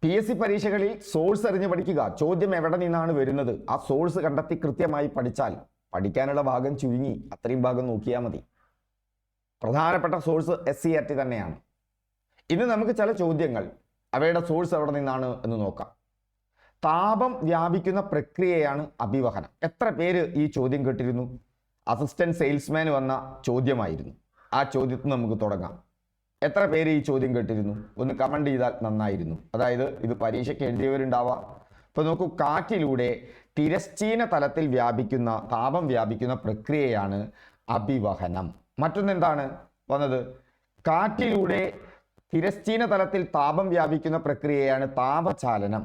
PSC പരീക്ഷകളിൽ source അറിഞ്ഞ് പഠിക്കുക. ചോദ്യം എവിടെ നിന്നാണ് വരുന്നത്, ആ സോഴ്സ് കണ്ടെത്തി കൃത്യമായി പഠിച്ചാൽ പഠിക്കാനുള്ള ഭാഗം ചുരുങ്ങി അത്രയും ഭാഗം നോക്കിയാൽ മതി. പ്രധാനപ്പെട്ട സോഴ്സ് SCERT തന്നെയാണ്. ഇന്ന് നമുക്ക് ചില ചോദ്യങ്ങൾ അവയുടെ സോഴ്സ് എവിടെ നിന്നാണ് എന്ന് നോക്കാം. താപം വ്യാപിക്കുന്ന പ്രക്രിയയാണ് അഭിവഹനം. എത്ര പേര് ഈ ചോദ്യം കേട്ടിരുന്നു? അസിസ്റ്റന്റ് സെയിൽസ്മാൻ വന്ന ചോദ്യമായിരുന്നു. ആ ചോദ്യത്തിൽ നമുക്ക് തുടങ്ങാം. എത്ര പേര് ഈ ചോദ്യം കേട്ടിരുന്നു? ഒന്ന് കമന്റ് ചെയ്താൽ നന്നായിരുന്നു. അതായത് ഇത് പരീക്ഷയ്ക്ക് എഴുതിയവരുണ്ടാവാം. ഇപ്പൊ നോക്കൂ, കാറ്റിലൂടെ തിരശ്ചീന തലത്തിൽ വ്യാപിക്കുന്ന താപം വ്യാപിക്കുന്ന പ്രക്രിയയാണ് അഭിവഹനം. മറ്റൊന്നെന്താണ് വന്നത്? കാറ്റിലൂടെ തിരശ്ചീന തലത്തിൽ താപം വ്യാപിക്കുന്ന പ്രക്രിയയാണ് താപചാലനം.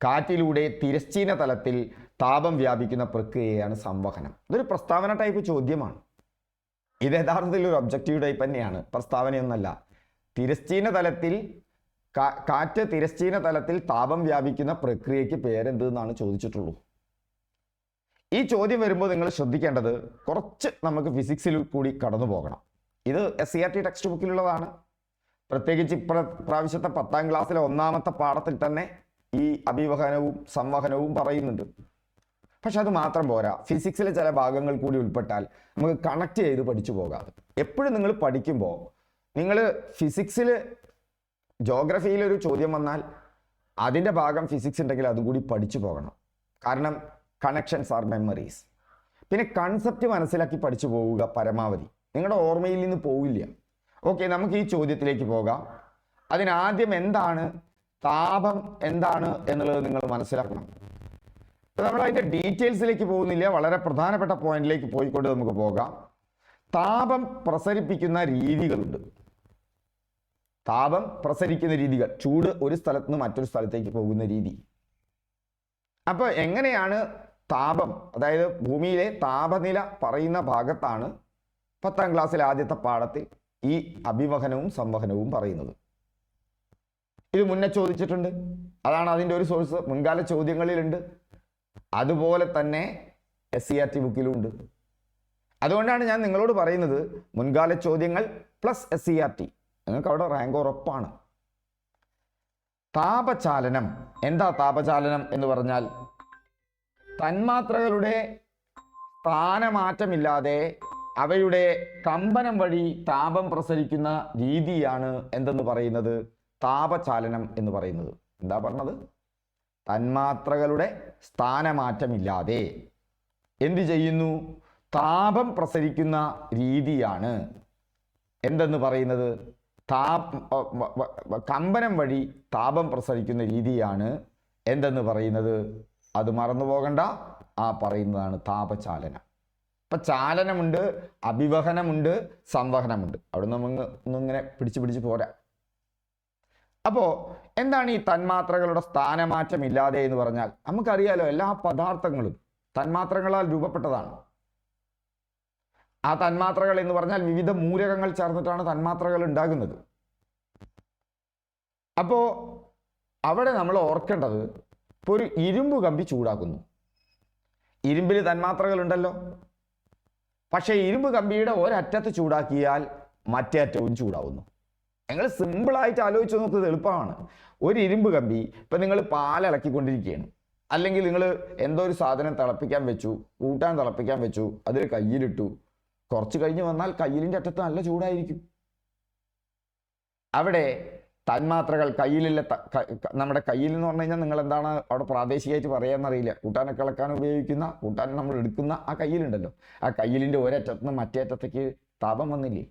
കാറ്റിലൂടെ തിരശ്ചീന തലത്തിൽ താപം വ്യാപിക്കുന്ന പ്രക്രിയയാണ് സംവഹനം. ഇതൊരു പ്രസ്താവന ടൈപ്പ് ചോദ്യമാണ്. ഇത് യഥാർത്ഥത്തിൽ ഒരു ഒബ്ജക്റ്റീവ് ടൈപ്പ് തന്നെയാണ്, പ്രസ്താവനയൊന്നല്ല. തിരശ്ചീന തലത്തിൽ കാറ്റ് തിരശ്ചീന തലത്തിൽ താപം വ്യാപിക്കുന്ന പ്രക്രിയയ്ക്ക് പേരെന്തെന്നാണ് ചോദിച്ചിട്ടുള്ളൂ. ഈ ചോദ്യം വരുമ്പോൾ നിങ്ങൾ ശ്രദ്ധിക്കേണ്ടത് കുറച്ച് നമുക്ക് ഫിസിക്സിൽ കൂടി കടന്നു പോകണം. ഇത് SCERT ടെക്സ്റ്റ് ബുക്കിലുള്ളതാണ്. പ്രത്യേകിച്ച് പ്രാവശ്യത്തെ 10ാം ക്ലാസ്സിലെ 1ാമത്തെ പാഠത്തിൽ തന്നെ ഈ അഭിവഹനവും സംവഹനവും പറയുന്നുണ്ട്. പക്ഷെ അത് മാത്രം പോരാ, ഫിസിക്സിലെ ചില ഭാഗങ്ങൾ കൂടി ഉൾപ്പെട്ടാൽ നമുക്ക് കണക്ട് ചെയ്ത് പഠിച്ചു പോകാം. എപ്പോഴും നിങ്ങൾ പഠിക്കുമ്പോൾ നിങ്ങൾ ഫിസിക്സിൽ ജോഗ്രഫിയിലൊരു ചോദ്യം വന്നാൽ അതിൻ്റെ ഭാഗം ഫിസിക്സ് ഉണ്ടെങ്കിൽ അതും കൂടി പഠിച്ചു പോകണം. കാരണം കണക്ഷൻസ് ആർ മെമ്മറീസ്. പിന്നെ കൺസെപ്റ്റ് മനസ്സിലാക്കി പഠിച്ചു പോവുക പരമാവധി. നിങ്ങളുടെ ഓർമ്മയിൽ നിന്ന് പോവില്ല. ഓക്കെ, നമുക്ക് ഈ ചോദ്യത്തിലേക്ക് പോകാം. അതിനാദ്യം എന്താണ് താപം എന്താണ് എന്നുള്ളത് നിങ്ങൾ മനസ്സിലാക്കണം. നമ്മൾ അതിൻ്റെ ഡീറ്റെയിൽസിലേക്ക് പോകുന്നില്ല, വളരെ പ്രധാനപ്പെട്ട പോയിന്റിലേക്ക് പോയിക്കൊണ്ട് നമുക്ക് പോകാം. താപം പ്രസരിപ്പിക്കുന്ന രീതികളുണ്ട്. താപം പ്രസരിക്കുന്ന രീതികൾ, ചൂട് ഒരു സ്ഥലത്ത് നിന്ന് മറ്റൊരു സ്ഥലത്തേക്ക് പോകുന്ന രീതി. അപ്പോൾ എങ്ങനെയാണ് താപം, അതായത് ഭൂമിയിലെ താപനില പറയുന്ന ഭാഗത്താണ് 10ാം ക്ലാസ്സിലെ ആദ്യത്തെ പാഠത്തിൽ ഈ അഭിവഹനവും സംവഹനവും പറയുന്നത്. ഇത് മുന്നേ ചോദിച്ചിട്ടുണ്ട്. അതാണ് അതിൻ്റെ ഒരു സോഴ്സ്. മുൻകാല ചോദ്യങ്ങളിലുണ്ട്. അതുപോലെ തന്നെ SCERT ബുക്കിലുണ്ട്. അതുകൊണ്ടാണ് ഞാൻ നിങ്ങളോട് പറയുന്നത് മുൻകാല ചോദ്യങ്ങൾ പ്ലസ് SCERT, നിങ്ങൾക്ക് അവിടെ റാങ്ക് ഉറപ്പാണ്. താപചാലനം എന്താ? താപചാലനം എന്ന് പറഞ്ഞാൽ തന്മാത്രകളുടെ സ്ഥാനമാറ്റമില്ലാതെ അവയുടെ കമ്പനം വഴി താപം പ്രസരിക്കുന്ന രീതിയാണ് എന്തെന്ന് പറയുന്നത്? താപചാലനം എന്ന് പറയുന്നത്. എന്താ പറഞ്ഞത്? തന്മാത്രകളുടെ സ്ഥാനമാറ്റമില്ലാതെ എന്ത് ചെയ്യുന്നു? താപം പ്രസരിക്കുന്ന രീതിയാണ് എന്തെന്ന് പറയുന്നത്? കമ്പനം വഴി താപം പ്രസരിക്കുന്ന രീതിയാണ് എന്തെന്ന് പറയുന്നത്? അത് മറന്നു പോകണ്ട, ആ പറയുന്നതാണ് താപചാലനം. ഇപ്പം ചാലനമുണ്ട്, അഭിവഹനമുണ്ട്, സംവഹനമുണ്ട്. അവിടെ നമുക്ക് ഒന്നിങ്ങനെ പിടിച്ച് പോരാ. അപ്പോൾ എന്താണ് ഈ തന്മാത്രകളുടെ സ്ഥാനമാറ്റമില്ലാതെ എന്ന് പറഞ്ഞാൽ? നമുക്കറിയാലോ, എല്ലാ പദാർത്ഥങ്ങളും തന്മാത്രകളാൽ രൂപപ്പെട്ടതാണ്. ആ തന്മാത്രകൾ എന്ന് പറഞ്ഞാൽ വിവിധ മൂലകങ്ങൾ ചേർന്നിട്ടാണ് തന്മാത്രകൾ ഉണ്ടാകുന്നത്. അപ്പോൾ അവിടെ നമ്മൾ ഓർക്കേണ്ടത്, ഇപ്പോൾ ഒരു ഇരുമ്പ് കമ്പി ചൂടാക്കുന്നു. ഇരുമ്പിൽ തന്മാത്രകൾ ഉണ്ടല്ലോ. പക്ഷേ ഇരുമ്പ് കമ്പിയുടെ ഒരറ്റത്ത് ചൂടാക്കിയാൽ മറ്റേ അറ്റവും ചൂടാവുന്നു. നിങ്ങൾ സിമ്പിളായിട്ട് ആലോചിച്ച് നോക്കുന്നത് എളുപ്പമാണ്. ഒരു ഇരുമ്പ് കമ്പി, ഇപ്പം നിങ്ങൾ പാലിളക്കിക്കൊണ്ടിരിക്കുകയാണ്, അല്ലെങ്കിൽ നിങ്ങൾ എന്തോ ഒരു സാധനം തിളപ്പിക്കാൻ വെച്ചു, കൂട്ടാൻ തിളപ്പിക്കാൻ വെച്ചു, അതിൽ കയ്യിലിട്ടു. കുറച്ച് കഴിഞ്ഞ് വന്നാൽ കയ്യിലിൻ്റെ അറ്റത്ത് നല്ല ചൂടായിരിക്കും. അവിടെ തന്മാത്രകൾ കയ്യിലില്ല. നമ്മുടെ കയ്യിൽ എന്ന് പറഞ്ഞു കഴിഞ്ഞാൽ നിങ്ങൾ എന്താണ് അവിടെ പ്രാദേശികമായിട്ട് പറയാമെന്നറിയില്ല. കൂട്ടാനൊക്കെ ഇളക്കാൻ ഉപയോഗിക്കുന്ന, കൂട്ടാൻ നമ്മൾ എടുക്കുന്ന ആ കയ്യിലുണ്ടല്ലോ, ആ കയ്യിലിൻ്റെ ഒരറ്റത്ത് നിന്ന് മറ്റേ അറ്റത്തേക്ക് താപം വന്നില്ലേ?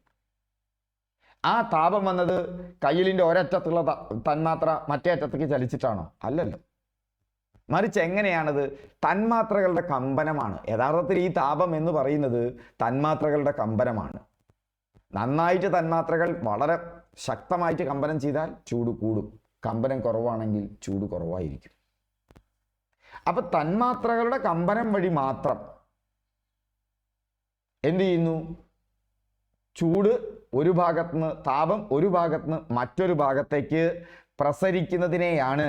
ആ താപം വന്നത് കയ്യിലിൻ്റെ ഒരറ്റത്തുള്ള തന്മാത്ര മറ്റേ അറ്റത്തേക്ക് ചലിച്ചിട്ടാണോ? അല്ലല്ലോ. മറിച്ച് എങ്ങനെയാണത്? തന്മാത്രകളുടെ കമ്പനമാണ്. യഥാർത്ഥത്തിൽ ഈ താപം എന്ന് പറയുന്നത് തന്മാത്രകളുടെ കമ്പനമാണ്. നന്നായിട്ട് തന്മാത്രകൾ വളരെ ശക്തമായിട്ട് കമ്പനം ചെയ്താൽ ചൂട് കൂടും, കമ്പനം കുറവാണെങ്കിൽ ചൂട് കുറവായിരിക്കും. അപ്പൊ തന്മാത്രകളുടെ കമ്പനം വഴി മാത്രം എന്ത് ചെയ്യുന്നു? ചൂട് ഒരു ഭാഗത്ത് നിന്ന്, താപം ഒരു ഭാഗത്ത് നിന്ന് മറ്റൊരു ഭാഗത്തേക്ക് പ്രസരിക്കുന്നതിനെയാണ്,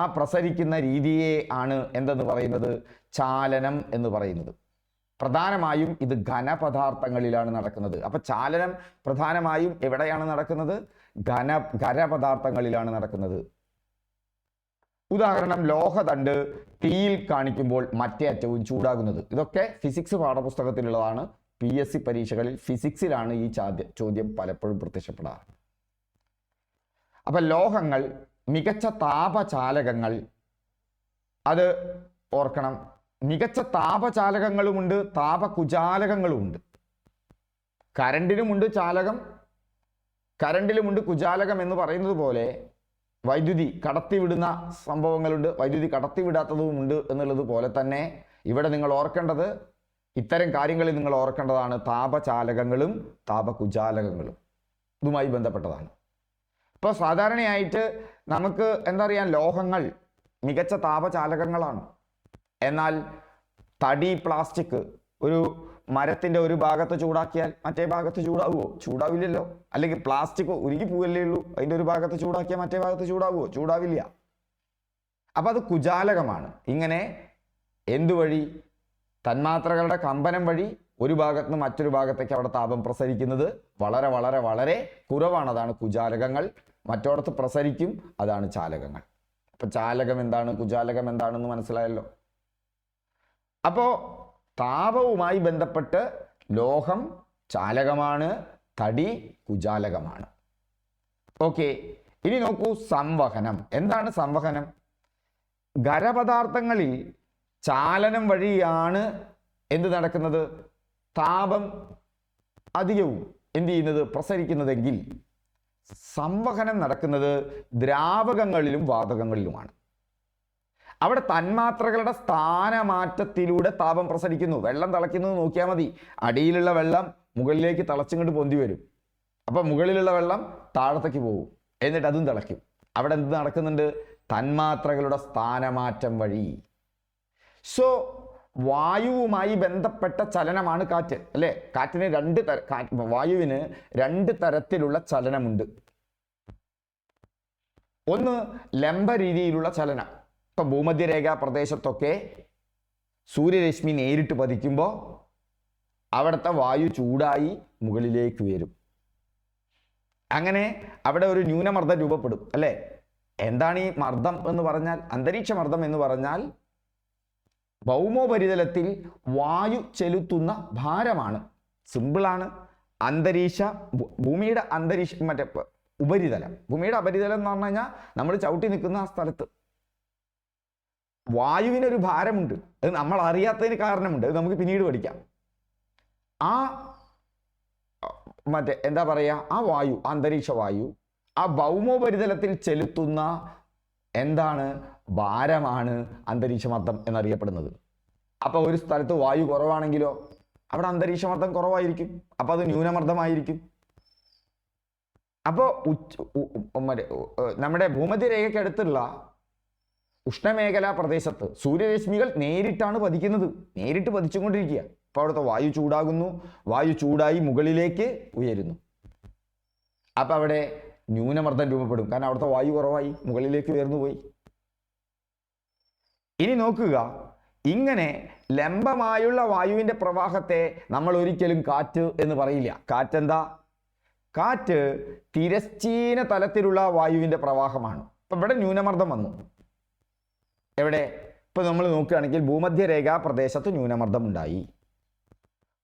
ആ പ്രസരിക്കുന്ന രീതിയെ ആണ് എന്തെന്ന് പറയുന്നത്? ചാലനം എന്ന് പറയുന്നത്. പ്രധാനമായും ഇത് ഘനപദാർത്ഥങ്ങളിലാണ് നടക്കുന്നത്. അപ്പൊ ചാലനം പ്രധാനമായും എവിടെയാണ് നടക്കുന്നത്? ഖരപദാർത്ഥങ്ങളിലാണ് നടക്കുന്നത്. ഉദാഹരണം, ലോഹദണ്ഡ് തീയിൽ കാണിക്കുമ്പോൾ മറ്റേ അറ്റവും ചൂടാകുന്നത്. ഇതൊക്കെ ഫിസിക്സ് പാഠപുസ്തകത്തിലുള്ളതാണ്. PSC പരീക്ഷകളിൽ ഫിസിക്സിലാണ് ഈ ചോദ്യം പലപ്പോഴും പ്രത്യക്ഷപ്പെടാറ്. അപ്പൊ ലോഹങ്ങൾ മികച്ച താപചാലകങ്ങൾ, അത് ഓർക്കണം. മികച്ച താപചാലകങ്ങളുമുണ്ട്, താപകുചാലകങ്ങളുമുണ്ട്. കരണ്ടിനുമുണ്ട് ചാലകം, കരണ്ടിലുമുണ്ട് കുചാലകം എന്ന് പറയുന്നത് പോലെ വൈദ്യുതി കടത്തിവിടുന്ന സംഭവങ്ങളുണ്ട്, വൈദ്യുതി കടത്തിവിടാത്തതുമുണ്ട് എന്നുള്ളത് പോലെ തന്നെ ഇവിടെ നിങ്ങൾ ഓർക്കേണ്ടത്, ഇത്തരം കാര്യങ്ങളിൽ നിങ്ങൾ ഓർക്കേണ്ടതാണ് താപചാലകങ്ങളും താപകുചാലകങ്ങളും. ഇതുമായി ബന്ധപ്പെട്ടതാണ്. ഇപ്പോൾ സാധാരണയായിട്ട് നമുക്ക് എന്താ അറിയാം, ലോഹങ്ങൾ മികച്ച താപചാലകങ്ങളാണ്. എന്നാൽ തടി, പ്ലാസ്റ്റിക് ഒരു മരത്തിൻ്റെ ഒരു ഭാഗത്ത് ചൂടാക്കിയാൽ മറ്റേ ഭാഗത്ത് ചൂടാവുമോ? ചൂടാവില്ലല്ലോ. അല്ലെങ്കിൽ പ്ലാസ്റ്റിക് ഉരുകി പോവല്ലേ ഉള്ളൂ, അതിൻ്റെ ഒരു ഭാഗത്ത് ചൂടാക്കിയാൽ മറ്റേ ഭാഗത്ത് ചൂടാവുമോ? ചൂടാവില്ല. അപ്പം അത് കുചാലകമാണ്. ഇങ്ങനെ എന്തുവഴി? തന്മാത്രകളുടെ കമ്പനം വഴി ഒരു ഭാഗത്ത് നിന്ന് മറ്റൊരു ഭാഗത്തേക്ക് അവിടെ താപം പ്രസരിക്കുന്നത് വളരെ വളരെ വളരെ കുറവാണ്. അതാണ് കുചാലകങ്ങൾ. മറ്റോടത്ത് പ്രസരിക്കും, അതാണ് ചാലകങ്ങൾ. അപ്പം ചാലകം എന്താണ്, കുചാലകം എന്താണെന്ന് മനസ്സിലായല്ലോ. അപ്പോൾ താപവുമായി ബന്ധപ്പെട്ട് ലോഹം ചാലകമാണ്, തടി കുചാലകമാണ്. ഓക്കെ, ഇനി നോക്കൂ സംവഹനം. എന്താണ് സംവഹനം? ഖരപദാർത്ഥങ്ങളിൽ ചാലനം വഴിയാണ് എന്ത് നടക്കുന്നത്? താപം അധികവും എന്ത് ചെയ്യുന്നത്? പ്രസരിക്കുന്നതെങ്കിൽ സംവഹനം നടക്കുന്നത് ദ്രാവകങ്ങളിലും വാതകങ്ങളിലുമാണ്. അവിടെ തന്മാത്രകളുടെ സ്ഥാനമാറ്റത്തിലൂടെ താപം പ്രസരിക്കുന്നു. വെള്ളം തിളയ്ക്കുന്നത് നോക്കിയാൽ മതി. അടിയിലുള്ള വെള്ളം മുകളിലേക്ക് തിളച്ചിങ്ങോട്ട് പൊന്തി വരും. അപ്പം മുകളിലുള്ള വെള്ളം താഴത്തേക്ക് പോകും, എന്നിട്ട് അതും തിളയ്ക്കും. അവിടെ എന്ത് നടക്കുന്നുണ്ട്? തന്മാത്രകളുടെ സ്ഥാനമാറ്റം വഴി. സോ വായുവുമായി ബന്ധപ്പെട്ട ചലനമാണ് കാറ്റ്, അല്ലേ? കാറ്റിന് വായുവിന് രണ്ട് തരത്തിലുള്ള ചലനമുണ്ട്. ഒന്ന് ലംബ രീതിയിലുള്ള ചലനം. ഇപ്പൊ ഭൂമധ്യരേഖാ പ്രദേശത്തൊക്കെ സൂര്യരശ്മി നേരിട്ട് പതിക്കുമ്പോൾ അവിടുത്തെ വായു ചൂടായി മുകളിലേക്ക് വരും. അങ്ങനെ അവിടെ ഒരു ന്യൂനമർദ്ദം രൂപപ്പെടും, അല്ലേ? എന്താണ് ഈ മർദ്ദം എന്ന് പറഞ്ഞാൽ? അന്തരീക്ഷ മർദ്ദം എന്ന് പറഞ്ഞാൽ ഭൗമോപരിതലത്തിൽ വായു ചെലുത്തുന്ന ഭാരമാണ്. സിമ്പിളാണ്. ഭൂമിയുടെ ഉപരിതലം, ഭൂമിയുടെ ഉപരിതലം എന്ന് പറഞ്ഞു കഴിഞ്ഞാൽ നമ്മൾ ചവിട്ടി നിൽക്കുന്ന ആ സ്ഥലത്ത് വായുവിനൊരു ഭാരമുണ്ട്. അത് നമ്മൾ അറിയാത്തതിന് കാരണമുണ്ട്. അത് നമുക്ക് പിന്നീട് പഠിക്കാം. ആ എന്താ പറയുക, ആ വായു, അന്തരീക്ഷ വായു ആ ഭൗമോപരിതലത്തിൽ ചെലുത്തുന്ന എന്താണ്? ഭാരമാണ് അന്തരീക്ഷമർദ്ദം എന്നറിയപ്പെടുന്നത്. അപ്പോൾ ഒരു സ്ഥലത്ത് വായു കുറവാണെങ്കിലോ അവിടെ അന്തരീക്ഷമർദ്ദം കുറവായിരിക്കും, അപ്പോൾ അത് ന്യൂനമർദ്ദമായിരിക്കും. അപ്പോൾ നമ്മുടെ ഭൂമധ്യരേഖയ്ക്കടുത്തുള്ള ഉഷ്ണമേഖലാ പ്രദേശത്ത് സൂര്യരശ്മികൾ നേരിട്ടാണ് പതിക്കുന്നത്, നേരിട്ട് പതിച്ചുകൊണ്ടിരിക്കുക. അപ്പോൾ അവിടുത്തെ വായു ചൂടാകുന്നു, വായു ചൂടായി മുകളിലേക്ക് ഉയരുന്നു. അപ്പം അവിടെ ന്യൂനമർദ്ദം രൂപപ്പെടും, കാരണം അവിടുത്തെ വായു കുറവായി, മുകളിലേക്ക് ഉയർന്നു പോയി. ഇനി നോക്കുക, ഇങ്ങനെ ലംബമായുള്ള വായുവിൻ്റെ പ്രവാഹത്തെ നമ്മൾ ഒരിക്കലും കാറ്റ് എന്ന് പറയില്ല. കാറ്റെന്താ? കാറ്റ് തിരശ്ചീന തലത്തിലുള്ള വായുവിൻ്റെ പ്രവാഹമാണ്. അപ്പം ഇവിടെ ന്യൂനമർദ്ദം വന്നു. എവിടെ? ഇപ്പം നമ്മൾ നോക്കുകയാണെങ്കിൽ ഭൂമധ്യരേഖാ പ്രദേശത്ത് ന്യൂനമർദ്ദം ഉണ്ടായി.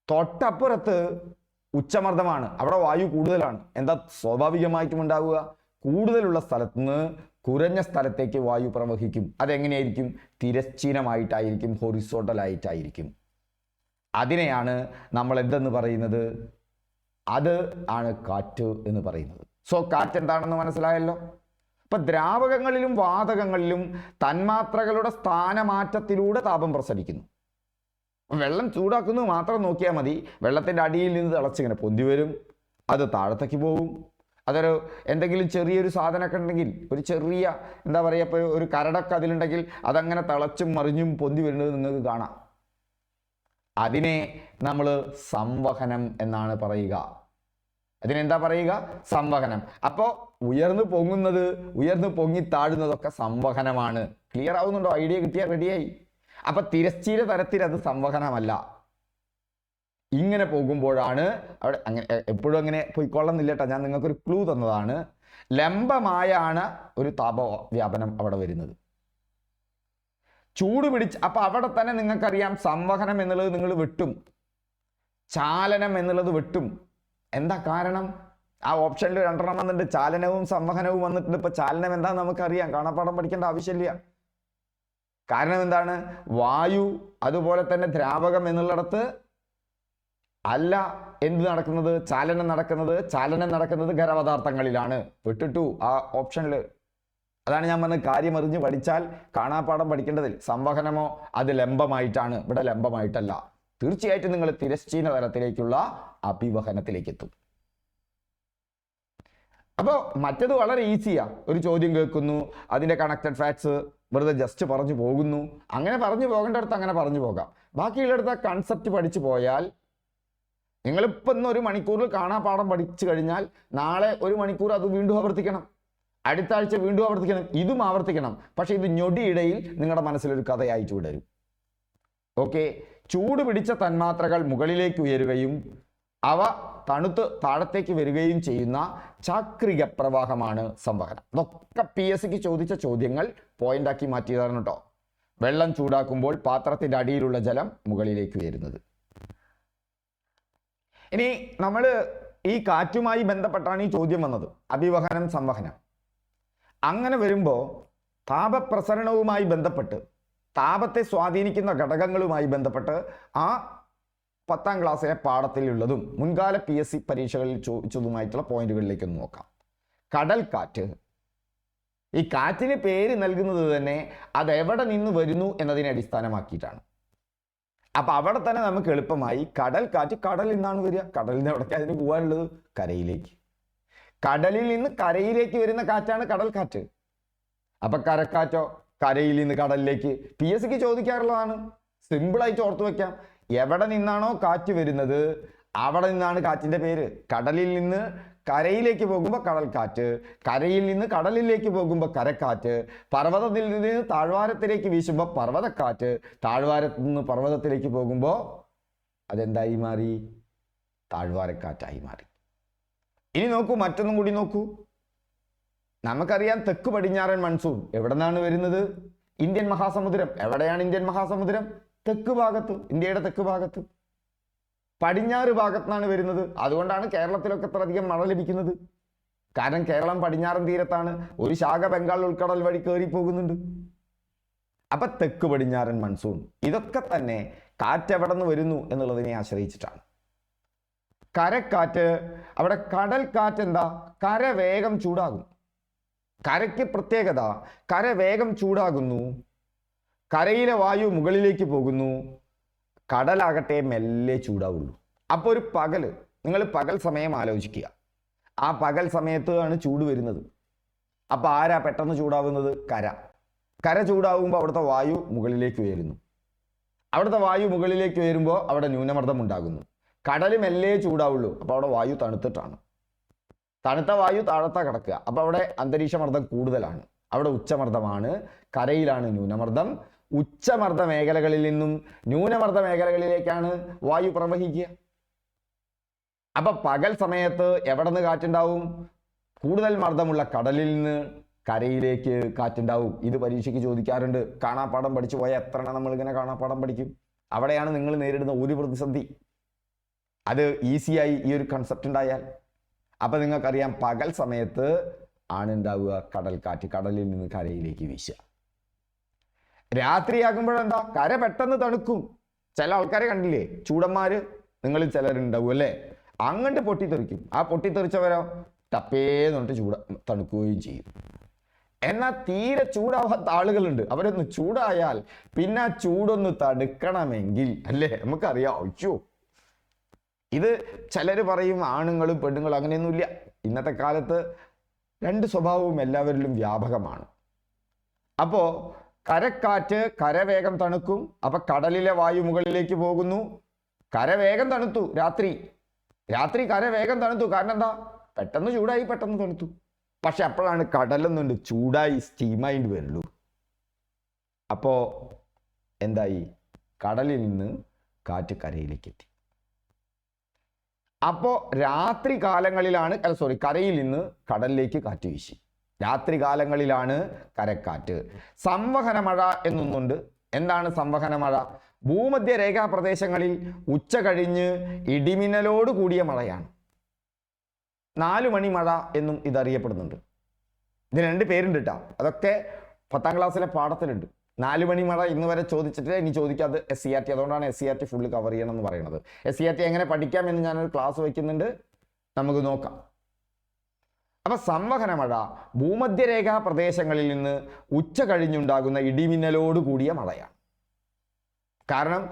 തൊട്ടപ്പുറത്ത് ഉച്ചമർദ്ദമാണ്, അവിടെ വായു കൂടുതലാണ്. എന്താ സ്വാഭാവികമായിട്ടും ഉണ്ടാവുക? കൂടുതലുള്ള സ്ഥലത്ത് നിന്ന് കുറഞ്ഞ സ്ഥലത്തേക്ക് വായു പ്രവഹിക്കും. അതെങ്ങനെയായിരിക്കും? തിരശ്ചീനമായിട്ടായിരിക്കും, ഹൊറിസോണ്ടലായിട്ടായിരിക്കും. അതിനെയാണ് നമ്മൾ എന്തെന്ന് പറയുന്നത്? അത് ആണ് കാറ്റ് എന്ന് പറയുന്നത്. സോ കാറ്റ് എന്താണെന്ന് മനസ്സിലായല്ലോ. ഇപ്പം ദ്രാവകങ്ങളിലും വാതകങ്ങളിലും തന്മാത്രകളുടെ സ്ഥാനമാറ്റത്തിലൂടെ താപം പ്രസരിക്കുന്നു. വെള്ളം ചൂടാക്കുന്നത് മാത്രം നോക്കിയാൽ മതി. വെള്ളത്തിൻ്റെ അടിയിൽ നിന്ന് തിളച്ചിങ്ങനെ പൊന്തി വരും, അത് താഴത്തേക്ക് പോകും. അതൊരു എന്തെങ്കിലും ചെറിയൊരു സാധനമൊക്കെ ഉണ്ടെങ്കിൽ, ഒരു ചെറിയ എന്താ പറയുക, ഇപ്പോൾ ഒരു കരടൊക്കെ അതിലുണ്ടെങ്കിൽ അതങ്ങനെ തിളച്ചും മറിഞ്ഞും പൊന്തി വരുന്നത് നിങ്ങൾക്ക് കാണാം. അതിനെ നമ്മൾ സംവഹനം എന്നാണ് പറയുക. അതിനെന്താ പറയുക? സംവഹനം. അപ്പോൾ ഉയർന്നു പൊങ്ങുന്നത്, ഉയർന്നു പൊങ്ങി താഴുന്നതൊക്കെ സംവഹനമാണ്. ക്ലിയർ ആവുന്നുണ്ടോ? ഐഡിയ കിട്ടിയാൽ റെഡിയായി. അപ്പം തിരശ്ചീന തരത്തിൽ അത് സംവഹനമല്ല. ഇങ്ങനെ പോകുമ്പോഴാണ് അവിടെ അങ്ങനെ എപ്പോഴും അങ്ങനെ പോയിക്കൊള്ളുന്നില്ല കേട്ടോ. ഞാൻ നിങ്ങൾക്കൊരു ക്ലൂ തന്നതാണ്. ലംബമായാണ് ഒരു താപവ്യാപനം അവിടെ വരുന്നത്. ചൂട് പിടിച്ച് അപ്പൊ അവിടെ തന്നെ നിങ്ങൾക്കറിയാം സംവഹനം എന്നുള്ളത് നിങ്ങൾ വിട്ടും, ചാലനം എന്നുള്ളത് വിട്ടും. എന്താ കാരണം? ആ ഓപ്ഷനിൽ 2 വന്നിട്ടുണ്ട്, ചാലനവും സംവഹനവും വന്നിട്ടുണ്ട്. ഇപ്പൊ ചാലനം എന്താന്ന് നമുക്കറിയാം, കാണാപ്പാഠം പഠിക്കേണ്ട ആവശ്യമില്ല. കാരണം എന്താണ്? വായു അതുപോലെ തന്നെ ദ്രാവകം എന്നുള്ളിടത്ത് അല്ല എന്ത് നടക്കുന്നത്, ചാലനം നടക്കുന്നത് ഖരപദാർത്ഥങ്ങളിലാണ്. വിട്ടിട്ടു ആ ഓപ്ഷനിൽ. അതാണ് ഞാൻ പറഞ്ഞത്, കാര്യം അറിഞ്ഞ് പഠിച്ചാൽ കാണാപ്പാഠം പഠിക്കേണ്ടതിൽ. സംവഹനമോ അത് ലംബമായിട്ടാണ്, ഇവിടെ ലംബമായിട്ടല്ല. തീർച്ചയായിട്ടും നിങ്ങൾ തിരശ്ചീന തലത്തിലേക്കുള്ള അഭിവഹനത്തിലേക്ക് എത്തും. അപ്പോൾ മറ്റത് വളരെ ഈസിയാ. ഒരു ചോദ്യം കേൾക്കുന്നു, അതിന്റെ കണക്റ്റഡ് ഫാക്ട്സ് വെറുതെ ജസ്റ്റ് പറഞ്ഞു പോകുന്നു. അങ്ങനെ പറഞ്ഞു പോകേണ്ടടുത്ത് അങ്ങനെ പറഞ്ഞു പോകാം. ബാക്കിയുള്ളിടത്ത് ആ കൺസെപ്റ്റ് പഠിച്ചു പോയാൽ, നിങ്ങളിപ്പോൾ ഇന്ന് 1 മണിക്കൂറിൽ കാണാപ്പാഠം പഠിച്ചു കഴിഞ്ഞാൽ നാളെ 1 മണിക്കൂർ അത് വീണ്ടും ആവർത്തിക്കണം, അടുത്ത ആഴ്ച വീണ്ടും ആവർത്തിക്കണം, ഇതും ആവർത്തിക്കണം. പക്ഷെ ഇത് ഞൊടിയിടയിൽ നിങ്ങളുടെ മനസ്സിലൊരു കഥയായിട്ട് വിടരും. ഓക്കെ. ചൂട് പിടിച്ച തന്മാത്രകൾ മുകളിലേക്ക് ഉയരുകയും അവ തണുത്ത് താഴത്തേക്ക് വരികയും ചെയ്യുന്ന ചാക്രിക പ്രവാഹമാണ് സംവഹനം. ഇതൊക്കെ PSCക്ക് ചോദിച്ച ചോദ്യങ്ങൾ പോയിന്റാക്കി മാറ്റിയതാണ് കേട്ടോ. വെള്ളം ചൂടാക്കുമ്പോൾ പാത്രത്തിന്റെ അടിയിലുള്ള ജലം മുകളിലേക്ക് ഉയരുന്നത്. ഇനി നമ്മൾ ഈ കാറ്റുമായി ബന്ധപ്പെട്ടാണ് ഈ ചോദ്യം വന്നത്, അഭിവഹനം സംവഹനം. അങ്ങനെ വരുമ്പോൾ താപപ്രസരണവുമായി ബന്ധപ്പെട്ട്, താപത്തെ സ്വാധീനിക്കുന്ന ഘടകങ്ങളുമായി ബന്ധപ്പെട്ട് ആ 10ാം ക്ലാസ്സിലെ പാഠത്തിലുള്ളതും മുൻകാല PSC പരീക്ഷകളിൽ ചോദിച്ചതുമായിട്ടുള്ള പോയിന്റുകളിലേക്ക് ഒന്ന് നോക്കാം. കടൽ കാറ്റ്. ഈ കാറ്റിന് പേര് നൽകുന്നത് തന്നെ അത് എവിടെ നിന്ന് വരുന്നു എന്നതിനെ അടിസ്ഥാനമാക്കിയിട്ടാണ്. അപ്പൊ അവിടെ തന്നെ നമുക്ക് എളുപ്പമായി കടൽ കാറ്റ് കടലിൽ നിന്നാണ് വരിക. കടലിൽ നിന്ന് എവിടേക്ക് അതിന് പോകാനുള്ളത്? കരയിലേക്ക്. കടലിൽ നിന്ന് കരയിലേക്ക് വരുന്ന കാറ്റാണ് കടൽ കാറ്റ്. അപ്പൊ കരക്കാറ്റോ? കരയിൽ നിന്ന് കടലിലേക്ക്. PSCക്ക് ചോദിക്കാറുള്ളതാണ്. സിമ്പിളായിട്ട് ഓർത്തു വെക്കാം. എവിടെ നിന്നാണോ കാറ്റ് വരുന്നത് അവിടെ നിന്നാണ് കാറ്റിന്റെ പേര്. കടലിൽ നിന്ന് കരയിലേക്ക് പോകുമ്പോൾ കടൽക്കാറ്റ്, കരയിൽ നിന്ന് കടലിലേക്ക് പോകുമ്പോൾ കരക്കാറ്റ്, പർവ്വതത്തിൽ നിന്ന് താഴ്വാരത്തിലേക്ക് വീശുമ്പോൾ പർവ്വതക്കാറ്റ്, താഴ്വാരത്തിൽ നിന്ന് പർവ്വതത്തിലേക്ക് പോകുമ്പോൾ അതെന്തായി മാറി? താഴ്വാരക്കാറ്റായി മാറി. ഇനി നോക്കൂ, മറ്റൊന്നും കൂടി നോക്കൂ. നമുക്കറിയാം തെക്ക് പടിഞ്ഞാറൻ മൺസൂൺ എവിടെ നിന്നാണ് വരുന്നത്? ഇന്ത്യൻ മഹാസമുദ്രം. എവിടെയാണ് ഇന്ത്യൻ മഹാസമുദ്രം? തെക്ക് ഭാഗത്ത്, ഇന്ത്യയുടെ തെക്ക് ഭാഗത്ത്, പടിഞ്ഞാറ് ഭാഗത്തു നിന്നാണ് വരുന്നത്. അതുകൊണ്ടാണ് കേരളത്തിലൊക്കെ ഇത്ര അധികം മഴ ലഭിക്കുന്നത്. കാരണം കേരളം പടിഞ്ഞാറൻ തീരത്താണ്, ഒരു ശാഖ ബംഗാൾ ഉൾക്കടൽ വഴി കയറി പോകുന്നുണ്ട്. അപ്പൊ തെക്ക് പടിഞ്ഞാറൻ മൺസൂൺ. ഇതൊക്കെ തന്നെ കാറ്റ് എവിടെ നിന്ന് വരുന്നു എന്നുള്ളതിനെ ആശ്രയിച്ചിട്ടാണ്. കരക്കാറ്റ്, അവിടെ കടൽ കാറ്റ് എന്താ? കര വേഗം ചൂടാകും. കരയ്ക്ക് പ്രത്യേകത, കര വേഗം ചൂടാകുന്നു, കരയിലെ വായു മുകളിലേക്ക് പോകുന്നു, കടലാകട്ടെ മെല്ലെ ചൂടാവുള്ളൂ. അപ്പോൾ ഒരു പകല്, നിങ്ങൾ പകൽ സമയം ആലോചിക്കുക. ആ പകൽ സമയത്ത് ആണ് ചൂട് വരുന്നത്. അപ്പൊ ആരാ പെട്ടെന്ന് ചൂടാവുന്നത്? കര. കര ചൂടാവുമ്പോൾ അവിടുത്തെ വായു മുകളിലേക്ക് ഉയരുന്നു. അവിടുത്തെ വായു മുകളിലേക്ക് ഉയരുമ്പോൾ അവിടെ ന്യൂനമർദ്ദം ഉണ്ടാകുന്നു. കടൽ മെല്ലെ ചൂടാവുള്ളൂ. അപ്പൊ അവിടെ വായു തണുത്തിട്ടാണ്. തണുത്ത വായു താഴത്താ കിടക്കുക. അപ്പൊ അവിടെ അന്തരീക്ഷമർദ്ദം കൂടുതലാണ്. അവിടെ ഉച്ചമർദ്ദമാണ്. കരയിലാണ് ന്യൂനമർദ്ദം. ഉച്ചമർദ്ദ മേഖലകളിൽ നിന്നും ന്യൂനമർദ്ദ മേഖലകളിലേക്കാണ് വായു പ്രവഹിക്കുക. അപ്പൊ പകൽ സമയത്ത് എവിടെ നിന്ന് കാറ്റുണ്ടാവും? കൂടുതൽ മർദ്ദമുള്ള കടലിൽ നിന്ന് കരയിലേക്ക് കാറ്റുണ്ടാവും. ഇത് പരീക്ഷയ്ക്ക് ചോദിക്കാറുണ്ട്. കാണാപ്പാഠം പഠിച്ചു പോയാൽ എത്ര നമ്മൾ ഇങ്ങനെ കാണാപ്പാഠം പഠിക്കും? അവിടെയാണ് നിങ്ങൾ നേരിടുന്ന ഒരു പ്രതിസന്ധി. അത് ഈസിയായി ഈ ഒരു കൺസെപ്റ്റ് ഉണ്ടായാൽ. അപ്പൊ നിങ്ങൾക്കറിയാം പകൽ സമയത്ത് ആണ് ഉണ്ടാവുക കടൽക്കാറ്റ്, കടലിൽ നിന്ന് കരയിലേക്ക് വീശുക. രാത്രിയാകുമ്പോഴെന്താ? കര പെട്ടെന്ന് തണുക്കും. ചില ആൾക്കാരെ കണ്ടില്ലേ, ചൂടന്മാര്, നിങ്ങളിൽ ചിലരുണ്ടാവും അല്ലേ, അങ്ങോട്ട് പൊട്ടിത്തെറിക്കും. ആ പൊട്ടിത്തെറിച്ചവരോ ടപ്പേന്ന് പറഞ്ഞിട്ട് തണുക്കുകയും ചെയ്യും. എന്നാൽ തീരെ ചൂടാവാത്ത ആളുകളുണ്ട്. അവരൊന്ന് ചൂടായാൽ പിന്നെ ആ ചൂടൊന്ന് തടുക്കണമെങ്കിൽ അല്ലേ, നമുക്കറിയാം. അയ്യോ, ഇത് ചിലർ പറയും ആണുങ്ങളും പെണ്ണുങ്ങളും, അങ്ങനെയൊന്നുമില്ല. ഇന്നത്തെ കാലത്ത് 2 സ്വഭാവവും എല്ലാവരിലും വ്യാപകമാണ്. അപ്പോ കരക്കാറ്റ്, കരവേഗം തണുക്കും. അപ്പൊ കടലിലെ വായു മുകളിലേക്ക് പോകുന്നു. കരവേഗം തണുത്തു. രാത്രി കരവേഗം തണുത്തു. കാരണം എന്താ? പെട്ടെന്ന് ചൂടായി, പെട്ടെന്ന് തണുത്തു. പക്ഷെ അപ്പോഴാണ് കടലൊന്നുണ്ട് ചൂടായി സ്റ്റീമായിട്ട് വരുള്ളൂ. അപ്പോ എന്തായി? കടലിൽ നിന്ന് കാറ്റ് കരയിലേക്ക് എത്തി. അപ്പോ രാത്രി കാലങ്ങളിലാണ് കരയിൽ നിന്ന് കടലിലേക്ക് കാറ്റ് വീശി. രാത്രി കാലങ്ങളിലാണ് കരക്കാറ്റ്. സംവഹന മഴ എന്നൊന്നുണ്ട്. എന്താണ് സംവഹന മഴ? ഭൂമധ്യരേഖാ പ്രദേശങ്ങളിൽ ഉച്ച കഴിഞ്ഞ് ഇടിമിന്നലോട് കൂടിയ മഴയാണ്. 4 മണി മഴ എന്നും ഇതറിയപ്പെടുന്നുണ്ട്. ഇതിന് 2 പേരുണ്ട് കേട്ടോ. അതൊക്കെ 10ാം ക്ലാസ്സിലെ പാഠത്തിലുണ്ട്. 4 മണി മഴ ഇന്ന് വരെ ചോദിച്ചിട്ട് ഇനി ചോദിക്കാതെ SCERT. അതുകൊണ്ടാണ് SCERT ഫുള്ള് കവർ ചെയ്യണം എന്ന് പറയുന്നത്. SCERT എങ്ങനെ പഠിക്കാമെന്ന് ഞാനൊരു ക്ലാസ് വയ്ക്കുന്നുണ്ട്, നമുക്ക് നോക്കാം. അപ്പം സംവഹന മഴ ഭൂമധ്യരേഖാ പ്രദേശങ്ങളിൽ നിന്ന് ഉച്ച കഴിഞ്ഞുണ്ടാകുന്ന ഇടിമിന്നലോട് കൂടിയ മഴയാണ്. കാരണം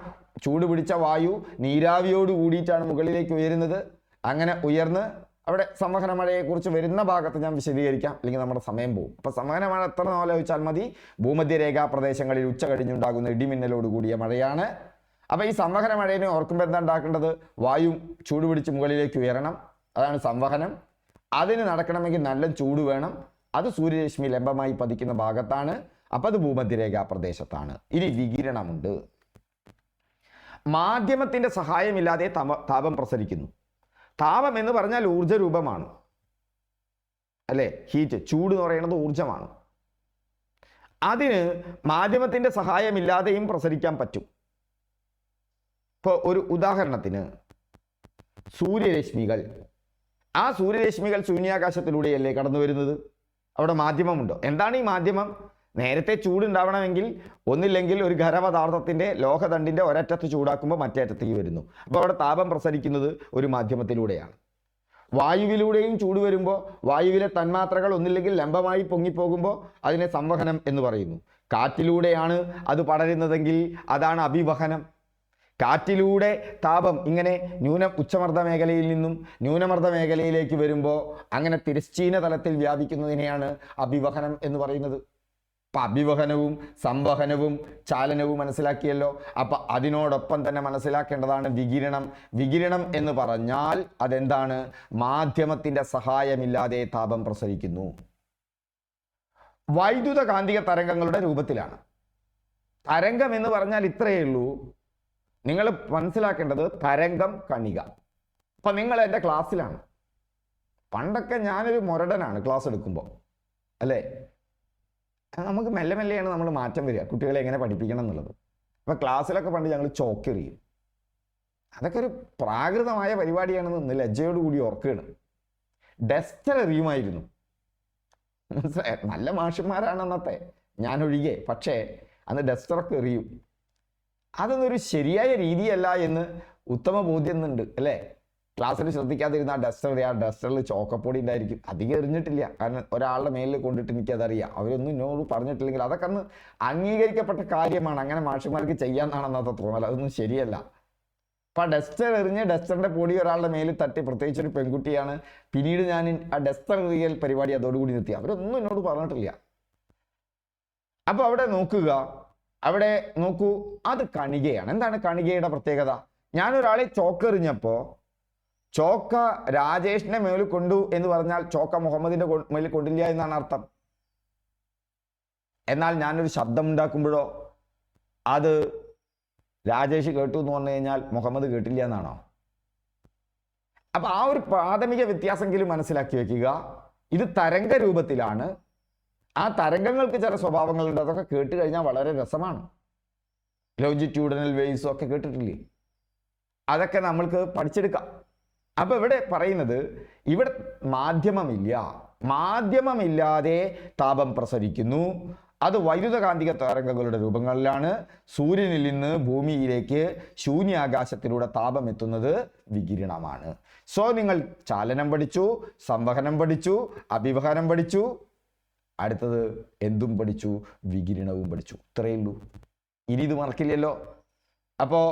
ചൂട് പിടിച്ച വായു നീരാവിയോട് കൂടിയിട്ടാണ് മുകളിലേക്ക് ഉയരുന്നത്. അങ്ങനെ ഉയർന്ന് അവിടെ സംവഹന മഴയെക്കുറിച്ച് വരുന്ന ഭാഗത്ത് ഞാൻ വിശദീകരിക്കാം, അല്ലെങ്കിൽ നമ്മുടെ സമയം പോകും. അപ്പം സംവഹന മഴ എത്ര ആലോചിച്ചാൽ മതി? ഭൂമധ്യരേഖാ പ്രദേശങ്ങളിൽ ഉച്ച കഴിഞ്ഞുണ്ടാകുന്ന ഇടിമിന്നലോട് കൂടിയ മഴയാണ്. അപ്പം ഈ സംവഹന മഴയെ ഓർക്കുമ്പോൾ എന്താ ഉണ്ടാക്കേണ്ടത്? വായു ചൂട് പിടിച്ച് മുകളിലേക്ക് ഉയരണം, അതാണ് സംവഹനം. അതിന് നടക്കണമെങ്കിൽ നല്ല ചൂട് വേണം. അത് സൂര്യരശ്മി ലംബമായി പതിക്കുന്ന ഭാഗത്താണ്. അപ്പം അത് ഭൂമധ്യരേഖാ പ്രദേശത്താണ്. ഇനി വികിരണമുണ്ട്. മാധ്യമത്തിന്റെ സഹായമില്ലാതെ താപം പ്രസരിക്കുന്നു. താപം എന്ന് പറഞ്ഞാൽ ഊർജ രൂപമാണ്, അല്ലേ? ഹീറ്റ്, ചൂട് എന്ന് പറയുന്നത് ഊർജമാണ്. അതിന് മാധ്യമത്തിന്റെ സഹായമില്ലാതെയും പ്രസരിക്കാൻ പറ്റും. ഇപ്പോൾ ഒരു ഉദാഹരണത്തിന് സൂര്യരശ്മികൾ, ആ സൂര്യരശ്മികൾ ശൂന്യാകാശത്തിലൂടെയല്ലേ കടന്നു വരുന്നത്? അവിടെ മാധ്യമമുണ്ടോ? എന്താണ് ഈ മാധ്യമം? നേരത്തെ ചൂടുണ്ടാവണമെങ്കിൽ ഒന്നില്ലെങ്കിൽ ഒരു ഖരപദാർത്ഥത്തിൻ്റെ ലോഹദണ്ഡിൻ്റെ ഒരറ്റത്ത് ചൂടാക്കുമ്പോൾ മറ്റേ അറ്റത്തേക്ക് വരുന്നു. അപ്പോൾ അവിടെ താപം പ്രസരിക്കുന്നത് ഒരു മാധ്യമത്തിലൂടെയാണ്. വായുവിലൂടെയും ചൂട് വരുമ്പോൾ വായുവിലെ തന്മാത്രകൾ ഒന്നില്ലെങ്കിൽ ലംബമായി പൊങ്ങിപ്പോകുമ്പോൾ അതിനെ സംവഹനം എന്ന് പറയുന്നു. കാറ്റിലൂടെയാണ് അത് പടരുന്നതെങ്കിൽ അതാണ് അഭിവഹനം. കാറ്റിലൂടെ താപം ഇങ്ങനെ ഉച്ചമർദ്ദ മേഖലയിൽ നിന്നും ന്യൂനമർദ്ദ മേഖലയിലേക്ക് വരുമ്പോൾ അങ്ങനെ തിരശ്ചീന തലത്തിൽ വ്യാപിക്കുന്നതിനെയാണ് അഭിവഹനം എന്ന് പറയുന്നത്. അപ്പം അഭിവഹനവും സംവഹനവും ചാലനവും മനസ്സിലാക്കിയല്ലോ. അപ്പം അതിനോടൊപ്പം തന്നെ മനസ്സിലാക്കേണ്ടതാണ് വികിരണം. വികിരണം എന്ന് പറഞ്ഞാൽ അതെന്താണ്? മാധ്യമത്തിൻ്റെ സഹായമില്ലാതെ താപം പ്രസരിക്കുന്നു. വൈദ്യുത കാന്തിക തരംഗങ്ങളുടെ രൂപത്തിലാണ്. തരംഗം എന്ന് പറഞ്ഞാൽ ഇത്രയേ ഉള്ളൂ. നിങ്ങൾ മനസ്സിലാക്കേണ്ടത് തരംഗം, കണിക. അപ്പം നിങ്ങൾ എൻ്റെ ക്ലാസ്സിലാണ്. പണ്ടൊക്കെ ഞാനൊരു മുരടനാണ് ക്ലാസ് എടുക്കുമ്പോൾ, അല്ലേ? നമുക്ക് മെല്ലെ മെല്ലെയാണ് നമ്മൾ മാറ്റം വരിക, കുട്ടികളെ എങ്ങനെ പഠിപ്പിക്കണം എന്നുള്ളത്. അപ്പോൾ ക്ലാസ്സിലൊക്കെ പണ്ട് ഞങ്ങൾ ചോക്കെറിയും. അതൊക്കെ ഒരു പ്രാകൃതമായ പരിപാടിയാണെന്ന് ലജ്ജയോടുകൂടി ഓർക്കുകയാണ്. ഡസ്റ്റർ എറിയുമായിരുന്നു. മനസ്സിലായോ? നല്ല മാഷന്മാരാണ് അന്നത്തെ, ഞാനൊഴികെ. പക്ഷേ അന്ന് ഡസ്റ്ററൊക്കെ എറിയും. അതൊന്നൊരു ശരിയായ രീതിയല്ല എന്ന് ഉത്തമ ബോധ്യം ഉണ്ട്, അല്ലേ? ക്ലാസ്സിൽ ശ്രദ്ധിക്കാതിരുന്ന ആ ഡസ്റ്ററിൽ ചോക്കപ്പൊടി ഉണ്ടായിരിക്കും. അധികം എറിഞ്ഞിട്ടില്ല, കാരണം ഒരാളുടെ മേലിൽ കൊണ്ടിട്ട് എനിക്കതറിയാം. അവരൊന്നും എന്നോട് പറഞ്ഞിട്ടില്ലെങ്കിൽ അതൊക്കെ അന്ന് അംഗീകരിക്കപ്പെട്ട കാര്യമാണ്. അങ്ങനെ മാഷന്മാർക്ക് ചെയ്യാന്നാണെന്നത്തെ തോന്നൽ. അതൊന്നും ശരിയല്ല. അപ്പം ഡസ്റ്റർ എറിഞ്ഞ് ഡസ്റ്ററിൻ്റെ പൊടി ഒരാളുടെ മേലിൽ തട്ടി, പ്രത്യേകിച്ച് ഒരു പെൺകുട്ടിയാണ്. പിന്നീട് ഞാൻ ആ ഡസ്റ്റർ എറിയൽ പരിപാടി അതോടുകൂടി നിർത്തി. അവരൊന്നും എന്നോട് പറഞ്ഞിട്ടില്ല. അപ്പോൾ അവിടെ നോക്കൂ, അത് കണികയാണ്. എന്താണ് കണികയുടെ പ്രത്യേകത? ഞാനൊരാളെ ചോക്കെറിഞ്ഞപ്പോൾ ചോക്ക രാജേഷിന്റെ മേലിൽ കൊണ്ടു എന്ന് പറഞ്ഞാൽ ചോക്ക മുഹമ്മദിന്റെ മേലിൽ കൊണ്ടില്ല എന്നാണ് അർത്ഥം. എന്നാൽ ഞാനൊരു ശബ്ദം ഉണ്ടാക്കുമ്പോഴോ അത് രാജേഷ് കേട്ടു എന്ന് പറഞ്ഞു കഴിഞ്ഞാൽ മുഹമ്മദ് കേട്ടില്ല എന്നാണോ? അപ്പൊ ആ ഒരു പ്രാഥമിക വ്യത്യാസമെങ്കിലും മനസ്സിലാക്കി വെക്കുക. ഇത് തരംഗ രൂപത്തിലാണ്. ആ തരംഗങ്ങൾക്ക് ചില സ്വഭാവങ്ങളുണ്ട്. അതൊക്കെ കേട്ട് കഴിഞ്ഞാൽ വളരെ രസമാണ്. ലോഞ്ചിറ്റ്യൂഡിനൽ വേവ്സും ഒക്കെ കേട്ടിട്ടില്ലേ? അതൊക്കെ നമ്മൾക്ക് പഠിച്ചെടുക്കാം. അപ്പൊ ഇവിടെ പറയുന്നത്, ഇവിടെ മാധ്യമമില്ലാതെ താപം പ്രസരിക്കുന്നു. അത് വൈദ്യുതകാന്തിക തരംഗങ്ങളുടെ രൂപങ്ങളിലാണ്. സൂര്യനിൽ നിന്ന് ഭൂമിയിലേക്ക് ശൂന്യാകാശത്തിലൂടെ താപം എത്തുന്നത് വികിരണമാണ്. സോ നിങ്ങൾ ചാലനം പഠിച്ചു, സംവഹനം പഠിച്ചു, അഭിവഹനം പഠിച്ചു. അടുത്തത് എന്തും പഠിച്ചു? വികിരണവും പഠിച്ചു. ഇത്രയേ ഉള്ളൂ. ഇനി ഇത് മറക്കില്ലല്ലോ. അപ്പോൾ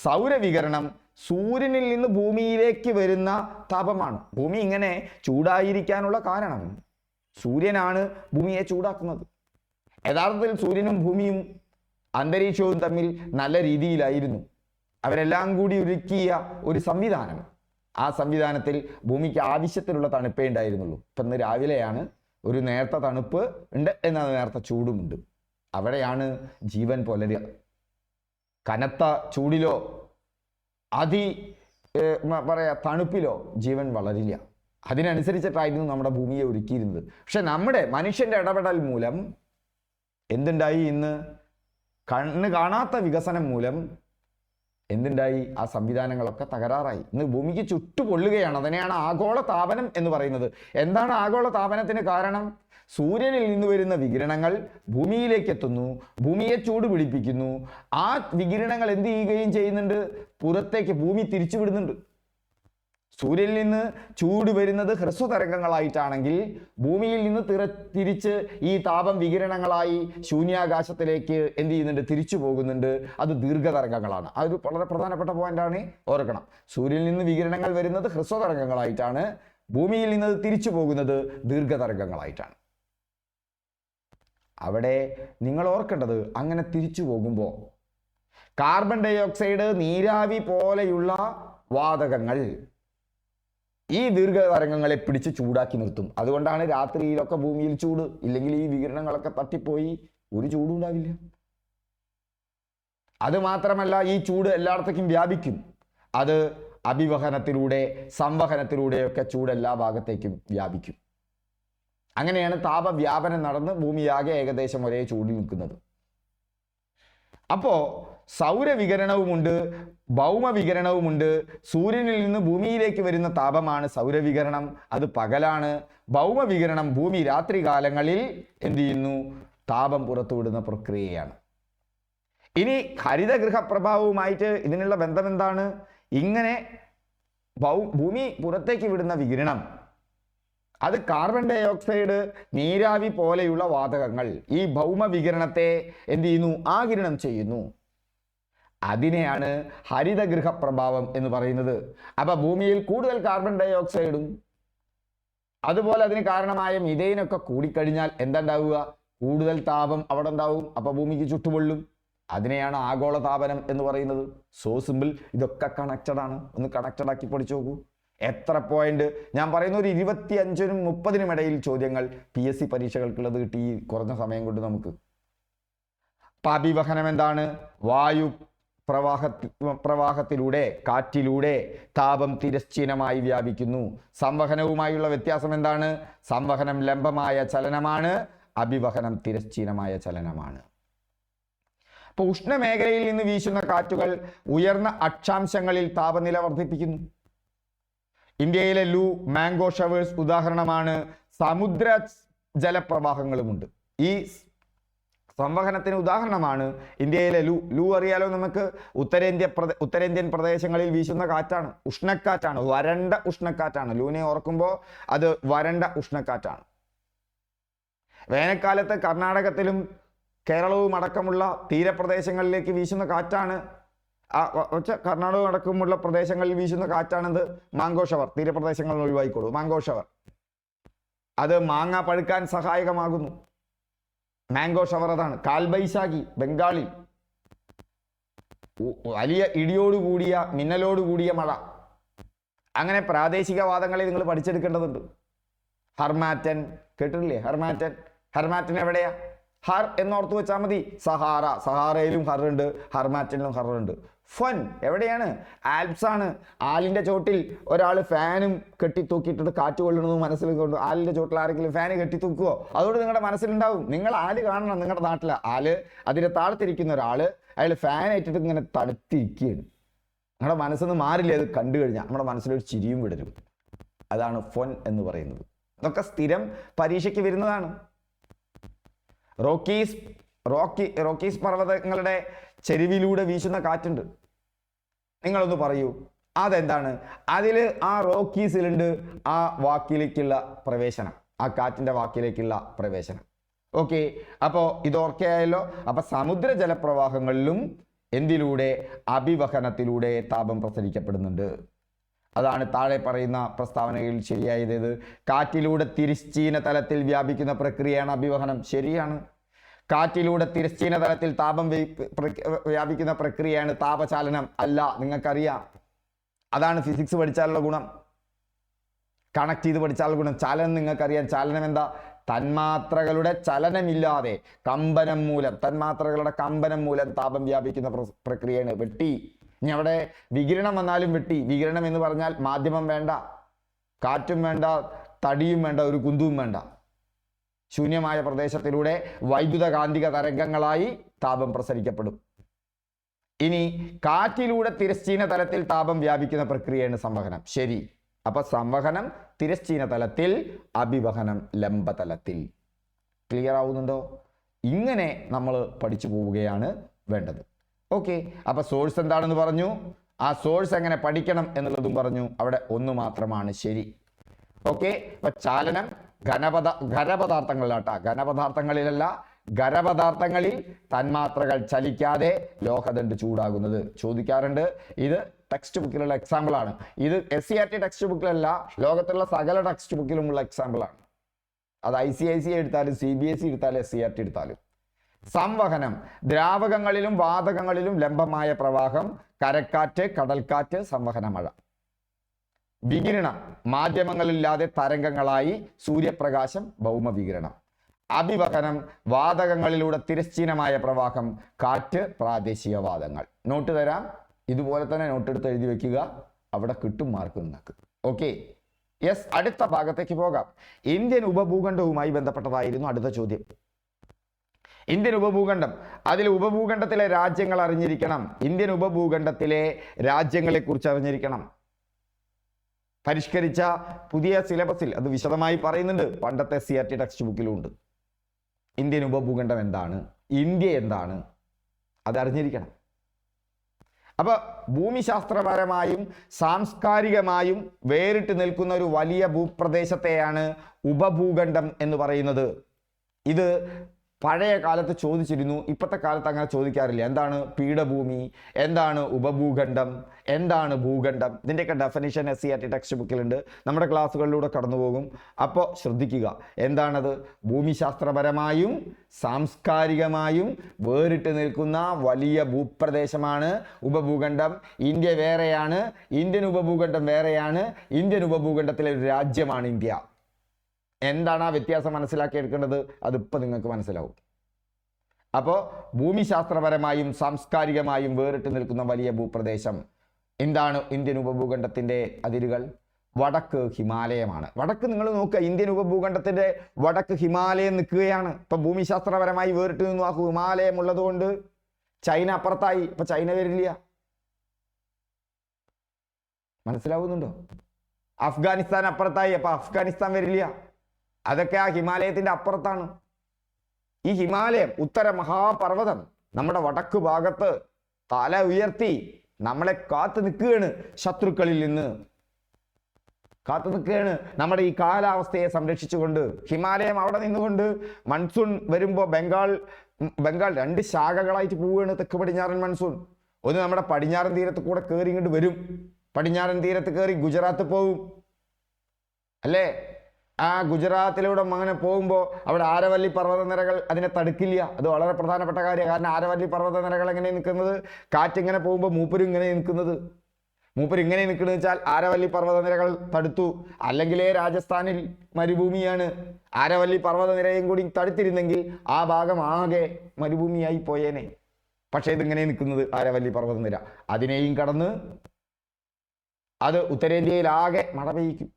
സൗരവികിരണം സൂര്യനിൽ നിന്ന് ഭൂമിയിലേക്ക് വരുന്ന താപമാണ്. ഭൂമി ഇങ്ങനെ ചൂടായിരിക്കാനുള്ള കാരണം സൂര്യനാണ് ഭൂമിയെ ചൂടാക്കുന്നത്. യഥാർത്ഥത്തിൽ സൂര്യനും ഭൂമിയും അന്തരീക്ഷവും തമ്മിൽ നല്ല രീതിയിലായിരുന്നു. അവരെല്ലാം കൂടി ഒരുക്കിയ ഒരു സംവിധാനം. ആ സംവിധാനത്തിൽ ഭൂമിക്ക് ആവശ്യത്തിലുള്ള തണുപ്പേ ഉണ്ടായിരുന്നുള്ളൂ. ഇപ്പം ഇന്ന് രാവിലെയാണ് ഒരു നേർത്ത തണുപ്പ് ഉണ്ട്, എന്നാൽ നേർത്ത ചൂടുമുണ്ട്. അവിടെയാണ് ജീവൻ പുലരുക. കനത്ത ചൂടിലോ തണുപ്പിലോ ജീവൻ വളരില്ല. അതിനനുസരിച്ചിട്ടായിരുന്നു നമ്മുടെ ഭൂമിയെ ഒരുക്കിയിരുന്നത്. പക്ഷെ നമ്മുടെ മനുഷ്യന്റെ ഇടപെടൽ മൂലം എന്തുണ്ടായി? ഇന്ന് കണ്ണ് കാണാത്ത വികസനം മൂലം എന്തുണ്ടായി? ആ സംവിധാനങ്ങളൊക്കെ തകരാറായി. ഇന്ന് ഭൂമിക്ക് ചുട്ടുപൊള്ളുകയാണ്. അതിനെയാണ് ആഗോള താപനം എന്ന് പറയുന്നത്. എന്താണ് ആഗോള താപനത്തിന് കാരണം? സൂര്യനിൽ നിന്ന് വരുന്ന വികിരണങ്ങൾ ഭൂമിയിലേക്ക് എത്തുന്നു, ഭൂമിയെ ചൂട് പിടിപ്പിക്കുന്നു. ആ വികിരണങ്ങൾ എന്ത് ചെയ്യുകയും ചെയ്യുന്നുണ്ട്? പുറത്തേക്ക് ഭൂമി തിരിച്ചുവിടുന്നുണ്ട്. സൂര്യനിൽ നിന്ന് ചൂട് വരുന്നത് ഹ്രസ്വതരംഗങ്ങളായിട്ടാണെങ്കിൽ ഭൂമിയിൽ നിന്ന് തിരിച്ച് ഈ താപം വികിരണങ്ങളായി ശൂന്യാകാശത്തിലേക്ക് എന്ത് ചെയ്യുന്നുണ്ട്? തിരിച്ചു പോകുന്നുണ്ട്. അത് ദീർഘതരംഗങ്ങളാണ്. അതൊരു വളരെ പ്രധാനപ്പെട്ട പോയിന്റാണ്, ഓർക്കണം. സൂര്യനിൽ നിന്ന് വികിരണങ്ങൾ വരുന്നത് ഹ്രസ്വതരംഗങ്ങളായിട്ടാണ്, ഭൂമിയിൽ നിന്ന് തിരിച്ചു പോകുന്നത് ദീർഘതരംഗങ്ങളായിട്ടാണ്. അവിടെ നിങ്ങൾ ഓർക്കേണ്ടത്, അങ്ങനെ തിരിച്ചു പോകുമ്പോൾ കാർബൺ ഡൈ ഓക്സൈഡ്, നീരാവി പോലെയുള്ള വാതകങ്ങൾ ഈ ദീർഘതരംഗങ്ങളെ പിടിച്ച് ചൂടാക്കി നിർത്തും. അതുകൊണ്ടാണ് രാത്രിയിലൊക്കെ ഭൂമിയിൽ ചൂട്. ഇല്ലെങ്കിൽ ഈ വികിരണങ്ങളൊക്കെ തട്ടിപ്പോയി ഒരു ചൂടും ഉണ്ടാവില്ല. അത് മാത്രമല്ല, ഈ ചൂട് എല്ലായിടത്തേക്കും വ്യാപിക്കും. അത് അഭിവഹനത്തിലൂടെ, സംവഹനത്തിലൂടെയൊക്കെ ചൂട് എല്ലാ ഭാഗത്തേക്കും വ്യാപിക്കും. അങ്ങനെയാണ് താപവ്യാപനം നടന്ന് ഭൂമിയാകെ ഏകദേശം ഒരേ ചൂടിൽ നിൽക്കുന്നത്. അപ്പോ സൗരവികിരണവുമുണ്ട്, ഭൗമവികിരണവുമുണ്ട്. സൂര്യനിൽ നിന്ന് ഭൂമിയിലേക്ക് വരുന്ന താപമാണ് സൗരവികിരണം, അത് പകലാണ്. ഭൗമവികിരണം ഭൂമി രാത്രി കാലങ്ങളിൽ എന്ത് ചെയ്യുന്നു? താപം പുറത്തുവിടുന്ന പ്രക്രിയയാണ്. ഇനി ഹരിതഗൃഹ പ്രഭാവവുമായിട്ട് ഇതിനുള്ള ബന്ധം എന്താണ്? ഇങ്ങനെ ഭൂമി പുറത്തേക്ക് വിടുന്ന വികിരണം, അത് കാർബൺ ഡൈ ഓക്സൈഡ്, നീരാവി പോലെയുള്ള വാതകങ്ങൾ ഈ ഭൗമവികിരണത്തെ എന്ത് ചെയ്യുന്നു? ആഗിരണം ചെയ്യുന്നു. അതിനെയാണ് ഹരിതഗൃഹ പ്രഭാവം എന്ന് പറയുന്നത്. അപ്പൊ ഭൂമിയിൽ കൂടുതൽ കാർബൺ ഡൈ ഓക്സൈഡും അതുപോലെ അതിന് കാരണമായ മിഥൈനൊക്കെ കൂടിക്കഴിഞ്ഞാൽ എന്താ ഉണ്ടാവുക? കൂടുതൽ താപം അവിടെ ഉണ്ടാവും. അപ്പൊ ഭൂമിക്ക് ചുട്ടുപൊള്ളും. അതിനെയാണ് ആഗോള താപനം എന്ന് പറയുന്നത്. So simple. ഇതൊക്കെ കണക്റ്റഡ് ആണ്. ഒന്ന് കണക്റ്റഡ് ആക്കി പഠിച്ചു നോക്കൂ. എത്ര പോയിന്റ് ഞാൻ പറയുന്ന ഒരു 25-നും 30-നും ഇടയിൽ ചോദ്യങ്ങൾ PSC പരീക്ഷകൾക്കുള്ളത് കിട്ടി ഈ കുറഞ്ഞ സമയം കൊണ്ട് നമുക്ക്. അഭിവഹനം എന്താണ്? വായു പ്രവാഹത്തിലൂടെ, കാറ്റിലൂടെ താപം തിരശ്ചീനമായി വ്യാപിക്കുന്നു. സംവഹനവുമായുള്ള വ്യത്യാസം എന്താണ്? സംവഹനം ലംബമായ ചലനമാണ്, അഭിവഹനം തിരശ്ചീനമായ ചലനമാണ്. അപ്പൊ ഉഷ്ണമേഖലയിൽ നിന്ന് വീശുന്ന കാറ്റുകൾ ഉയർന്ന അക്ഷാംശങ്ങളിൽ താപനില വർദ്ധിപ്പിക്കുന്നു. ഇന്ത്യയിലെ മാംഗോ ഷവേഴ്സ് ഉദാഹരണമാണ്. സമുദ്ര ജലപ്രവാഹങ്ങളുമുണ്ട്. ഈ സംവഹനത്തിന് ഉദാഹരണമാണ് ഇന്ത്യയിലെ ലൂ അറിയാലോ നമുക്ക്. ഉത്തരേന്ത്യൻ പ്രദേശങ്ങളിൽ വീശുന്ന കാറ്റാണ്, ഉഷ്ണക്കാറ്റാണ്, വരണ്ട ഉഷ്ണക്കാറ്റാണ്. ലൂനെ ഓർക്കുമ്പോൾ അത് വരണ്ട ഉഷ്ണക്കാറ്റാണ്. വേനൽക്കാലത്ത് കർണാടകത്തിലും കേരളവും അടക്കമുള്ള തീരപ്രദേശങ്ങളിലേക്ക് വീശുന്ന കാറ്റാണ്. കർണാടകം അടക്കമുള്ള പ്രദേശങ്ങളിൽ വീശുന്ന കാറ്റാണെന്ത്? Mango shower. തീരപ്രദേശങ്ങളിൽ ഒഴിവായിക്കോളൂ. മാംഗോ ഷവർ അത് മാങ്ങ പഴുക്കാൻ സഹായകമാകുന്നു. മാംഗോ ഷവർ അതാണ്. കാൽബൈശാഖി ബംഗാളിൽ വലിയ ഇടിയോടുകൂടിയ, മിന്നലോടുകൂടിയ മഴ. അങ്ങനെ പ്രാദേശിക വാദങ്ങളെ നിങ്ങൾ പഠിച്ചെടുക്കേണ്ടതുണ്ട്. ഹർമാറ്റൻ കേട്ടിട്ടില്ലേ? ഹർമാറ്റൻ എവിടെയാ? ഹർ എന്നോർത്ത് വെച്ചാൽ മതി. സഹാറയിലും ഹറുണ്ട്, ഹർമാറ്റനിലും ഹറുണ്ട്. ഫൻ എവിടെയാണ്? ആൽപ്സ് ആണ്. ആലിന്റെ ചോട്ടിൽ ഒരാൾ ഫാനും കെട്ടിത്തൂക്കിയിട്ടിട്ട് കാറ്റ് കൊള്ളണമെന്ന് മനസ്സിൽ കൊണ്ട് ആലിന്റെ ചോട്ടിൽ ആരെങ്കിലും ഫാന് കെട്ടിത്തൂക്കുവോ? അതുകൊണ്ട് നിങ്ങളുടെ മനസ്സിലുണ്ടാവും. നിങ്ങൾ ആല് കാണണം. നിങ്ങളുടെ നാട്ടിലെ ആല്, അതിന്റെ താഴത്തിരിക്കുന്ന ഒരാള്, അയാൾ ഫാൻ ഏറ്റിട്ട് ഇങ്ങനെ തണുത്തിരിക്കുകയാണ്. നമ്മുടെ മനസ്സിൽ നിന്ന് മാറില്ലേ അത് കണ്ടു കഴിഞ്ഞാൽ? നമ്മുടെ മനസ്സിലൊരു ചിരിയും വിടരും. അതാണ് ഫൊൻ എന്ന് പറയുന്നത്. ഇതൊക്കെ സ്ഥിരം പരീക്ഷയ്ക്ക് വരുന്നതാണ്. റോക്കീസ് പർവ്വതങ്ങളുടെ ചെരുവിലൂടെ വീശുന്ന കാറ്റുണ്ട്. നിങ്ങളൊന്ന് പറയൂ, അതെന്താണ്? അതിൽ ആ റോക്കീസിലുണ്ട് ആ വാക്കിലേക്കുള്ള പ്രവേശനം, ആ കാറ്റിന്റെ വാക്കിലേക്കുള്ള പ്രവേശനം. ഓക്കെ, അപ്പോൾ ഇതോർക്കെയായല്ലോ. അപ്പൊ സമുദ്ര ജലപ്രവാഹങ്ങളിലും എന്തിലൂടെ? അഭിവഹനത്തിലൂടെ താപം പ്രസരിക്കപ്പെടുന്നുണ്ട്. അതാണ് താഴെ പറയുന്ന പ്രസ്താവനയിൽ ശരിയായത്. കാറ്റിലൂടെ തിരശ്ചീന തലത്തിൽ വ്യാപിക്കുന്ന പ്രക്രിയയാണ് അഭിവഹനം. ശരിയാണ്. കാറ്റിലൂടെ തിരശ്ചീന തലത്തിൽ താപം വ്യാപിക്കുന്ന പ്രക്രിയയാണ് താപചാലനം. അല്ല, നിങ്ങൾക്കറിയാം. അതാണ് ഫിസിക്സ് പഠിച്ചാലുള്ള ഗുണം, കണക്ട് ചെയ്ത് പഠിച്ചാലുള്ള ഗുണം. ചലനം നിങ്ങൾക്കറിയാം. ചലനം എന്താ? തന്മാത്രകളുടെ ചലനമില്ലാതെ തന്മാത്രകളുടെ കമ്പനം മൂലം താപം വ്യാപിക്കുന്ന പ്രക്രിയയാണ്. വെട്ടി. ഇനി അവിടെ വികിരണം വന്നാലും വെട്ടി. വികിരണം എന്ന് പറഞ്ഞാൽ മാധ്യമം വേണ്ട, കാറ്റും വേണ്ട, തടിയും വേണ്ട, ഒരു കുന്തും വേണ്ട. ശൂന്യമായ പ്രദേശത്തിലൂടെ വൈദ്യുത കാന്തിക തരംഗങ്ങളായി താപം പ്രസരിക്കപ്പെടും. ഇനി കാറ്റിലൂടെ തിരശ്ചീന തലത്തിൽ താപം വ്യാപിക്കുന്ന പ്രക്രിയയാണ് സംവഹനം. ശരി. അപ്പൊ സംവഹനം തിരശ്ചീന തലത്തിൽ, അഭിവഹനം ലംബതലത്തിൽ. ക്ലിയർ ആവുന്നുണ്ടോ? ഇങ്ങനെ നമ്മൾ പഠിച്ചു പോവുകയാണ് വേണ്ടത്. ഓക്കെ. അപ്പൊ സോഴ്സ് എന്താണെന്ന് പറഞ്ഞു, ആ സോഴ്സ് എങ്ങനെ പഠിക്കണം എന്നുള്ളതും പറഞ്ഞു. അവിടെ ഒന്ന് മാത്രമാണ് ശരി. ഓക്കെ. അപ്പൊ ചാലനം ഖരപദാർത്ഥങ്ങളിലാട്ടാ, ഘനപദാർത്ഥങ്ങളിലല്ല, ഖരപദാർത്ഥങ്ങളിൽ തന്മാത്രകൾ ചലിക്കാതെ ലോഹദണ്ഡ് ചൂടാകുന്നത് ചോദിക്കാറുണ്ട്. ഇത് ടെക്സ്റ്റ് ബുക്കിലുള്ള എക്സാമ്പിൾ ആണ്. ഇത് SCERT ടെക്സ്റ്റ് ബുക്കിലല്ല, ലോകത്തുള്ള സകല ടെക്സ്റ്റ് ബുക്കിലുമുള്ള എക്സാമ്പിൾ ആണ്. അത് ICICI എടുത്താലും CBSE എടുത്താലും SCERT എടുത്താലും. സംവഹനം ദ്രാവകങ്ങളിലും വാതകങ്ങളിലും ലംബമായ പ്രവാഹം, കരക്കാറ്റ്, കടൽക്കാറ്റ്, സംവഹന മഴ. വികിരണം മാധ്യമങ്ങളില്ലാതെ തരംഗങ്ങളായി, സൂര്യപ്രകാശം, ഭൗമവികിരണം. അഭിവഹനം വാതകങ്ങളിലൂടെ തിരശ്ചീനമായ പ്രവാഹം, കാറ്റ്, പ്രാദേശിക വാദങ്ങൾ. നോട്ട് തരാം, ഇതുപോലെ തന്നെ നോട്ട് എടുത്ത് എഴുതി വെക്കുക, അവിടെ കിട്ടും മാർക്ക് നിങ്ങൾക്ക്. ഓക്കെ. യെസ്. അടുത്ത ഭാഗത്തേക്ക് പോകാം. ഇന്ത്യൻ ഉപഭൂഖണ്ഡവുമായി ബന്ധപ്പെട്ടതായിരുന്നു അടുത്ത ചോദ്യം. ഇന്ത്യൻ ഉപഭൂഖണ്ഡം, അതിൽ ഉപഭൂഖണ്ഡത്തിലെ രാജ്യങ്ങൾ അറിഞ്ഞിരിക്കണം. ഇന്ത്യൻ ഉപഭൂഖണ്ഡത്തിലെ രാജ്യങ്ങളെ കുറിച്ച് അറിഞ്ഞിരിക്കണം. പരിഷ്കരിച്ച പുതിയ സിലബസിൽ അത് വിശദമായി പറയുന്നുണ്ട്. പണ്ടത്തെ CRT ടെക്സ്റ്റ് ബുക്കിലും ഉണ്ട്. ഇന്ത്യൻ ഉപഭൂഖണ്ഡം എന്താണ്, ഇന്ത്യ എന്താണ്, അതറിഞ്ഞിരിക്കണം. അപ്പൊ ഭൂമിശാസ്ത്രപരമായും സാംസ്കാരികമായും വേറിട്ട് നിൽക്കുന്ന ഒരു വലിയ ഭൂപ്രദേശത്തെയാണ് ഉപഭൂഖണ്ഡം എന്ന് പറയുന്നത്. ഇത് പഴയ കാലത്ത് ചോദിച്ചിരുന്നു, ഇപ്പോഴത്തെ കാലത്ത് അങ്ങനെ ചോദിക്കാറില്ല. എന്താണ് പീഠഭൂമി, എന്താണ് ഉപഭൂഖണ്ഡം, എന്താണ് ഭൂഖണ്ഡം, ഇതിൻ്റെയൊക്കെ ഡെഫിനിഷൻ SCERT ടെക്സ്റ്റ് ബുക്കിലുണ്ട്. നമ്മുടെ ക്ലാസ്സുകളിലൂടെ കടന്നു പോകും. അപ്പോൾ ശ്രദ്ധിക്കുക, എന്താണത്? ഭൂമിശാസ്ത്രപരമായും സാംസ്കാരികമായും വേറിട്ട് നിൽക്കുന്ന വലിയ ഭൂപ്രദേശമാണ് ഉപഭൂഖണ്ഡം. ഇന്ത്യ വേറെയാണ്, ഇന്ത്യൻ ഉപഭൂഖണ്ഡം വേറെയാണ്. ഇന്ത്യൻ ഉപഭൂഖണ്ഡത്തിലെ ഒരു രാജ്യമാണ് ഇന്ത്യ. എന്താണ് ആ വ്യത്യാസം മനസ്സിലാക്കിയെടുക്കേണ്ടത്? അതിപ്പോൾ നിങ്ങൾക്ക് മനസ്സിലാവും. അപ്പോൾ ഭൂമിശാസ്ത്രപരമായും സാംസ്കാരികമായും വേറിട്ട് നിൽക്കുന്ന വലിയ ഭൂപ്രദേശം എന്താണ്? ഇന്ത്യൻ ഉപഭൂഖണ്ഡത്തിൻ്റെ അതിരുകൾ വടക്ക് ഹിമാലയമാണ്. വടക്ക് നിങ്ങൾ നോക്കുക, ഇന്ത്യൻ ഉപഭൂഖണ്ഡത്തിൻ്റെ വടക്ക് ഹിമാലയം നിൽക്കുകയാണ്. ഇപ്പം ഭൂമിശാസ്ത്രപരമായി വേറിട്ട് നിന്നു ആ ഹിമാലയം ഉള്ളതുകൊണ്ട് ചൈന അപ്പുറത്തായി, ഇപ്പം ചൈന വരില്ല. മനസ്സിലാവുന്നുണ്ടോ? അഫ്ഗാനിസ്ഥാൻ അപ്പുറത്തായി, അപ്പം അഫ്ഗാനിസ്ഥാൻ വരില്ല. അതൊക്കെ ആ ഹിമാലയത്തിന്റെ അപ്പുറത്താണ്. ഈ ഹിമാലയം, ഉത്തര മഹാപർവ്വതം നമ്മുടെ വടക്ക് ഭാഗത്ത് തല ഉയർത്തി നമ്മളെ കാത്തു നിൽക്കുകയാണ്, ശത്രുക്കളിൽ നിന്ന് കാത്തു നിൽക്കുകയാണ്. നമ്മുടെ ഈ കാലാവസ്ഥയെ സംരക്ഷിച്ചുകൊണ്ട് ഹിമാലയം അവിടെ നിന്നുകൊണ്ട് മൺസൂൺ വരുമ്പോൾ ബംഗാൾ രണ്ട് ശാഖകളായിട്ട് പോവുകയാണ്. തെക്ക് പടിഞ്ഞാറൻ മൺസൂൺ ഒന്ന് നമ്മുടെ പടിഞ്ഞാറൻ തീരത്ത് കൂടെ കയറി ഇങ്ങോട്ട് വരും. പടിഞ്ഞാറൻ തീരത്ത് കയറി ഗുജറാത്ത് പോവും അല്ലേ? ആ ഗുജറാത്തിലൂടെ അങ്ങനെ പോകുമ്പോൾ അവിടെ ആരവല്ലി പർവ്വതനിരകൾ അതിനെ തടുക്കില്ല. അത് വളരെ പ്രധാനപ്പെട്ട കാര്യമാണ്. കാരണം ആരവല്ലി പർവ്വതനിരകൾ എങ്ങനെ നിൽക്കുന്നത്? കാറ്റിങ്ങനെ പോകുമ്പോൾ മൂപ്പര് ഇങ്ങനെ നിൽക്കുന്നത്. മൂപ്പര് ഇങ്ങനെ നിൽക്കുന്നത് വെച്ചാൽ ആരവല്ലി പർവ്വതനിരകൾ തടുത്തു. അല്ലെങ്കിലേ രാജസ്ഥാനിൽ മരുഭൂമിയാണ്. ആരവല്ലി പർവ്വതനിരയും കൂടി തടുത്തിരുന്നെങ്കിൽ ആ ഭാഗം ആകെ മരുഭൂമിയായി പോയേനെ. പക്ഷേ ഇതിങ്ങനെ നിൽക്കുന്നത് ആരവല്ലി പർവ്വതനിര. അതിനെയും കടന്ന് അത് ഉത്തരേന്ത്യയിൽ ആകെ മഴ പെയ്യിക്കും.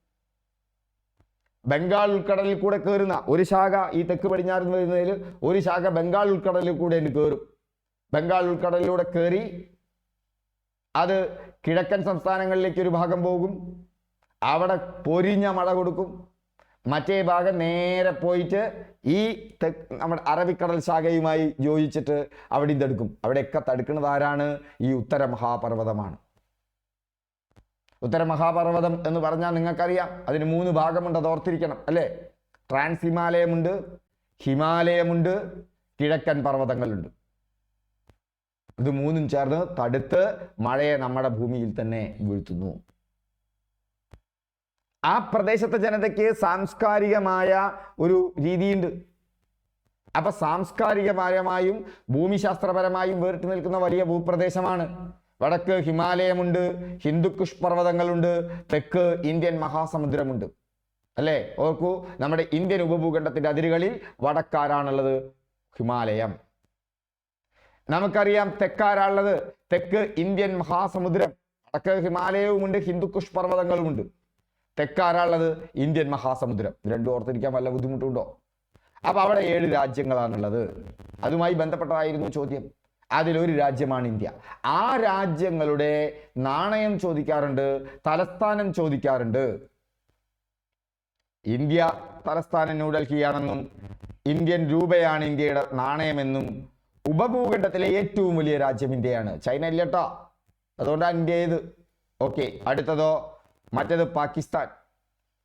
ബംഗാൾ ഉൾക്കടലിൽ കൂടെ കയറുന്ന ഒരു ശാഖ ഈ തെക്ക് പടിഞ്ഞാറ് വരുന്നതിൽ ഒരു ശാഖ ബംഗാൾ ഉൾക്കടലിൽ കൂടെ കയറും. ബംഗാൾ ഉൾക്കടലിലൂടെ കയറി അത് കിഴക്കൻ സംസ്ഥാനങ്ങളിലേക്ക് ഒരു ഭാഗം പോകും. അവിടെ പൊരിഞ്ഞ മഴ കൊടുക്കും. മറ്റേ ഭാഗം നേരെ പോയിട്ട് ഈ നമ്മുടെ അറബിക്കടൽ ശാഖയുമായി യോജിച്ചിട്ട് അവിടെ തടുക്കും. അവിടെയൊക്കെ തടുക്കുന്നത് ആരാണ്? ഈ ഉത്തര മഹാപർവ്വതമാണ്. ഉത്തര മഹാപർവ്വതം എന്ന് പറഞ്ഞാൽ നിങ്ങൾക്കറിയാം, അതിന് 3 ഭാഗമുണ്ട്. അത് ഓർത്തിരിക്കണം അല്ലേ? ട്രാൻസ് ഹിമാലയമുണ്ട്, ഹിമാലയമുണ്ട്, കിഴക്കൻ പർവ്വതങ്ങളുണ്ട്. ഇത് 3 ചേർന്ന് തടുത്ത് മഴയെ നമ്മുടെ ഭൂമിയിൽ തന്നെ വീഴ്ത്തുന്നു. ആ പ്രദേശത്തെ ജനതയ്ക്ക് സാംസ്കാരികമായ ഒരു രീതിയുണ്ട്. അപ്പൊ സാംസ്കാരികപരമായും ഭൂമിശാസ്ത്രപരമായും വേറിട്ട് നിൽക്കുന്ന വലിയ ഭൂപ്രദേശമാണ്. വടക്ക് ഹിമാലയമുണ്ട്, ഹിന്ദുക്കുഷ് പർവ്വതങ്ങളുണ്ട്, തെക്ക് ഇന്ത്യൻ മഹാസമുദ്രമുണ്ട് അല്ലേ? ഓർക്കൂ, നമ്മുടെ ഇന്ത്യൻ ഉപഭൂഖണ്ഡത്തിന്റെ അതിരുകളിൽ വടക്കാരാണുള്ളത്? ഹിമാലയം. നമുക്കറിയാം തെക്കാരാളുള്ളത്? തെക്ക് ഇന്ത്യൻ മഹാസമുദ്രം. വടക്ക് ഹിമാലയവുമുണ്ട്, ഹിന്ദുക്കുഷ് പർവ്വതങ്ങളുമുണ്ട്. തെക്കാരാളുള്ളത്? ഇന്ത്യൻ മഹാസമുദ്രം. രണ്ടും ഓർത്തിരിക്കാൻ വല്ല ബുദ്ധിമുട്ടുണ്ടോ? അപ്പൊ അവിടെ 7 രാജ്യങ്ങളാണുള്ളത്. അതുമായി ബന്ധപ്പെട്ടതായിരുന്നു ചോദ്യം. അതിലൊരു രാജ്യമാണ് ഇന്ത്യ. ആ രാജ്യങ്ങളുടെ നാണയം ചോദിക്കാറുണ്ട്, തലസ്ഥാനം ചോദിക്കാറുണ്ട്. ഇന്ത്യ തലസ്ഥാനം ന്യൂഡൽഹിയാണെന്നും ഇന്ത്യൻ രൂപയാണ് ഇന്ത്യയുടെ നാണയമെന്നും ഉപഭൂഖണ്ഡത്തിലെ ഏറ്റവും വലിയ രാജ്യം ഇന്ത്യയാണ്. ചൈന ഇല്ലട്ടോ, അതുകൊണ്ടാണ് ഇന്ത്യ ഇത്. ഓക്കെ, അടുത്തതോ മറ്റേത് പാകിസ്ഥാൻ.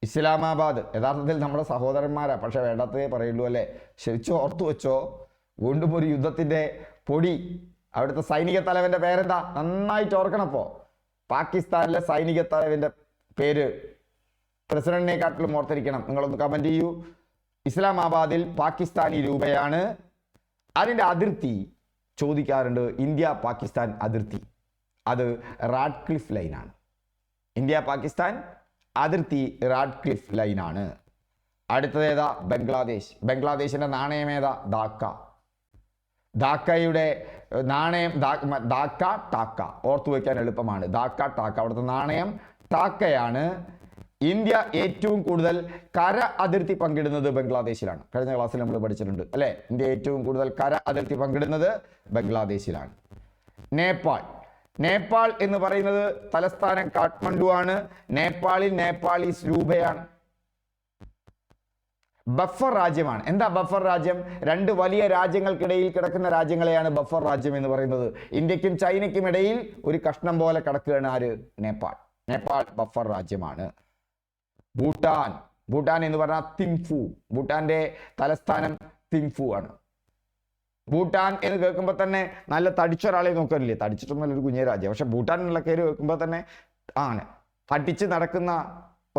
ഇസ്ലാമാബാദ് യഥാർത്ഥത്തിൽ നമ്മുടെ സഹോദരന്മാരാ, പക്ഷെ വേണ്ടാത്തതേ പറയുള്ളൂ അല്ലേ. ശരിക്കും ഓർത്തു വെച്ചോ, വീണ്ടും ഒരു യുദ്ധത്തിന്റെ പൊടി. അവിടുത്തെ സൈനിക തലവന്റെ പേരെന്താ? നന്നായിട്ട് ഓർക്കണപ്പോ. പാകിസ്ഥാനിലെ സൈനിക തലവന്റെ പേര് പ്രസിഡന്റിനെക്കാട്ടിലും ഓർത്തിരിക്കണം. നിങ്ങളൊന്ന് കമന്റ് ചെയ്യൂ. ഇസ്ലാമാബാദിൽ പാകിസ്ഥാനി രൂപയാണ്. അതിന്റെ അതിർത്തി ചോദിക്കാറുണ്ട്, ഇന്ത്യ പാകിസ്ഥാൻ അതിർത്തി. അത് റാഡ്ക്ലിഫ് ലൈനാണ്. ഇന്ത്യ പാകിസ്ഥാൻ അതിർത്തി റാഡ്ക്ലിഫ് ലൈനാണ്. അടുത്തത് ഏതാ? ബംഗ്ലാദേശ്. ബംഗ്ലാദേശിന്റെ നാണയം ഏതാ? ധാക്ക. ധാക്കയുടെ നാണയം ധാക്ക ടാക്ക, ഓർത്തു വയ്ക്കാൻ എളുപ്പമാണ്. ധാക്ക ടാക്ക, അവിടുത്തെ നാണയം ടാക്കയാണ്. ഇന്ത്യ ഏറ്റവും കൂടുതൽ കര അതിർത്തി പങ്കിടുന്നത് ബംഗ്ലാദേശിലാണ്. കഴിഞ്ഞ ക്ലാസ്സിൽ നമ്മൾ പഠിച്ചിട്ടുണ്ട് അല്ലെ. ഇന്ത്യ ഏറ്റവും കൂടുതൽ കര അതിർത്തി പങ്കിടുന്നത് ബംഗ്ലാദേശിലാണ്. നേപ്പാൾ. നേപ്പാൾ എന്ന് പറയുന്നത് തലസ്ഥാനം കാഠ്മണ്ഡു ആണ്. നേപ്പാളിൽ നേപ്പാളീസ് രൂപയാണ്. ബഫർ രാജ്യമാണ്. എന്താ ബഫർ രാജ്യം? 2 വലിയ രാജ്യങ്ങൾക്കിടയിൽ കിടക്കുന്ന രാജ്യങ്ങളെയാണ് ബഫർ രാജ്യം എന്ന് പറയുന്നത്. ഇന്ത്യക്കും ചൈനയ്ക്കും ഇടയിൽ ഒരു കഷ്ണം പോലെ കിടക്കുകയാണ് ആര്? നേപ്പാൾ. നേപ്പാൾ ബഫർ രാജ്യമാണ്. ഭൂട്ടാൻ. ഭൂട്ടാൻ എന്ന് പറഞ്ഞാൽ തിംഫു. ഭൂട്ടാന്റെ തലസ്ഥാനം തിംഫു ആണ്. ഭൂട്ടാൻ എന്ന് കേൾക്കുമ്പോൾ തന്നെ നല്ല തടിച്ച ഒരാളെ നോക്കാറില്ലേ? തടിച്ചിട്ടൊന്നും ഒരു കുഞ്ഞേ രാജ്യം, പക്ഷെ ഭൂട്ടാൻ എന്നുള്ള പേര് കേൾക്കുമ്പോൾ തന്നെ ആണ് തടിച്ച് നടക്കുന്ന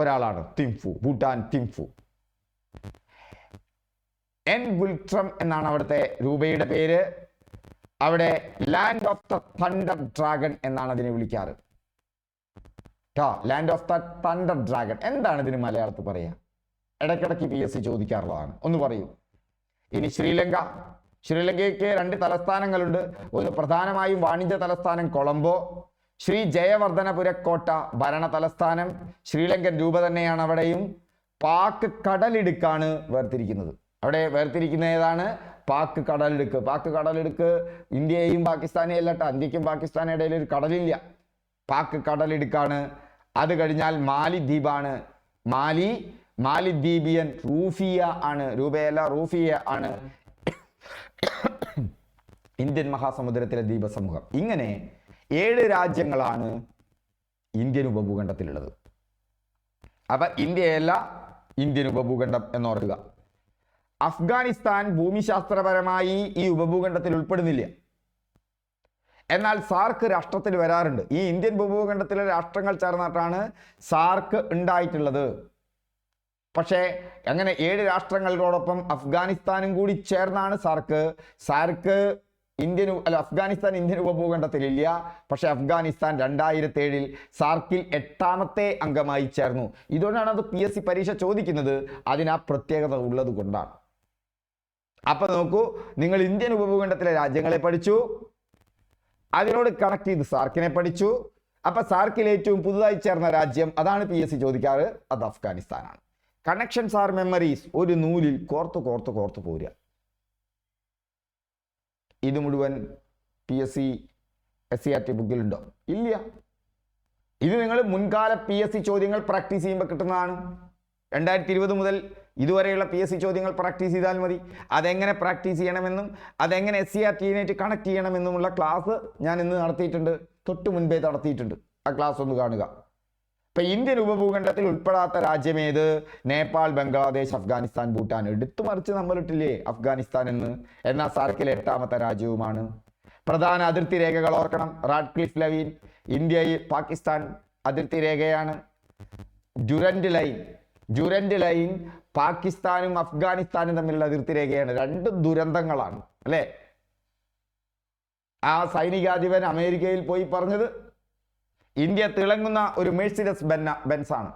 ഒരാളാണ് തിംഫു. ഭൂട്ടാൻ തിംഫു. എൻ ഗുൽട്രം എന്നാണ് അവിടുത്തെ രൂപയുടെ പേര്. അവിടെ land of the thunder dragon എന്നാണ് അതിനെ വിളിക്കാറ്. Land of the thunder dragon എന്താണ് ഇതിന് മലയാളത്തിൽ പറയാ? ഇടയ്ക്കിടയ്ക്ക് PSC ചോദിക്കാറുള്ളതാണ്. ഒന്ന് പറയൂ. ഇനി ശ്രീലങ്ക. ശ്രീലങ്കയ്ക്ക് 2 തലസ്ഥാനങ്ങളുണ്ട്. ഒന്ന് പ്രധാനമായും വാണിജ്യ തലസ്ഥാനം കൊളംബോ. ശ്രീ ജയവർദ്ധനപുര കോട്ട ഭരണ തലസ്ഥാനം. ശ്രീലങ്കൻ രൂപ തന്നെയാണ് അവിടെയും. പാക് കടലിടുക്കാണ് വേർതിരിക്കുന്നത്. അവിടെ വേർതിരിക്കുന്ന ഏതാണ്? പാക് കടലിടുക്ക്. പാക് കടലിടുക്ക് ഇന്ത്യയും പാകിസ്ഥാനെയും അല്ലട്ടോ. ഇന്ത്യക്കും പാകിസ്ഥാനും ഇടയിൽ ഒരു കടലില്ല. പാക് കടലിടുക്കാണ്. അത് കഴിഞ്ഞാൽ മാലിദ്വീപാണ്. മാലിദ്വീപിയൻ റൂഫിയ ആണ്. രൂപയല്ല, റൂഫിയ ആണ്. ഇന്ത്യൻ മഹാസമുദ്രത്തിലെ ദ്വീപസമൂഹം. ഇങ്ങനെ 7 രാജ്യങ്ങളാണ് ഇന്ത്യൻ ഉപഭൂഖണ്ഡത്തിലുള്ളത്. അപ്പൊ ഇന്ത്യയല്ല, ഇന്ത്യൻ ഉപഭൂഖണ്ഡം എന്നോർക്കുക. അഫ്ഗാനിസ്ഥാൻ ഭൂമിശാസ്ത്രപരമായി ഈ ഉപഭൂഖണ്ഡത്തിൽ ഉൾപ്പെടുന്നില്ല. എന്നാൽ സാർക്ക് രാഷ്ട്രത്തിൽ വരാറുണ്ട്. ഈ ഇന്ത്യൻ ഉപഭൂഖണ്ഡത്തിലെ രാഷ്ട്രങ്ങൾ ചേർന്നിട്ടാണ് സാർക്ക് ഉണ്ടായിട്ടുള്ളത്. പക്ഷേ അങ്ങനെ 7 രാഷ്ട്രങ്ങളോടൊപ്പം അഫ്ഗാനിസ്ഥാനും കൂടി ചേർന്നാണ് സാർക്ക്. അഫ്ഗാനിസ്ഥാൻ ഇന്ത്യൻ ഉപഭൂഖണ്ഡത്തിലില്ല. പക്ഷെ അഫ്ഗാനിസ്ഥാൻ 2007 സാർക്കിൽ 8ാമത്തെ അംഗമായി ചേർന്നു. ഇതുകൊണ്ടാണ് അത് PSC പരീക്ഷ ചോദിക്കുന്നത്. അതിന് ആ പ്രത്യേകത ഉള്ളത് കൊണ്ടാണ്. അപ്പൊ നോക്കൂ, നിങ്ങൾ ഇന്ത്യൻ ഉപഭൂഖണ്ഡത്തിലെ രാജ്യങ്ങളെ പഠിച്ചു, അതിനോട് കണക്ട് ചെയ്ത് സാർക്കിനെ പഠിച്ചു. അപ്പൊ സാർക്കിൽ ഏറ്റവും പുതുതായി ചേർന്ന രാജ്യം, അതാണ് PSC ചോദിക്കാറ്, അത് അഫ്ഗാനിസ്ഥാനാണ്. Connections R memories. ഒരു നൂലിൽ കോർത്ത് കോർത്ത് കോർത്ത് പോരുക. ഇത് മുഴുവൻ PSC SCERT ബുക്കിലുണ്ടോ? ഇല്ല. ഇത് നിങ്ങൾ മുൻകാല PSC ചോദ്യങ്ങൾ പ്രാക്ടീസ് ചെയ്യുമ്പോൾ കിട്ടുന്നതാണ്. 2020 മുതൽ ഇതുവരെയുള്ള PSC ചോദ്യങ്ങൾ പ്രാക്ടീസ് ചെയ്താൽ മതി. അതെങ്ങനെ പ്രാക്ടീസ് ചെയ്യണമെന്നും അതെങ്ങനെ SCERT കണക്ട് ചെയ്യണമെന്നുമുള്ള ക്ലാസ് ഞാൻ ഇന്ന് നടത്തിയിട്ടുണ്ട്. തൊട്ട് മുൻപേ നടത്തിയിട്ടുണ്ട്. ആ ക്ലാസ് ഒന്ന് കാണുക. ഇപ്പൊ ഇന്ത്യൻ ഉപഭൂഖണ്ഡത്തിൽ ഉൾപ്പെടാത്ത രാജ്യമേത്? നേപ്പാൾ, ബംഗ്ലാദേശ്, അഫ്ഗാനിസ്ഥാൻ, ഭൂട്ടാൻ. എടുത്തു മറിച്ച് നമ്മളിട്ടില്ലേ അഫ്ഗാനിസ്ഥാൻ എന്ന്. എന്നാൽ സാർക്കിലെ 8ാമത്തെ രാജ്യവുമാണ്. പ്രധാന അതിർത്തി രേഖകൾ ഓർക്കണം. റാഡ്ക്ലിഫ് ലൈൻ ഇന്ത്യ പാകിസ്ഥാൻ അതിർത്തി രേഖയാണ്. ഡ്യൂറന്റ് ലൈൻ പാകിസ്ഥാനും അഫ്ഗാനിസ്ഥാനും തമ്മിലുള്ള അതിർത്തി രേഖയാണ്. 2 ദുരന്തങ്ങളാണ് അല്ലെ. ആ സൈനികാധിപൻ അമേരിക്കയിൽ പോയി പറഞ്ഞത് ഇന്ത്യ തിളങ്ങുന്ന ഒരു മെഴ്സിഡസ് ബെൻസ് ആണ്.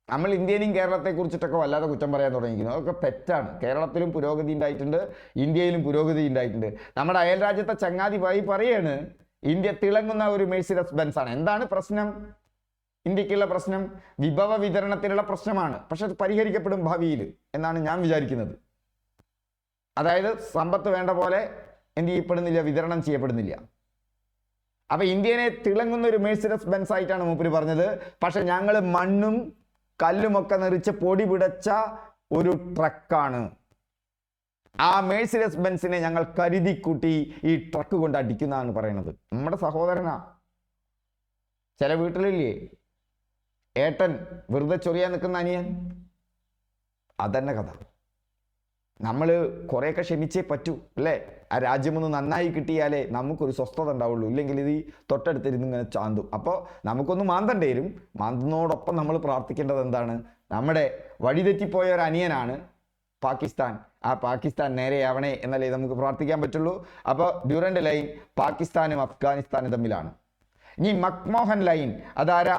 നമ്മൾ ഇന്ത്യയിലും കേരളത്തെ കുറിച്ചിട്ടൊക്കെ വല്ലാതെ കുറ്റം പറയാൻ തുടങ്ങിയിരിക്കുന്നു. അതൊക്കെ തെറ്റാണ്. കേരളത്തിലും പുരോഗതി ഉണ്ടായിട്ടുണ്ട്, ഇന്ത്യയിലും പുരോഗതി ഉണ്ടായിട്ടുണ്ട്. നമ്മുടെ അയൽ രാജ്യത്തെ ചങ്ങാതി പറയാണ് ഇന്ത്യ തിളങ്ങുന്ന ഒരു മെഴ്സിഡസ് ബെൻസ് ആണ്. എന്താണ് പ്രശ്നം? ഇന്ത്യക്കുള്ള പ്രശ്നം വിഭവ വിതരണത്തിലുള്ള പ്രശ്നമാണ്. പക്ഷെ അത് പരിഹരിക്കപ്പെടും ഭാവിയിൽ എന്നാണ് ഞാൻ വിചാരിക്കുന്നത്. അതായത് സമ്പത്ത് വേണ്ട പോലെ എന്ത് ചെയ്യപ്പെടുന്നില്ല, വിതരണം ചെയ്യപ്പെടുന്നില്ല. അപ്പൊ ഇന്ത്യനെ തിളങ്ങുന്ന ഒരു മെഴ്സിഡസ് ബെൻസ് ആയിട്ടാണ് മൂപ്പര് പറഞ്ഞത്. പക്ഷെ ഞങ്ങൾ മണ്ണും കല്ലുമൊക്കെ നിറച്ച് പൊടി പിടച്ച ഒരു ട്രക്കാണ്. ആ മെഴ്സിഡസ് ബെൻസിനെ ഞങ്ങൾ കരുതിക്കൂട്ടി ഈ ട്രക്ക് കൊണ്ട് അടിക്കുന്നതാണ് പറയുന്നത്. നമ്മുടെ സഹോദരനാ. ചില വീട്ടിലില്ലേ ഏട്ടൻ വെറുതെ ചൊറിയാൻ നിൽക്കുന്ന അനിയൻ, അതന്നെ കഥ. നമ്മൾ കുറേയൊക്കെ ക്ഷമിച്ചേ പറ്റൂ അല്ലേ? ആ രാജ്യമൊന്ന് നന്നായി കിട്ടിയാലേ നമുക്കൊരു സ്വസ്ഥത ഉണ്ടാവുള്ളൂ. ഇല്ലെങ്കിൽ ഇത് തൊട്ടടുത്തിരുന്ന് ഇങ്ങനെ ചാന്തും. അപ്പോൾ നമുക്കൊന്ന് മാന്തണ്ടേ വരും. മാന്തുന്നതോടൊപ്പം നമ്മൾ പ്രാർത്ഥിക്കേണ്ടത് എന്താണ്? നമ്മുടെ വഴിതെറ്റിപ്പോയ ഒരു അനിയനാണ് പാകിസ്ഥാൻ. ആ പാകിസ്ഥാൻ നേരെയാവണേ എന്നല്ലേ നമുക്ക് പ്രാർത്ഥിക്കാൻ പറ്റുള്ളൂ. അപ്പോൾ ഡ്യൂറൻഡ് ലൈൻ പാകിസ്ഥാനും അഫ്ഗാനിസ്ഥാനും തമ്മിലാണ്. ഇനി മക്മോഹൻ ലൈൻ, അതാരാ?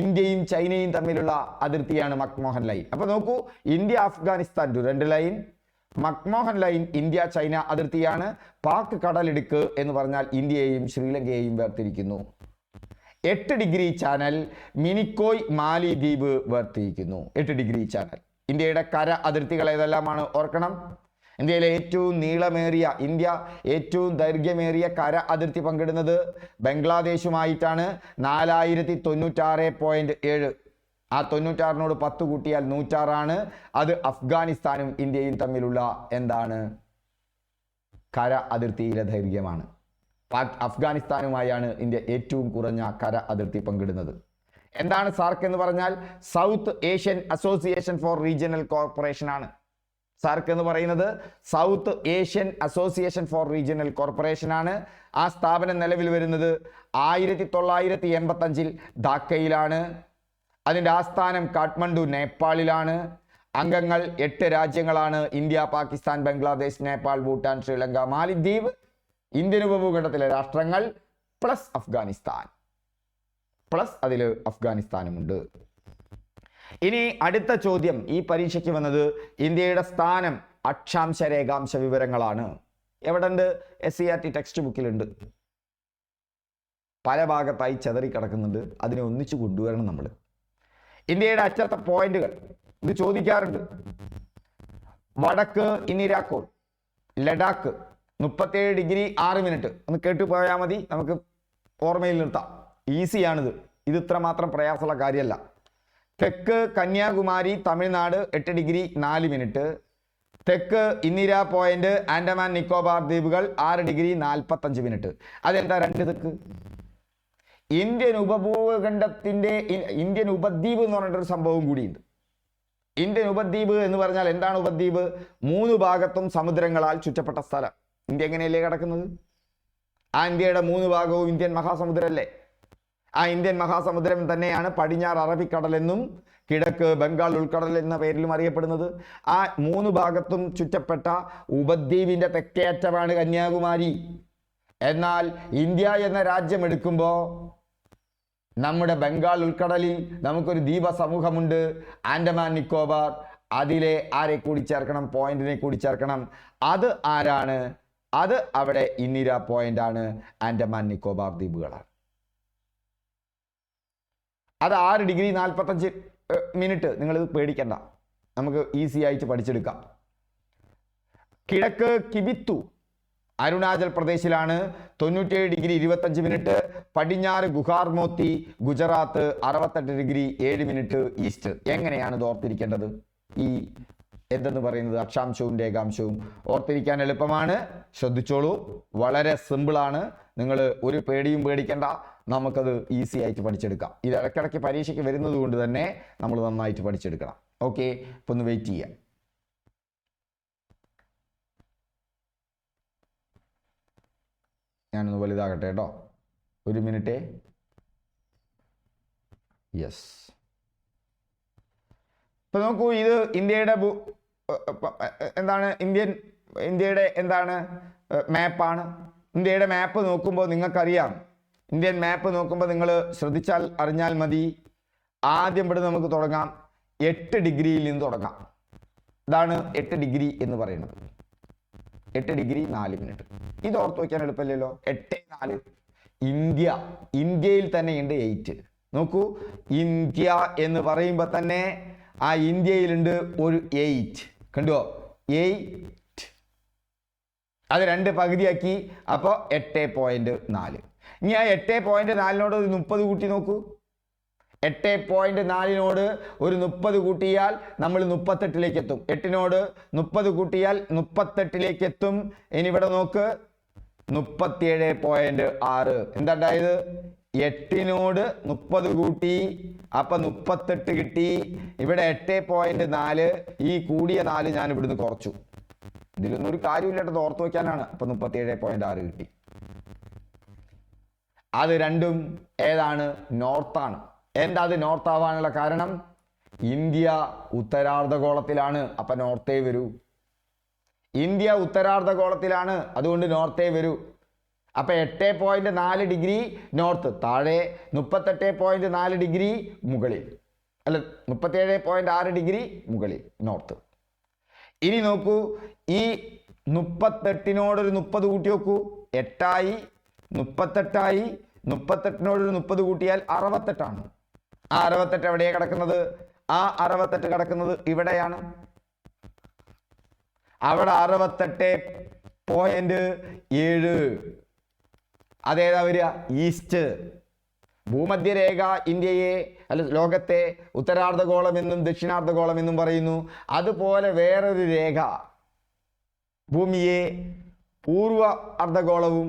ഇന്ത്യയും ചൈനയും തമ്മിലുള്ള അതിർത്തിയാണ് മക്മോഹൻ ലൈൻ. അപ്പൊ നോക്കൂ, India Afghanistan Durand line, McMahon line India China അതിർത്തിയാണ്. പാക് കടലിടുക്ക് എന്ന് പറഞ്ഞാൽ ഇന്ത്യയെയും ശ്രീലങ്കയെയും വേർതിരിക്കുന്നു. 8 ഡിഗ്രി ചാനൽ മിനിക്കോയ് മാലിദ്വീപ് വേർതിരിക്കുന്നു. 8 ഡിഗ്രി ചാനൽ. ഇന്ത്യയുടെ കര അതിർത്തികൾ ഏതെല്ലാമാണ് ഓർക്കണം. ഇന്ത്യയിലെ ഏറ്റവും നീളമേറിയ, ഇന്ത്യ ഏറ്റവും ദൈർഘ്യമേറിയ കര അതിർത്തി പങ്കിടുന്നത് ബംഗ്ലാദേശുമായിട്ടാണ്. 4096.7. ആ 96നോട് 10 കൂട്ടിയാൽ 106 അത് അഫ്ഗാനിസ്ഥാനും ഇന്ത്യയും തമ്മിലുള്ള എന്താണ്? കര അതിർത്തിയിലെ ദൈർഘ്യമാണ്. അഫ്ഗാനിസ്ഥാനുമായാണ് ഇന്ത്യ ഏറ്റവും കുറഞ്ഞ കര അതിർത്തി പങ്കിടുന്നത്. എന്താണ് സാർക്ക് എന്ന് പറഞ്ഞാൽ? South Asian association for regional corporation ആണ്. സാർക്ക് എന്ന് പറയുന്നത് south Asian association for regional corporation ആണ്. ആ സ്ഥാപനം നിലവിൽ വരുന്നത് 1985 ധാക്കയിലാണ്. അതിൻ്റെ ആസ്ഥാനം കാഠ്മണ്ഡു നേപ്പാളിലാണ്. അംഗങ്ങൾ 8 രാജ്യങ്ങളാണ്: ഇന്ത്യ, പാകിസ്ഥാൻ, ബംഗ്ലാദേശ്, നേപ്പാൾ, ഭൂട്ടാൻ, ശ്രീലങ്ക, മാലിദ്വീപ്. ഇന്ത്യൻ ഉപഭൂഖണ്ഡത്തിലെ രാഷ്ട്രങ്ങൾ പ്ലസ് അഫ്ഗാനിസ്ഥാൻ, പ്ലസ് അതിൽ അഫ്ഗാനിസ്ഥാനുമുണ്ട്. ഇനി അടുത്ത ചോദ്യം ഈ പരീക്ഷയ്ക്ക് വന്നത് ഇന്ത്യയുടെ സ്ഥാനം അക്ഷാംശ രേഖാംശ വിവരങ്ങളാണ്. എവിടെ ഉണ്ട്? SCERT ടെക്സ്റ്റ് ബുക്കിലുണ്ട്. പല ഭാഗത്തായി ചെതറി കിടക്കുന്നുണ്ട്. അതിനെ ഒന്നിച്ചു കൊണ്ടുവരണം നമ്മൾ. ഇന്ത്യയുടെ അറ്റത്തെ പോയിന്റുകൾ ഇത് ചോദിക്കാറുണ്ട്. വടക്ക് ഇന്ദിരാക്കോൾ, ലഡാക്ക് 37 ഡിഗ്രി 6 മിനിറ്റ്. ഒന്ന് കേട്ടു പോയാൽ മതി, നമുക്ക് ഓർമ്മയിൽ നിർത്താം. ഈസിയാണിത്. ഇത് ഇത്ര മാത്രം പ്രയാസമുള്ള കാര്യമല്ല. തെക്ക് കന്യാകുമാരി തമിഴ്നാട് 8 ഡിഗ്രി 4 മിനിറ്റ്. തെക്ക് ഇന്ദിര പോയിന്റ് ആൻഡമാൻ നിക്കോബാർ ദ്വീപുകൾ 6 ഡിഗ്രി 45 മിനിറ്റ്. അതെന്താ 2 തെക്ക്? ഇന്ത്യൻ ഉപഭൂഖണ്ഡത്തിന്റെ ഇന്ത്യൻ ഉപദ്വീപ് എന്ന് പറഞ്ഞിട്ടൊരു സംഭവം കൂടിയുണ്ട്. ഇന്ത്യൻ ഉപദ്വീപ് എന്ന് പറഞ്ഞാൽ എന്താണ് ഉപദ്വീപ്? 3 ഭാഗത്തും സമുദ്രങ്ങളാൽ ചുറ്റപ്പെട്ട സ്ഥലം. ഇന്ത്യ എങ്ങനെയല്ലേ കിടക്കുന്നത്? ആ ഇന്ത്യയുടെ 3 ഭാഗവും ഇന്ത്യൻ മഹാസമുദ്രമല്ലേ? ആ ഇന്ത്യൻ മഹാസമുദ്രം തന്നെയാണ് പടിഞ്ഞാറ് അറബിക്കടൽ എന്നും കിഴക്ക് ബംഗാൾ ഉൾക്കടൽ എന്ന പേരിലും അറിയപ്പെടുന്നത്. ആ 3 ഭാഗത്തും ചുറ്റപ്പെട്ട ഉപദ്വീപിന്റെ തെക്കേ അറ്റമാണ് കന്യാകുമാരി. എന്നാൽ ഇന്ത്യ എന്ന രാജ്യം എടുക്കുമ്പോൾ നമ്മുടെ ബംഗാൾ ഉൾക്കടലിൽ നമുക്കൊരു ദ്വീപ സമൂഹമുണ്ട്, ആൻഡമാൻ നിക്കോബാർ. അതിലെ ആരെ കൂടി ചേർക്കണം? പോയിന്റിനെ കൂടി ചേർക്കണം. അത് ആരാണ്? അത് അവിടെ ഇന്ദിര പോയിന്റ് ആണ്, ആൻഡമാൻ നിക്കോബാർ ദ്വീപുകളാണ്. അത് 6 ഡിഗ്രി 45 മിനിറ്റ്. നിങ്ങളിത് പേടിക്കണ്ട, നമുക്ക് ഈസി ആയിട്ട് പഠിച്ചെടുക്കാം. കിഴക്ക് കിബിത്തു അരുണാചൽ പ്രദേശിലാണ്, 97 ഡിഗ്രി 25 മിനിറ്റ്. പടിഞ്ഞാറ് Guharmoti Gujarat 68 degree 7 minute east. എങ്ങനെയാണ് ഇത് ഓർത്തിരിക്കേണ്ടത്? ഈ എന്തെന്ന് പറയുന്നത് അക്ഷാംശവും രേഖാംശവും ഓർത്തിരിക്കാൻ എളുപ്പമാണ്. ശ്രദ്ധിച്ചോളൂ, വളരെ സിമ്പിളാണ്. നിങ്ങൾ ഒരു പേടിയും പേടിക്കേണ്ട, നമുക്കത് ഈസി ആയിട്ട് പഠിച്ചെടുക്കാം. ഇത് ഇടയ്ക്കിടയ്ക്ക് പരീക്ഷയ്ക്ക് വരുന്നത് കൊണ്ട് തന്നെ നമ്മൾ നന്നായിട്ട് പഠിച്ചെടുക്കണം. ഓക്കെ, ഇപ്പൊ ഒന്ന് വെയിറ്റ് ചെയ്യാം. ഞാനൊന്ന് വലുതാകട്ടെ കേട്ടോ, 1 മിനിറ്റ്. യെസ്, ഇപ്പൊ നോക്കൂ, ഇത് ഇന്ത്യയുടെ എന്താണ്? ഇന്ത്യയുടെ എന്താണ്? മാപ്പാണ്. ഇന്ത്യയുടെ മാപ്പ് നോക്കുമ്പോൾ നിങ്ങൾക്കറിയാം, ഇന്ത്യൻ മാപ്പ് നോക്കുമ്പോൾ നിങ്ങൾ ശ്രദ്ധിച്ചാൽ അറിഞ്ഞാൽ മതി. ആദ്യം ഇവിടെ നമുക്ക് തുടങ്ങാം, 8 ഡിഗ്രിയിൽ നിന്ന് തുടങ്ങാം. ഇതാണ് 8 ഡിഗ്രി എന്ന് പറയുന്നത്. 8 ഡിഗ്രി 4 മിനിറ്റ്. ഇത് ഓർത്ത് വയ്ക്കാൻ എളുപ്പമല്ലല്ലോ. 8 4. ഇന്ത്യയിൽ തന്നെ ഉണ്ട് 8. നോക്കൂ, ഇന്ത്യ എന്ന് പറയുമ്പോൾ തന്നെ ആ ഇന്ത്യയിലുണ്ട് ഒരു 8. കണ്ടുവോ? 8. അത് 2 പകുതിയാക്കി. അപ്പോൾ 8.4. ഇനി ആ 8.4 ഒരു 30 കൂട്ടി നോക്കൂ. 8.4 ഒരു 30 കൂട്ടിയാൽ നമ്മൾ 38 എത്തും. 8 30 കൂട്ടിയാൽ 38 എത്തും. ഇനി ഇവിടെ നോക്ക് 37.6. എന്താ ഉണ്ടായത്? 8 30 കൂട്ടി, അപ്പൊ 38 കിട്ടി. ഇവിടെ 8.4, ഈ കൂടിയ 4 ഞാൻ ഇവിടുന്ന് കുറച്ചു. ഇതിലൊന്നും ഒരു കാര്യമില്ലാട്ടത്, ഓർത്ത് വയ്ക്കാനാണ്. അപ്പൊ 37.6 കിട്ടി. അത് രണ്ടും ഏതാണ്? നോർത്താണ്. എന്താ അത് നോർത്ത് ആവാനുള്ള കാരണം? ഇന്ത്യ ഉത്തരാർദ്ധഗോളത്തിലാണ്. അപ്പൊ നോർത്തേ വരൂ. ഇന്ത്യ ഉത്തരാർദ്ധഗോളത്തിലാണ്, അതുകൊണ്ട് നോർത്തേ വരൂ. അപ്പൊ 8.4 ഡിഗ്രി നോർത്ത് താഴെ, 38.4 ഡിഗ്രി മുകളിൽ, അല്ല 37.6 ഡിഗ്രി മുകളിൽ നോർത്ത്. ഇനി നോക്കൂ, ഈ 38 ഒരു 30 കൂട്ടി നോക്കൂ. 8 38 38 30 കൂട്ടിയാൽ 68. ആ 68 എവിടെയാണ് കിടക്കുന്നത്? ആ 68 കിടക്കുന്നത് ഇവിടെയാണ്. അവിടെ 68.7. അതേതാ വരിക? ഈസ്റ്റ്. ഭൂമധ്യരേഖ ഇന്ത്യയെ, അല്ല ലോകത്തെ ഉത്തരാർദ്ധഗോളം എന്നും ദക്ഷിണാർദ്ധഗോളം എന്നും പറയുന്നു. അതുപോലെ വേറൊരു രേഖ ഭൂമിയെ പൂർവ്വ അർദ്ധഗോളവും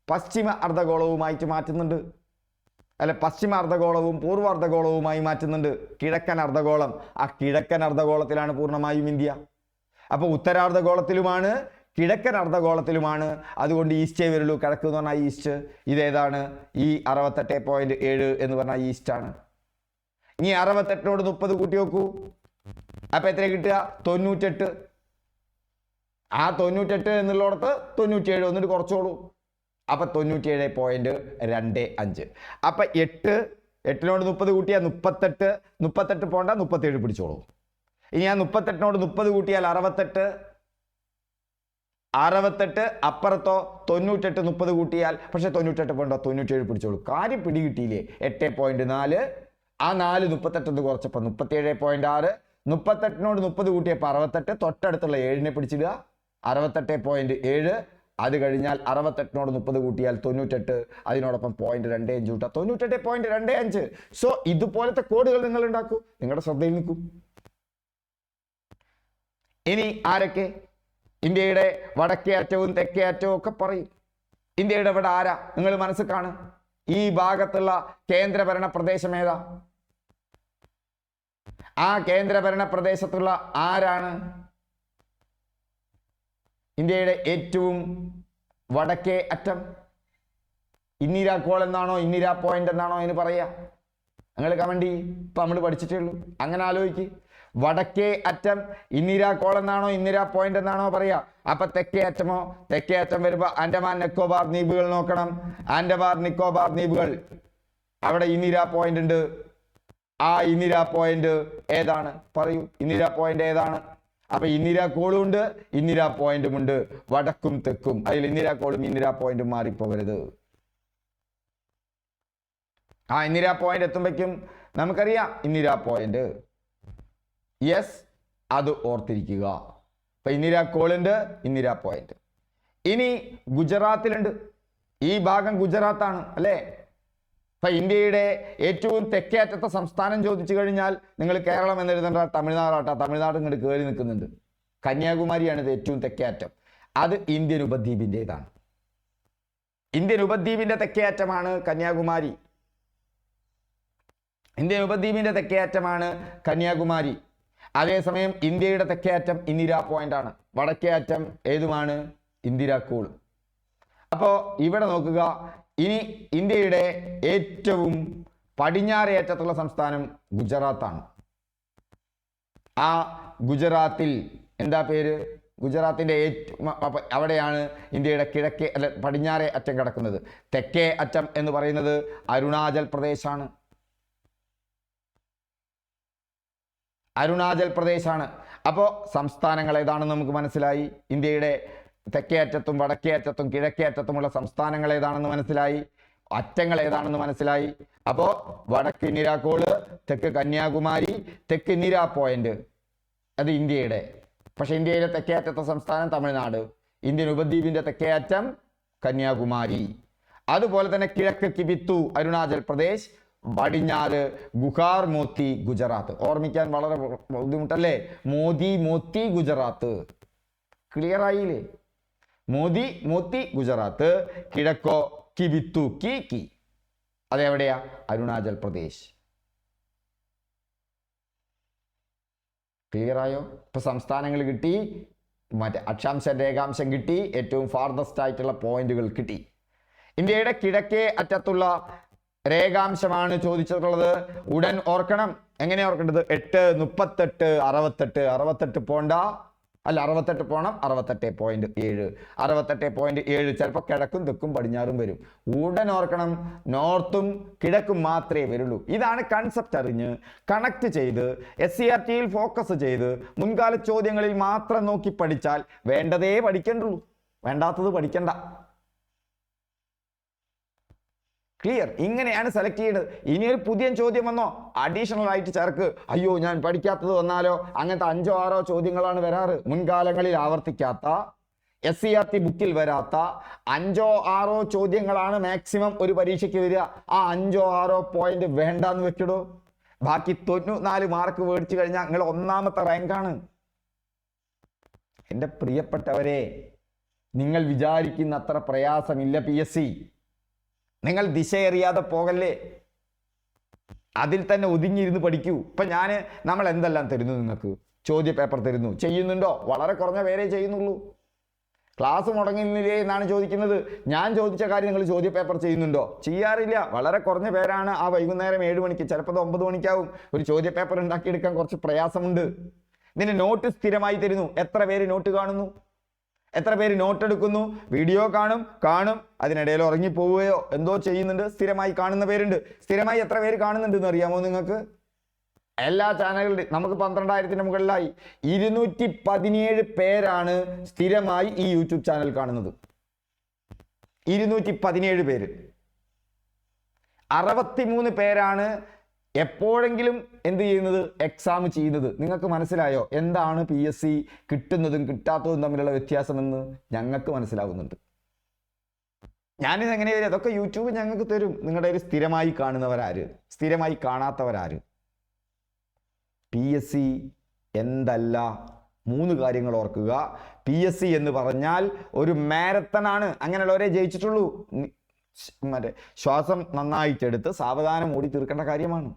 പശ്ചിമ അർദ്ധഗോളവുമായിട്ട് മാറ്റുന്നുണ്ട്. അല്ല, പശ്ചിമ അർദ്ധഗോളവും പൂർവ്വ അർദ്ധഗോളവുമായി മാറ്റുന്നുണ്ട്. കിഴക്കൻ അർദ്ധഗോളം. ആ കിഴക്കൻ അർദ്ധഗോളത്തിലാണ് പൂർണ്ണമായും ഇന്ത്യ. അപ്പൊ ഉത്തരാർദ്ധഗോളത്തിലുമാണ്, കിഴക്കൻ അർദ്ധഗോളത്തിലുമാണ്. അതുകൊണ്ട് ഈസ്റ്റേ വരുള്ളൂ. കിഴക്ക് എന്ന് പറഞ്ഞാൽ ഈസ്റ്റ്. ഇതേതാണ്? ഈ 68.7 എന്ന് പറഞ്ഞാൽ ഈസ്റ്റ് ആണ്. ഇനി 68 30 കൂട്ടി നോക്കൂ. അപ്പൊ എത്ര കിട്ടുക? 98. ആ 98 എന്നുള്ളിടത്ത് 97 എന്നിട്ട് കുറച്ചോളൂ. അപ്പൊ 97.25. അപ്പൊ 8 30 കൂട്ടിയാൽ 38. 38 പോണ്ട, 37 പിടിച്ചോളൂ. ഇനി ആ 38 30 കൂട്ടിയാൽ 68. 68 അപ്പുറത്തോ 98 30 കൂട്ടിയാൽ, പക്ഷെ 98 പോണ്ട, 97 പിടിച്ചോളൂ. കാര്യം പിടികിട്ടിയില്ലേ? 8.4. ആ 4 38 കുറച്ചപ്പോൾ 37.6. 38 30 കൂട്ടിയപ്പോൾ 68. തൊട്ടടുത്തുള്ള 7 പിടിച്ചിടുക. 68.7. അത് കഴിഞ്ഞാൽ 68 30 കൂട്ടിയാൽ 98. അതിനോടൊപ്പം 0.25 കൂട്ടാം, 98.25. സോ ഇതുപോലത്തെ കോഡുകൾ നിങ്ങൾ ഉണ്ടാക്കൂ. നിങ്ങളുടെ ശ്രദ്ധയിൽ നിൽക്കൂ. ഇനി ആരൊക്കെ? ഇന്ത്യയുടെ വടക്കേ അറ്റവും തെക്കേ അറ്റവും ഒക്കെ പറയും. ഇന്ത്യയുടെ ഇവിടെ ആരാ? നിങ്ങൾ മനസ്സിൽ കാണും. ഈ ഭാഗത്തുള്ള കേന്ദ്രഭരണ പ്രദേശം ഏതാ? ആ കേന്ദ്രഭരണ പ്രദേശത്തുള്ള ആരാണ്? ഇന്ത്യയുടെ ഏറ്റവും വടക്കേ അറ്റം. ഇന്ദിരാ കോൾ എന്നാണോ ഇന്ദിരാ പോയിന്റ് എന്നാണോ അതിന് പറയാ? നിങ്ങൾ കമന്റ് ചെയ്യും. ഇപ്പൊ നമ്മൾ പഠിച്ചിട്ടേ ഉള്ളൂ. അങ്ങനെ ആലോചിക്ക്. വടക്കേ അറ്റം ഇന്ദിരാ കോൾ എന്നാണോ ഇന്ദിരാ പോയിന്റ് എന്നാണോ പറയാ? അപ്പൊ തെക്കേ അറ്റമോ? തെക്കേ അറ്റം വരുമ്പോ ആൻഡമാൻ നിക്കോബാർ ദ്വീപുകൾ നോക്കണം. ആൻഡമാൻ നിക്കോബാർ ദ്വീപുകൾ, അവിടെ ഇന്ദിരാ പോയിന്റ് ഉണ്ട്. ആ ഇന്ദിരാ പോയിന്റ് ഏതാണ്? പറയൂ, ഇന്ദിരാ പോയിന്റ് ഏതാണ്? അപ്പൊ ഇന്ദിരാ കോളും ഉണ്ട്, ഇന്ദിരാ പോയിന്റും ഉണ്ട്. വടക്കും തെക്കും. അതിൽ ഇന്ദിരാ കോളും ഇന്ദിരാ പോയിന്റും മാറിപ്പോകരുത്. ആ ഇന്ദിരാ പോയിന്റ് എത്തുമ്പോഴേക്കും നമുക്കറിയാം ഇന്ദിരാ പോയിന്റ്. യെസ്, അത് ഓർത്തിരിക്കുക. അപ്പൊ ഇന്ദിരാ കോളുണ്ട്, ഇന്ദിരാ പോയിന്റ്. ഇനി ഗുജറാത്തിലുണ്ട്. ഈ ഭാഗം ഗുജറാത്താണ് അല്ലേ? അപ്പൊ ഇന്ത്യയുടെ ഏറ്റവും തെക്കേ അറ്റത്തെ സംസ്ഥാനം ചോദിച്ചു കഴിഞ്ഞാൽ നിങ്ങൾ കേരളം എന്നെഴുതേണ്ട, തമിഴ്നാടാട്ടാ. തമിഴ്നാട് ഇങ്ങോട്ട് കയറി നിൽക്കുന്നുണ്ട്. കന്യാകുമാരിയാണ് ഇത് ഏറ്റവും തെക്കേ അറ്റം. അത് ഇന്ത്യൻ ഉപദ്വീപിൻ്റെതാണ്. ഇന്ത്യൻ ഉപദ്വീപിന്റെ തെക്കേ അറ്റമാണ് കന്യാകുമാരി. ഇന്ത്യൻ ഉപദ്വീപിന്റെ തെക്കേ അറ്റമാണ് കന്യാകുമാരി. അതേസമയം ഇന്ത്യയുടെ തെക്കേ അറ്റം ഇന്ദിരാ പോയിന്റ് ആണ്. വടക്കേ അറ്റം ഏതുമാണ്? ഇന്ദിരാ കോൾ. അപ്പോ ഇവിടെ നോക്കുക. ഇനി ഇന്ത്യയുടെ ഏറ്റവും പടിഞ്ഞാറേ അറ്റത്തുള്ള സംസ്ഥാനം ഗുജറാത്താണ്. ആ ഗുജറാത്തിൽ എന്താ പേര്? ഗുജറാത്തിന്റെ അവിടെയാണ് ഇന്ത്യയുടെ കിഴക്കേ, അല്ല പടിഞ്ഞാറേ അറ്റം കിടക്കുന്നത്. തെക്കേ അറ്റം എന്ന് പറയുന്നത് അരുണാചൽ പ്രദേശാണ്. അരുണാചൽ പ്രദേശാണ്. അപ്പോൾ സംസ്ഥാനങ്ങൾ ഏതാണെന്ന് നമുക്ക് മനസ്സിലായി. ഇന്ത്യയുടെ തെക്കേ അറ്റത്തും വടക്കേ അറ്റത്തും കിഴക്കേ അറ്റത്തുമുള്ള സംസ്ഥാനങ്ങൾ ഏതാണെന്ന് മനസ്സിലായി. അറ്റങ്ങൾ ഏതാണെന്ന് മനസ്സിലായി. അപ്പോൾ വടക്ക് ഇന്ദിരാ കോള്, തെക്ക് കന്യാകുമാരി, തെക്ക് ഇന്ദിരാ പോയിന്റ്, അത് ഇന്ത്യയുടെ. പക്ഷെ ഇന്ത്യയിലെ തെക്കേ അറ്റത്തെ സംസ്ഥാനം തമിഴ്നാട്. ഇന്ത്യൻ ഉപദ്വീപിന്റെ തെക്കേ അറ്റം കന്യാകുമാരി. അതുപോലെ തന്നെ കിഴക്ക് കിബിത്തു അരുണാചൽ പ്രദേശ്, പടിഞ്ഞാറ് ഗുഹാർ മോത്തി ഗുജറാത്ത്. ഓർമ്മിക്കാൻ വളരെ ബുദ്ധിമുട്ടല്ലേ? മോത്തി ഗുജറാത്ത്. ക്ലിയർ ആയില്ലേ? മോത്തി ഗുജറാത്ത്. കിഴക്കോ കിബിത്തു കി അതെവിടെയാ? അരുണാചൽ പ്രദേശ്. ക്ലിയർ ആയോ? ഇപ്പൊ സംസ്ഥാനങ്ങൾ കിട്ടി, മറ്റേ അക്ഷാംശം രേഖാംശം കിട്ടി, ഏറ്റവും ഫാർദസ്റ്റ് ആയിട്ടുള്ള പോയിന്റുകൾ കിട്ടി. ഇന്ത്യയുടെ കിഴക്കേ അറ്റത്തുള്ള രേഖാംശമാണ് ചോദിച്ചിട്ടുള്ളത്. ഉടൻ ഓർക്കണം. എങ്ങനെ ഓർക്കേണ്ടത്? 8, 38, 68. 68 പോണ്ട, അല്ല 68 പോണം. 68.7. 68.7 ചിലപ്പോൾ കിഴക്കും തെക്കും പടിഞ്ഞാറും വരും. ഉടൻ ഓർക്കണം, നോർത്തും കിഴക്കും മാത്രമേ വരുള്ളൂ. ഇതാണ് കൺസെപ്റ്റ്. അറിഞ്ഞ് കണക്ട് ചെയ്ത് SCRT ഫോക്കസ് ചെയ്ത് മുൻകാല ചോദ്യങ്ങളിൽ മാത്രം നോക്കി പഠിച്ചാൽ വേണ്ടതേ പഠിക്കണ്ടുള്ളൂ, വേണ്ടാത്തത് പഠിക്കണ്ട. ക്ലിയർ? ഇങ്ങനെയാണ് സെലക്ട് ചെയ്യുന്നത്. ഇനിയൊരു പുതിയ ചോദ്യം വന്നോ, അഡീഷണൽ ആയിട്ട് ചേർക്ക്. അയ്യോ ഞാൻ പഠിക്കാത്തത് വന്നാലോ? അങ്ങനത്തെ 5 or 6 ചോദ്യങ്ങളാണ് വരാറ്. മുൻകാലങ്ങളിൽ ആവർത്തിക്കാത്ത, SCRT ബുക്കിൽ വരാത്ത 5 or 6 ചോദ്യങ്ങളാണ് മാക്സിമം ഒരു പരീക്ഷയ്ക്ക് വരിക. ആ 5 or 6 പോയിന്റ് വേണ്ടാന്ന് വെച്ചിടോ. ബാക്കി 94 മാർക്ക് മേടിച്ചു കഴിഞ്ഞാൽ നിങ്ങൾ ഒന്നാമത്തെ റാങ്കാണ്. എൻ്റെ പ്രിയപ്പെട്ടവരെ, നിങ്ങൾ വിചാരിക്കുന്ന അത്ര പ്രയാസമില്ല PSC. നിങ്ങൾ ദിശയറിയാതെ പോകല്ലേ, അതിൽ തന്നെ ഒതുങ്ങിയിരുന്ന് പഠിക്കൂ. ഇപ്പം നമ്മൾ എന്തെല്ലാം തരുന്നു? നിങ്ങൾക്ക് ചോദ്യ പേപ്പർ തരുന്നു, ചെയ്യുന്നുണ്ടോ? വളരെ കുറഞ്ഞ പേരേ ചെയ്യുന്നുള്ളൂ. ക്ലാസ് മുടങ്ങുന്നില്ലേ എന്നാണ് ചോദിക്കുന്നത്. ഞാൻ ചോദിച്ച കാര്യം നിങ്ങൾ ചോദ്യ പേപ്പർ ചെയ്യുന്നുണ്ടോ? ചെയ്യാറില്ല. വളരെ കുറഞ്ഞ പേരാണ് ആ വൈകുന്നേരം 7 മണിക്ക്, ചിലപ്പോൾ 9 മണിക്കാവും ഒരു ചോദ്യ പേപ്പർ ഉണ്ടാക്കിയെടുക്കാൻ കുറച്ച് പ്രയാസമുണ്ട്. ഇതിന് നോട്ട് സ്ഥിരമായി തരുന്നു. എത്ര പേര് നോട്ട് കാണുന്നു? എത്ര പേര് നോട്ട് എടുക്കുന്നു? വീഡിയോ കാണും അതിനിടയിൽ ഉറങ്ങിപ്പോവുകയോ എന്തോ ചെയ്യുന്നുണ്ട്. സ്ഥിരമായി കാണുന്ന പേരുണ്ട്. സ്ഥിരമായി എത്ര പേര് കാണുന്നുണ്ട് എന്ന് അറിയാമോ നിങ്ങൾക്ക്? എല്ലാ ചാനലുകളുടെയും നമുക്ക് 12,000-ന് മുകളിലായി. 217 പേരാണ് സ്ഥിരമായി ഈ യൂട്യൂബ് ചാനൽ കാണുന്നത്. 217 പേര്. 63 പേരാണ് എപ്പോഴെങ്കിലും എന്ത് ചെയ്യുന്നത്? എക്സാം ചെയ്യുന്നത്. നിങ്ങൾക്ക് മനസ്സിലായോ എന്താണ് PSC കിട്ടുന്നതും കിട്ടാത്തതും തമ്മിലുള്ള വ്യത്യാസമെന്ന്? ഞങ്ങൾക്ക് മനസ്സിലാകുന്നുണ്ട്. ഞാനിത് എങ്ങനെ വരും? അതൊക്കെ യൂട്യൂബ് ഞങ്ങൾക്ക് തരും. നിങ്ങളുടെ ഒരു സ്ഥിരമായി കാണുന്നവരാര്, സ്ഥിരമായി കാണാത്തവരാര്? PSC എന്തല്ല? 3 കാര്യങ്ങൾ ഓർക്കുക. PSC എന്ന് പറഞ്ഞാൽ ഒരു മാരത്തൺ ആണ്. അങ്ങനെയുള്ളവരെ ജയിച്ചിട്ടുള്ളൂ. മറ്റേ ശ്വാസം നന്നായിട്ടെടുത്ത് സാവധാനം ഓടി തീർക്കേണ്ട കാര്യമാണ്.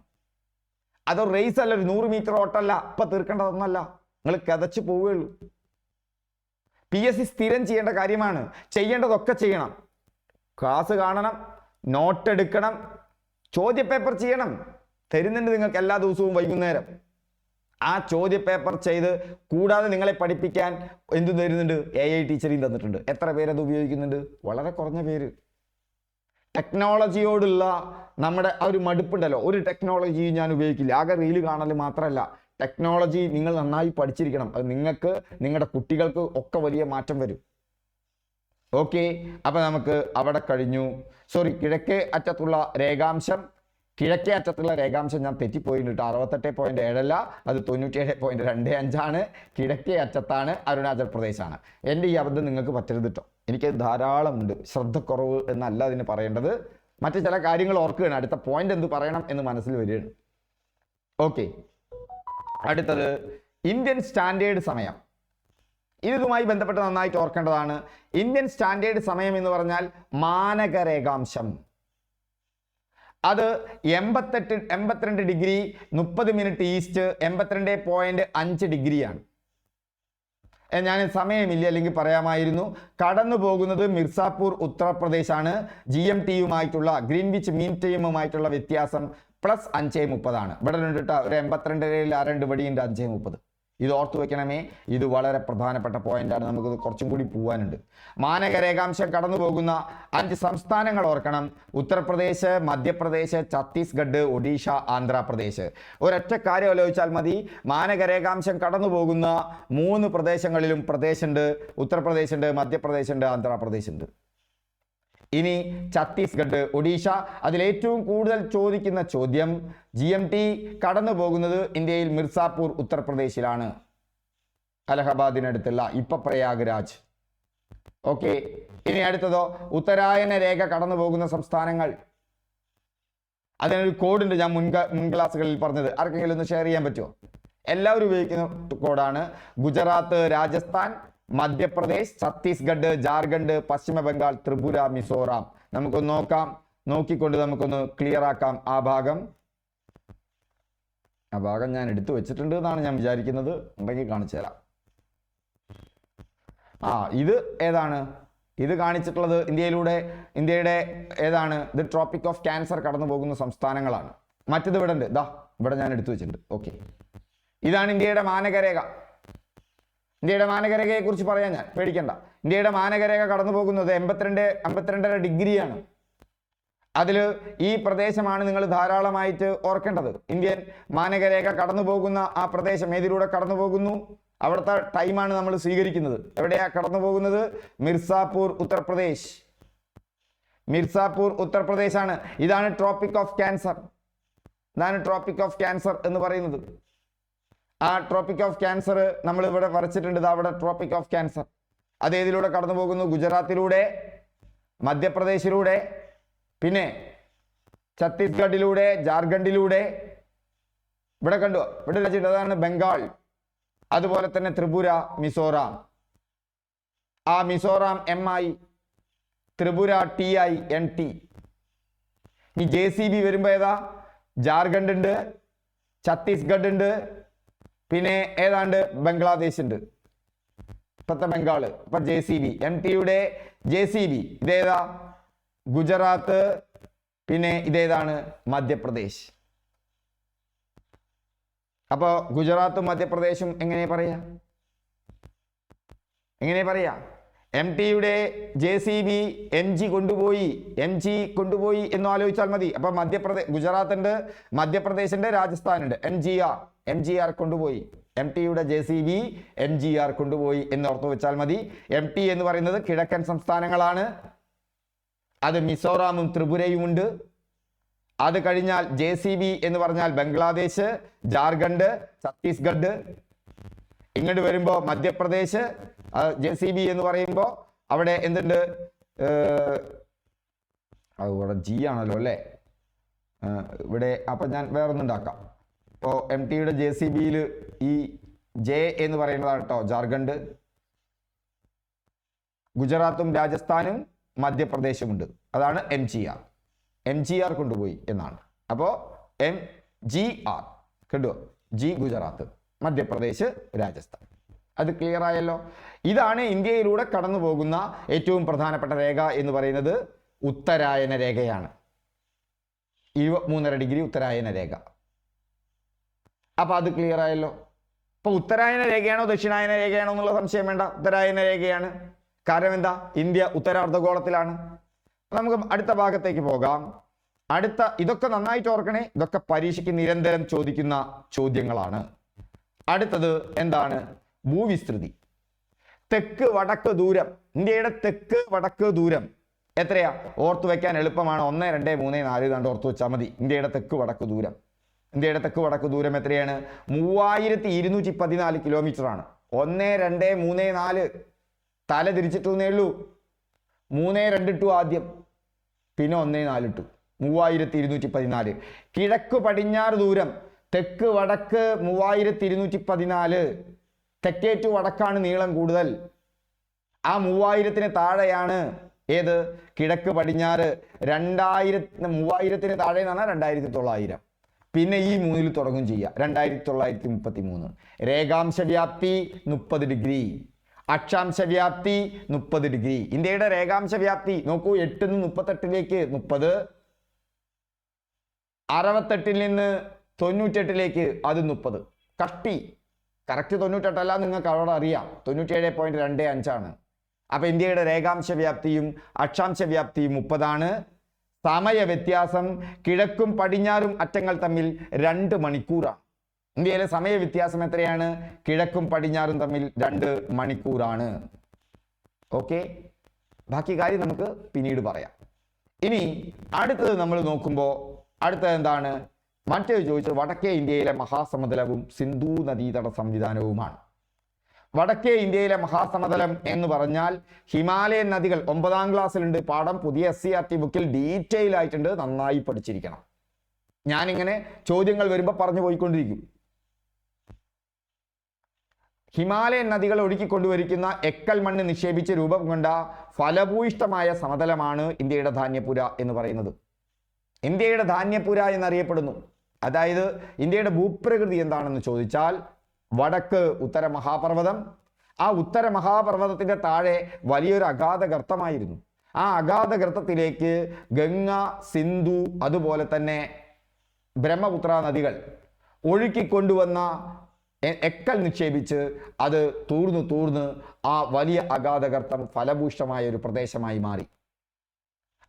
അതൊരു റേസ് അല്ല, ഒരു 100 മീറ്റർ ഓട്ടമല്ല. ഇപ്പം തീർക്കേണ്ടതൊന്നല്ല, നിങ്ങൾ കതച്ചു പോവുകയുള്ളൂ. PSC സ്ഥിരം ചെയ്യേണ്ട കാര്യമാണ്. ചെയ്യേണ്ടതൊക്കെ ചെയ്യണം. ക്ലാസ് കാണണം, നോട്ട് എടുക്കണം, ചോദ്യ പേപ്പർ ചെയ്യണം. തരുന്നുണ്ട് നിങ്ങൾക്ക് എല്ലാ ദിവസവും വൈകുന്നേരം. ആ ചോദ്യ പേപ്പർ ചെയ്ത് കൂടാതെ നിങ്ങളെ പഠിപ്പിക്കാൻ എന്തു തരുന്നുണ്ട്? AI ടീച്ചറിയും തന്നിട്ടുണ്ട്. എത്ര പേരത് ഉപയോഗിക്കുന്നുണ്ട്? വളരെ കുറഞ്ഞ പേര്. ടെക്നോളജിയോടുള്ള നമ്മുടെ ആ ഒരു മടുപ്പുണ്ടല്ലോ, ഒരു ടെക്നോളജിയും ഞാൻ ഉപയോഗിക്കില്ല. ആകെ റീല് കാണൽ മാത്രമല്ല, ടെക്നോളജി നിങ്ങൾ നന്നായി പഠിച്ചിരിക്കണം. അത് നിങ്ങൾക്ക്, നിങ്ങളുടെ കുട്ടികൾക്ക് ഒക്കെ വലിയ മാറ്റം വരും. ഓക്കെ, അപ്പം നമുക്ക് അവിടെ കഴിഞ്ഞു. കിഴക്കേ അറ്റത്തുള്ള രേഖാംശം, കിഴക്കേ അറ്റത്തുള്ള രേഖാംശം ഞാൻ തെറ്റിപ്പോയിട്ടുണ്ട്. 68.7 അല്ല, അത് 97.25 ആണ്. കിഴക്കേ അറ്റത്താണ്, അരുണാചൽ പ്രദേശാണ്. എൻ്റെ ഈ അബദ്ധം നിങ്ങൾക്ക് പറ്റരുത് കേട്ടോ. എനിക്ക് ധാരാളമുണ്ട്. ശ്രദ്ധക്കുറവ് എന്നല്ല അതിന് പറയേണ്ടത്. മറ്റു ചില കാര്യങ്ങൾ ഓർക്കുകയാണ്. അടുത്ത പോയിന്റ് എന്ത് പറയണം എന്ന് മനസ്സിൽ വരികയാണ്. ഓക്കെ, അടുത്തത് ഇന്ത്യൻ സ്റ്റാൻഡേർഡ് സമയം. ഇതുമായി ബന്ധപ്പെട്ട് നന്നായിട്ട് ഓർക്കേണ്ടതാണ്. ഇന്ത്യൻ സ്റ്റാൻഡേർഡ് സമയം എന്ന് പറഞ്ഞാൽ മാനക രേഖാംശം. അത് 82 ഡിഗ്രി 30 മിനിറ്റ് ഈസ്റ്റ്, 82.5 ഡിഗ്രിയാണ്. ഞാൻ സമയമില്ല, അല്ലെങ്കിൽ പറയാമായിരുന്നു. കടന്നു പോകുന്നത് മിർസാപൂർ ഉത്തർപ്രദേശാണ്. GMT-യുമായിട്ടുള്ള ഗ്രീൻവിച്ച് മീൻ ടൈമുമായിട്ടുള്ള വ്യത്യാസം +5:30 ഇവിടെ ഉണ്ട് കേട്ടോ. ഒരു 82 2 ഇവിടെയുണ്ട് 5:30. ഇത് ഓർത്തു വെക്കണമേ. ഇത് വളരെ പ്രധാനപ്പെട്ട പോയിന്റാണ്. നമുക്ക് കുറച്ചും കൂടി പോകാനുണ്ട്. മാനക രേഖാംശം കടന്നു പോകുന്ന 5 സംസ്ഥാനങ്ങൾ ഓർക്കണം. ഉത്തർപ്രദേശ്, മധ്യപ്രദേശ്, ഛത്തീസ്ഗഡ്, ഒഡീഷ, ആന്ധ്രാപ്രദേശ്. ഒരൊറ്റ കാര്യം ആലോചിച്ചാൽ മതി. മാനക രേഖാംശം കടന്നു പോകുന്ന 3 പ്രദേശങ്ങളിലും പ്രദേശുണ്ട്. ഉത്തർപ്രദേശുണ്ട്, മധ്യപ്രദേശുണ്ട്, ആന്ധ്രാപ്രദേശുണ്ട്. ഇനി ഛത്തീസ്ഗഡ്, ഒഡീഷ. അതിലേറ്റവും കൂടുതൽ ചോദിക്കുന്ന ചോദ്യം, GMT കടന്നു പോകുന്നത് ഇന്ത്യയിൽ മിർസാപൂർ ഉത്തർപ്രദേശിലാണ്, അലഹബാദിനടുത്തുള്ള. ഇപ്പൊ പ്രയാഗ്രാജ്. ഓക്കെ, ഇനി അടുത്തതോ ഉത്തരായന രേഖ കടന്നു പോകുന്ന സംസ്ഥാനങ്ങൾ. അതിനൊരു കോഡുണ്ട്, ഞാൻ മുൻ ക്ലാസ്സുകളിൽ പറഞ്ഞത്. ആർക്കെങ്കിലും ഒന്ന് ഷെയർ ചെയ്യാൻ പറ്റുമോ? എല്ലാവരും ഉപയോഗിക്കുന്ന കോഡാണ്. ഗുജറാത്ത്, രാജസ്ഥാൻ, മധ്യപ്രദേശ്, ഛത്തീസ്ഗഡ്, ജാർഖണ്ഡ്, പശ്ചിമ ബംഗാൾ, ത്രിപുര, മിസോറാം. നമുക്കൊന്ന് നോക്കാം, നോക്കിക്കൊണ്ട് നമുക്കൊന്ന് ക്ലിയർ ആക്കാം ആ ഭാഗം. ആ ഭാഗം ഞാൻ എടുത്തു വെച്ചിട്ടുണ്ട് എന്നാണ് ഞാൻ വിചാരിക്കുന്നത്, ഉണ്ടെങ്കിൽ കാണിച്ചു തരാം. ഇത് ഏതാണ്? ഇത് കാണിച്ചിട്ടുള്ളത് ഇന്ത്യയുടെ ഏതാണ്? ഇത് ട്രോപ്പിക് ഓഫ് ക്യാൻസർ കടന്നു പോകുന്ന സംസ്ഥാനങ്ങളാണ്. മറ്റത് ഇവിടെ ഉണ്ട്, ഇവിടെ ഞാൻ എടുത്തു വെച്ചിട്ടുണ്ട്. ഓക്കെ, ഇതാണ് ഇന്ത്യയുടെ മാനകരേഖ. ഇന്ത്യയുടെ മാനകരേഖയെ കുറിച്ച് പറയാൻ ഞാൻ പേടിക്കണ്ട. ഇന്ത്യയുടെ മാനകരേഖ കടന്നു പോകുന്നത് 52.5 ഡിഗ്രിയാണ്. അതിൽ ഈ പ്രദേശമാണ് നിങ്ങൾ ധാരാളമായിട്ട് ഓർക്കേണ്ടത്. ഇന്ത്യൻ മാനകരേഖ കടന്നു പോകുന്ന ആ പ്രദേശം ഏതിലൂടെ കടന്നു പോകുന്നു? അവിടുത്തെ ടൈമാണ് നമ്മൾ സ്വീകരിക്കുന്നത്. എവിടെയാ കടന്നു പോകുന്നത്? മിർസാപൂർ, ഉത്തർപ്രദേശ്. മിർസാപൂർ, ഉത്തർപ്രദേശ് ആണ്. ഇതാണ് ട്രോപ്പിക് ഓഫ് ക്യാൻസർ. ഇതാണ് ട്രോപ്പിക് ഓഫ് ക്യാൻസർ എന്ന് പറയുന്നത്. ആ ട്രോപ്പിക് ഓഫ് ക്യാൻസർ നമ്മൾ ഇവിടെ വരച്ചിട്ടുണ്ട്. അവിടെ ട്രോപ്പിക് ഓഫ് ക്യാൻസർ അത് ഏതിലൂടെ കടന്നു പോകുന്നു? ഗുജറാത്തിലൂടെ, മധ്യപ്രദേശിലൂടെ, പിന്നെ ഛത്തീസ്ഗഡിലൂടെ, ജാർഖണ്ഡിലൂടെ. ഇവിടെ കണ്ടു, ഇവിടെ വെച്ചിട്ട് അതാണ് ബംഗാൾ, അതുപോലെ തന്നെ ത്രിപുര, മിസോറാം. ആ Mizoram MI, Tripura TI, NT. ഈ JCB വരുമ്പോ ഏതാ? ജാർഖണ്ഡ് ഉണ്ട്, ഛത്തീസ്ഗഡ് ഉണ്ട്, പിന്നെ ഏതാണ്ട് ബംഗ്ലാദേശ് ഉണ്ട്, ഇപ്പത്തെ ബംഗാള്. ഇപ്പൊ JCB, MTയുടെ JCB ഇതേതാ? ഗുജറാത്ത്, പിന്നെ ഇതേതാണ്? മധ്യപ്രദേശ്. അപ്പൊ ഗുജറാത്തും മധ്യപ്രദേശും എങ്ങനെ പറയാ? MTയുടെ JCB MG കൊണ്ടുപോയി എന്ന് ആലോചിച്ചാൽ മതി. അപ്പൊ ഗുജറാത്തുണ്ട്, മധ്യപ്രദേശുണ്ട്, രാജസ്ഥാനുണ്ട്. MGR കൊണ്ടുപോയി. MTയുടെ JCB MGR കൊണ്ടുപോയി എന്ന് ഓർത്തു വെച്ചാൽ മതി. MT എന്ന് പറയുന്നത് കിഴക്കൻ സംസ്ഥാനങ്ങളാണ്. അത് മിസോറാമും ത്രിപുരയും ഉണ്ട്. അത് കഴിഞ്ഞാൽ JCB എന്ന് പറഞ്ഞാൽ ബംഗ്ലാദേശ്, ജാർഖണ്ഡ്, ഛത്തീസ്ഗഡ്. ഇങ്ങോട്ട് വരുമ്പോ മധ്യപ്രദേശ്. JCB എന്ന് പറയുമ്പോ അവിടെ എന്തുണ്ട്? ഇവിടെ G ആണല്ലോ അല്ലേ ഇവിടെ. അപ്പൊ ഞാൻ വേറൊന്നുണ്ടാക്കാം. ഇപ്പോ MTയുടെ JCBയിൽ ഈ J എന്ന് പറയുന്നതാണ് കേട്ടോ ജാർഖണ്ഡ്. ഗുജറാത്തും രാജസ്ഥാനും മധ്യപ്രദേശും ഉണ്ട്. അതാണ് MGR കൊണ്ടുപോയി എന്നാണ്. അപ്പോ MGR കണ്ടോ? G ഗുജറാത്ത്, മധ്യപ്രദേശ്, രാജസ്ഥാൻ. അത് ക്ലിയർ ആയല്ലോ. ഇതാണ് ഇന്ത്യയിലൂടെ കടന്നു പോകുന്ന ഏറ്റവും പ്രധാനപ്പെട്ട രേഖ എന്ന് പറയുന്നത് ഉത്തരായന രേഖയാണ്. 23.5 ഡിഗ്രി ഉത്തരായന രേഖ. അപ്പൊ അത് ക്ലിയർ ആയല്ലോ. അപ്പൊ ഉത്തരായന രേഖയാണോ ദക്ഷിണായന രേഖയാണോ എന്നുള്ള സംശയം വേണ്ട. ഉത്തരായന രേഖയാണ്. കാരണം എന്താ? ഇന്ത്യ ഉത്തരാർദ്ധഗോളത്തിലാണ്. നമുക്ക് അടുത്ത ഭാഗത്തേക്ക് പോകാം. ഇതൊക്കെ നന്നായിട്ട് ഓർക്കണേ. ഇതൊക്കെ പരീക്ഷയ്ക്ക് നിരന്തരം ചോദിക്കുന്ന ചോദ്യങ്ങളാണ്. അടുത്തത് എന്താണ്? ഭൂവിസ്തൃതി. തെക്ക് വടക്ക് ദൂരം. ഇന്ത്യയുടെ തെക്ക് വടക്ക് ദൂരം എത്രയാ? ഓർത്തു വെക്കാൻ എളുപ്പമാണ്. 1, 2, 3, 4 കണ്ട് ഓർത്തു വെച്ചാൽ മതി. ഇന്ത്യയുടെ തെക്ക് വടക്ക് ദൂരം. ഇന്ത്യയുടെ തെക്ക് വടക്ക് ദൂരം എത്രയാണ്? 3214 കിലോമീറ്റർ ആണ്. 1, 2, 3, 4 തല തിരിച്ചിട്ടേ ഉള്ളൂ. 3, 2 ഇട്ടു ആദ്യം, പിന്നെ 1, 4 ഇട്ടു. 3214. കിഴക്ക് പടിഞ്ഞാറ് ദൂരം. തെക്ക് വടക്ക് 3214. തെക്കേ ടു വടക്കാണ് നീളം കൂടുതൽ. ആ 3000-ന് താഴെയാണ് ഏത്? കിഴക്ക് പടിഞ്ഞാറ്. 3000-ന് താഴെ എന്ന് പറഞ്ഞാൽ 2900. പിന്നെ ഈ 3-ൽ തുടങ്ങും ചെയ്യുക. 2933. രേഖാംശ വ്യാപ്തി 30 ഡിഗ്രി. അക്ഷാംശ വ്യാപ്തി 30 ഡിഗ്രി. ഇന്ത്യയുടെ രേഖാംശ വ്യാപ്തി നോക്കൂ. 8-ന്ന് 38-ലേക്ക് 30. 68-ൽ നിന്ന് 98-ലേക്ക് അത് 30. കട്ടി കറക്റ്റ് 98 അല്ല, നിങ്ങൾക്ക് അവിടെ അറിയാം. 97.25 ആണ്. അപ്പൊ ഇന്ത്യയുടെ രേഖാംശ വ്യാപ്തിയും അക്ഷാംശ വ്യാപ്തിയും 30 സമയ വ്യത്യാസം കിഴക്കും പടിഞ്ഞാറും അറ്റങ്ങൾ തമ്മിൽ 2 മണിക്കൂറാണ്. ഇന്ത്യയിലെ സമയ വ്യത്യാസം എത്രയാണ്? കിഴക്കും പടിഞ്ഞാറും തമ്മിൽ 2 മണിക്കൂറാണ്. ഓക്കെ, ബാക്കി കാര്യം നമുക്ക് പിന്നീട് പറയാം. ഇനി അടുത്തത് നമ്മൾ നോക്കുമ്പോൾ അടുത്തത് എന്താണ്? മറ്റൊരു ചോദിച്ചത് വടക്കേ ഇന്ത്യയിലെ മഹാസമുദ്രവും സിന്ധു നദീതട സംവിധാനവുമാണ്. വടക്കേ ഇന്ത്യയിലെ മഹാസമതലം എന്ന് പറഞ്ഞാൽ ഹിമാലയൻ നദികൾ 9ാം ക്ലാസ്സിലുണ്ട് പാഠം, പുതിയ SCERT ബുക്കിൽ ഡീറ്റെയിൽ ആയിട്ടുണ്ട്, നന്നായി പഠിച്ചിരിക്കണം. ഞാനിങ്ങനെ ചോദ്യങ്ങൾ വരുമ്പോൾ പറഞ്ഞു പോയിക്കൊണ്ടിരിക്കും. ഹിമാലയൻ നദികൾ ഒഴുക്കിക്കൊണ്ടുവരിക്കുന്ന എക്കൽ മണ്ണ് നിക്ഷേപിച്ച് രൂപം കൊണ്ട ഫലഭൂയിഷ്ടമായ സമതലമാണ് ഇന്ത്യയുടെ ധാന്യപുര എന്ന് പറയുന്നത്. ഇന്ത്യയുടെ ധാന്യപുര എന്നറിയപ്പെടുന്നു. അതായത് ഇന്ത്യയുടെ ഭൂപ്രകൃതി എന്താണെന്ന് ചോദിച്ചാൽ വടക്ക് ഉത്തര മഹാപർവ്വതം, ആ ഉത്തര മഹാപർവ്വതത്തിന്റെ താഴെ വലിയൊരു അഗാധ ഗർത്തമായിരുന്നു. ആ അഗാധ ഗർത്തത്തിലേക്ക് ഗംഗ, സിന്ധു, അതുപോലെ തന്നെ ബ്രഹ്മപുത്ര നദികൾ ഒഴുക്കിക്കൊണ്ടുവന്ന എക്കൽ നിക്ഷേപിച്ച് അത് തൂർന്ന് ആ വലിയ അഗാധഗർത്തം ഫലഭൂഷ്ടമായ ഒരു പ്രദേശമായി മാറി.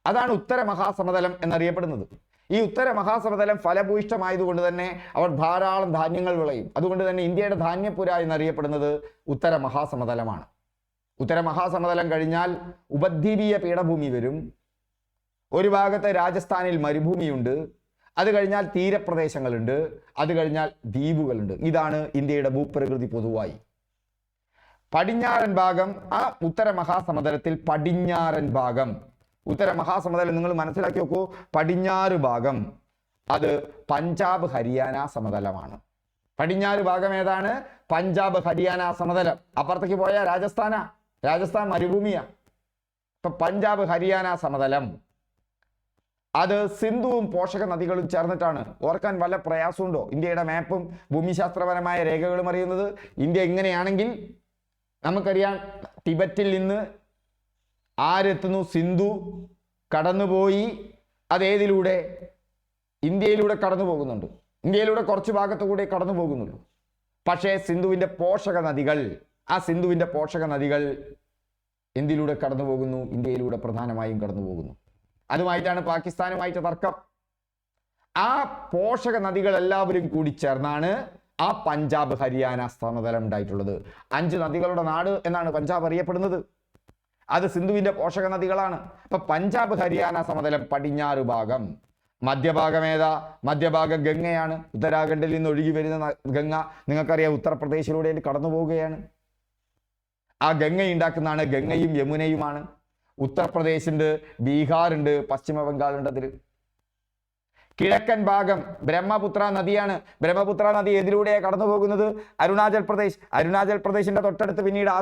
അതാണ് ഉത്തര മഹാസമതലം എന്നറിയപ്പെടുന്നത്. ഈ ഉത്തര മഹാസമതലം ഫലഭൂയിഷ്ടമായതുകൊണ്ട് തന്നെ അവർ ധാരാളം ധാന്യങ്ങൾ വിളയും. അതുകൊണ്ട് തന്നെ ഇന്ത്യയുടെ ധാന്യപുര എന്നറിയപ്പെടുന്നത് ഉത്തര മഹാസമതലമാണ്. ഉത്തര മഹാസമതലം കഴിഞ്ഞാൽ ഉപദ്വീപീയ പീഠഭൂമി വരും. ഒരു ഭാഗത്ത് രാജസ്ഥാനിൽ മരുഭൂമിയുണ്ട്, അത് കഴിഞ്ഞാൽ തീരപ്രദേശങ്ങളുണ്ട്, അത് കഴിഞ്ഞാൽ ദ്വീപുകളുണ്ട്. ഇതാണ് ഇന്ത്യയുടെ ഭൂപ്രകൃതി പൊതുവായി. പടിഞ്ഞാറൻ ഭാഗം, ആ ഉത്തര മഹാസമതലത്തിൽ പടിഞ്ഞാറൻ ഭാഗം, ഉത്തര മഹാസമതലം നിങ്ങൾ മനസ്സിലാക്കി നോക്കൂ, പടിഞ്ഞാറ് ഭാഗം അത് പഞ്ചാബ് ഹരിയാന സമതലമാണ്. പടിഞ്ഞാറ് ഭാഗം ഏതാണ്? പഞ്ചാബ് ഹരിയാന സമതലം. അപ്പുറത്തേക്ക് പോയാൽ രാജസ്ഥാൻ മരുഭൂമിയാ. ഇപ്പൊ പഞ്ചാബ് ഹരിയാന സമതലം അത് സിന്ധുവും പോഷക നദികളും ചേർന്നിട്ടാണ്. ഓർക്കാൻ വല്ല പ്രയാസമുണ്ടോ? ഇന്ത്യയുടെ മാപ്പും ഭൂമിശാസ്ത്രപരമായ രേഖകളും അറിയുന്നത് ഇന്ത്യ ഇങ്ങനെയാണെങ്കിൽ നമുക്കറിയാം. ടിബറ്റിൽ നിന്ന് ആരെത്തുന്നു? സിന്ധു കടന്നുപോയി അതേതിലൂടെ? ഇന്ത്യയിലൂടെ കടന്നു പോകുന്നുണ്ട്. ഇന്ത്യയിലൂടെ കുറച്ച് ഭാഗത്തു കൂടെ കടന്നു പോകുന്നുള്ളൂ. പക്ഷേ സിന്ധുവിൻ്റെ പോഷക നദികൾ, ആ സിന്ധുവിൻ്റെ പോഷക നദികൾ എന്തിലൂടെ കടന്നു പോകുന്നു? ഇന്ത്യയിലൂടെ പ്രധാനമായും കടന്നു പോകുന്നു. അതുമായിട്ടാണ് പാകിസ്ഥാനുമായിട്ട് തർക്കം. ആ പോഷക നദികൾ എല്ലാവരും കൂടി ചേർന്നാണ് ആ പഞ്ചാബ് ഹരിയാന സമതലം ഉണ്ടായിട്ടുള്ളത്. 5 നദികളുടെ നാട് എന്നാണ് പഞ്ചാബ് അറിയപ്പെടുന്നത്. അത് സിന്ധുവിന്റെ പോഷക നദികളാണ്. അപ്പൊ പഞ്ചാബ് ഹരിയാന സമതലം പടിഞ്ഞാറ് ഭാഗം. മധ്യഭാഗം ഏതാ? മധ്യഭാഗം ഗംഗയാണ്. ഉത്തരാഖണ്ഡിൽ നിന്ന് ഒഴുകി വരുന്ന ഗംഗ നിങ്ങൾക്കറിയാം ഉത്തർപ്രദേശിലൂടെ കടന്നു പോവുകയാണ്. ആ ഗംഗ ഉണ്ടാക്കുന്നതാണ് ഗംഗയും യമുനയുമാണ്. ഉത്തർപ്രദേശുണ്ട്, ബീഹാറുണ്ട്, പശ്ചിമ ബംഗാളുണ്ട്. അതിൽ കിഴക്കൻ ഭാഗം ബ്രഹ്മപുത്ര നദിയാണ്. ബ്രഹ്മപുത്ര നദി എതിലൂടെയാണ് കടന്നു പോകുന്നത്? അരുണാചൽ പ്രദേശിന്റെ തൊട്ടടുത്ത് പിന്നീട്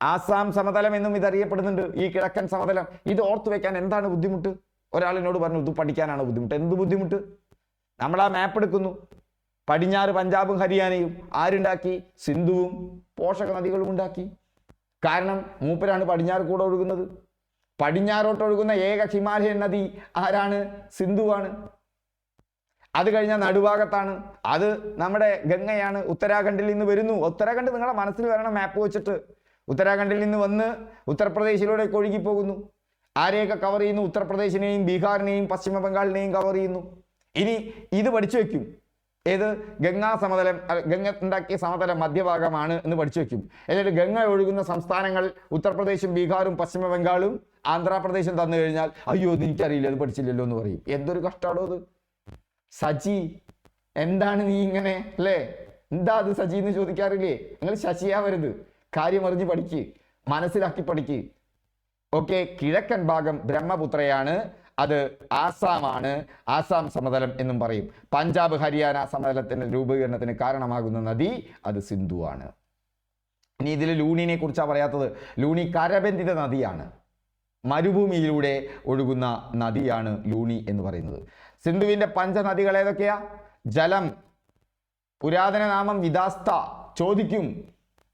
ആസാം സമതലം എന്നും ഇതറിയപ്പെടുന്നുണ്ട്. ഈ കിഴക്കൻ സമതലം ഇത് ഓർത്തു വെക്കാൻ എന്താണ് ബുദ്ധിമുട്ട്? ഒരാളിനോട് പറഞ്ഞു ഇത് പഠിക്കാനാണ് ബുദ്ധിമുട്ട്. എന്ത് ബുദ്ധിമുട്ട്? നമ്മൾ ആ മാപ്പ് എടുക്കുന്നു, പടിഞ്ഞാറ് പഞ്ചാബും ഹരിയാനയും ആരുണ്ടാക്കി? സിന്ധുവും പോഷക നദികളും ഉണ്ടാക്കി. കാരണം മൂപ്പരാണ് പടിഞ്ഞാറ് കൂടെ ഒഴുകുന്നത്. പടിഞ്ഞാറോട്ട് ഒഴുകുന്ന ഏക ഹിമാലയൻ നദി ആരാണ്? സിന്ധുവാണ്. അത് കഴിഞ്ഞാൽ നടുഭാഗത്താണ്, അത് നമ്മുടെ ഗംഗയാണ്. ഉത്തരാഖണ്ഡിൽ നിന്ന് വരുന്നു. ഉത്തരാഖണ്ഡ് നിങ്ങളുടെ മനസ്സിൽ വരണം മാപ്പ് വെച്ചിട്ട്. ഉത്തരാഖണ്ഡിൽ നിന്ന് വന്ന് ഉത്തർപ്രദേശിലൂടെ ഒഴുകി പോകുന്നു. ആരെയൊക്കെ കവർ ചെയ്യുന്നു? ഉത്തർപ്രദേശിനെയും ബീഹാറിനെയും പശ്ചിമ ബംഗാളിനെയും കവർ ചെയ്യുന്നു. ഇനി ഇത് പഠിച്ചു വെക്കും. ഏത്? ഗംഗാ സമതലം, ഗംഗ ഉണ്ടാക്കിയ സമതലം മധ്യഭാഗമാണ് എന്ന് പഠിച്ചു വെക്കും. എന്നിട്ട് ഗംഗ ഒഴുകുന്ന സംസ്ഥാനങ്ങൾ ഉത്തർപ്രദേശും ബീഹാറും പശ്ചിമ ബംഗാളും ആന്ധ്രാപ്രദേശും തന്നു കഴിഞ്ഞാൽ അയ്യോ ഇത് എനിക്കറിയില്ല, അത് പഠിച്ചില്ലല്ലോ എന്ന് പറയും. എന്തൊരു കഷ്ടമാണോ അത്? സജി എന്താണ് നീ ഇങ്ങനെ അല്ലേ? എന്താ അത് സജി എന്ന് ചോദിക്കാറില്ലേ? നിങ്ങൾ ശശിയാവരുത്, കാര്യം അറിഞ്ഞ് പഠിക്ക്, മനസ്സിലാക്കി പഠിക്ക്. ഓക്കെ. കിഴക്കൻ ഭാഗം ബ്രഹ്മപുത്രയാണ്, അത് ആസാമാണ്. ആസാം സമതലം എന്നും പറയും. പഞ്ചാബ് ഹരിയാന സമതലത്തിന്റെ രൂപീകരണത്തിന് കാരണമാകുന്ന നദി അത് സിന്ധുവാണ്. ഇനി ഇതിൽ ലൂണിനെ കുറിച്ചാണ് പറയാത്തത്. ലൂണി കരബന്ധിത നദിയാണ്, മരുഭൂമിയിലൂടെ ഒഴുകുന്ന നദിയാണ് ലൂണി എന്ന് പറയുന്നത്. സിന്ധുവിന്റെ പഞ്ചനദികൾ ഏതൊക്കെയാ? ജലം, പുരാതന നാമം വിദാസ്ത. ചോദിക്കും,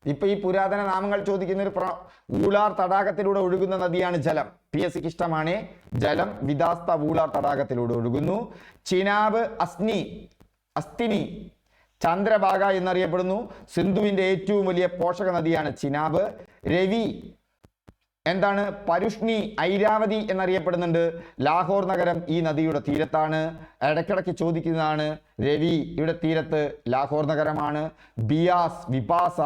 ഇപ്പൊ ഈ പുരാതന നാമങ്ങൾ ചോദിക്കുന്ന ഒരു ഊളാർ തടാകത്തിലൂടെ ഒഴുകുന്ന നദിയാണ് ജലം. PSCക്ക് ഇഷ്ടമാണ്. ജലം, വിദാസ്ത, ഊളാർ തടാകത്തിലൂടെ ഒഴുകുന്നു. ചിനാബ്, അസ്തിനി, ചന്ദ്രഭാഗ എന്നറിയപ്പെടുന്നു. സിന്ധുവിന്റെ ഏറ്റവും വലിയ പോഷക നദിയാണ് ചിനാബ്. രവി എന്താണ്? പരുഷ്ണി, ഐരാവതി എന്നറിയപ്പെടുന്നുണ്ട്. ലാഹോർ നഗരം ഈ നദിയുടെ തീരത്താണ്. ഇടയ്ക്കിടയ്ക്ക് ചോദിക്കുന്നതാണ്. രവി ഇവിടെ തീരത്ത് ലാഹോർ നഗരമാണ്. ബിയാസ്, വിപാസ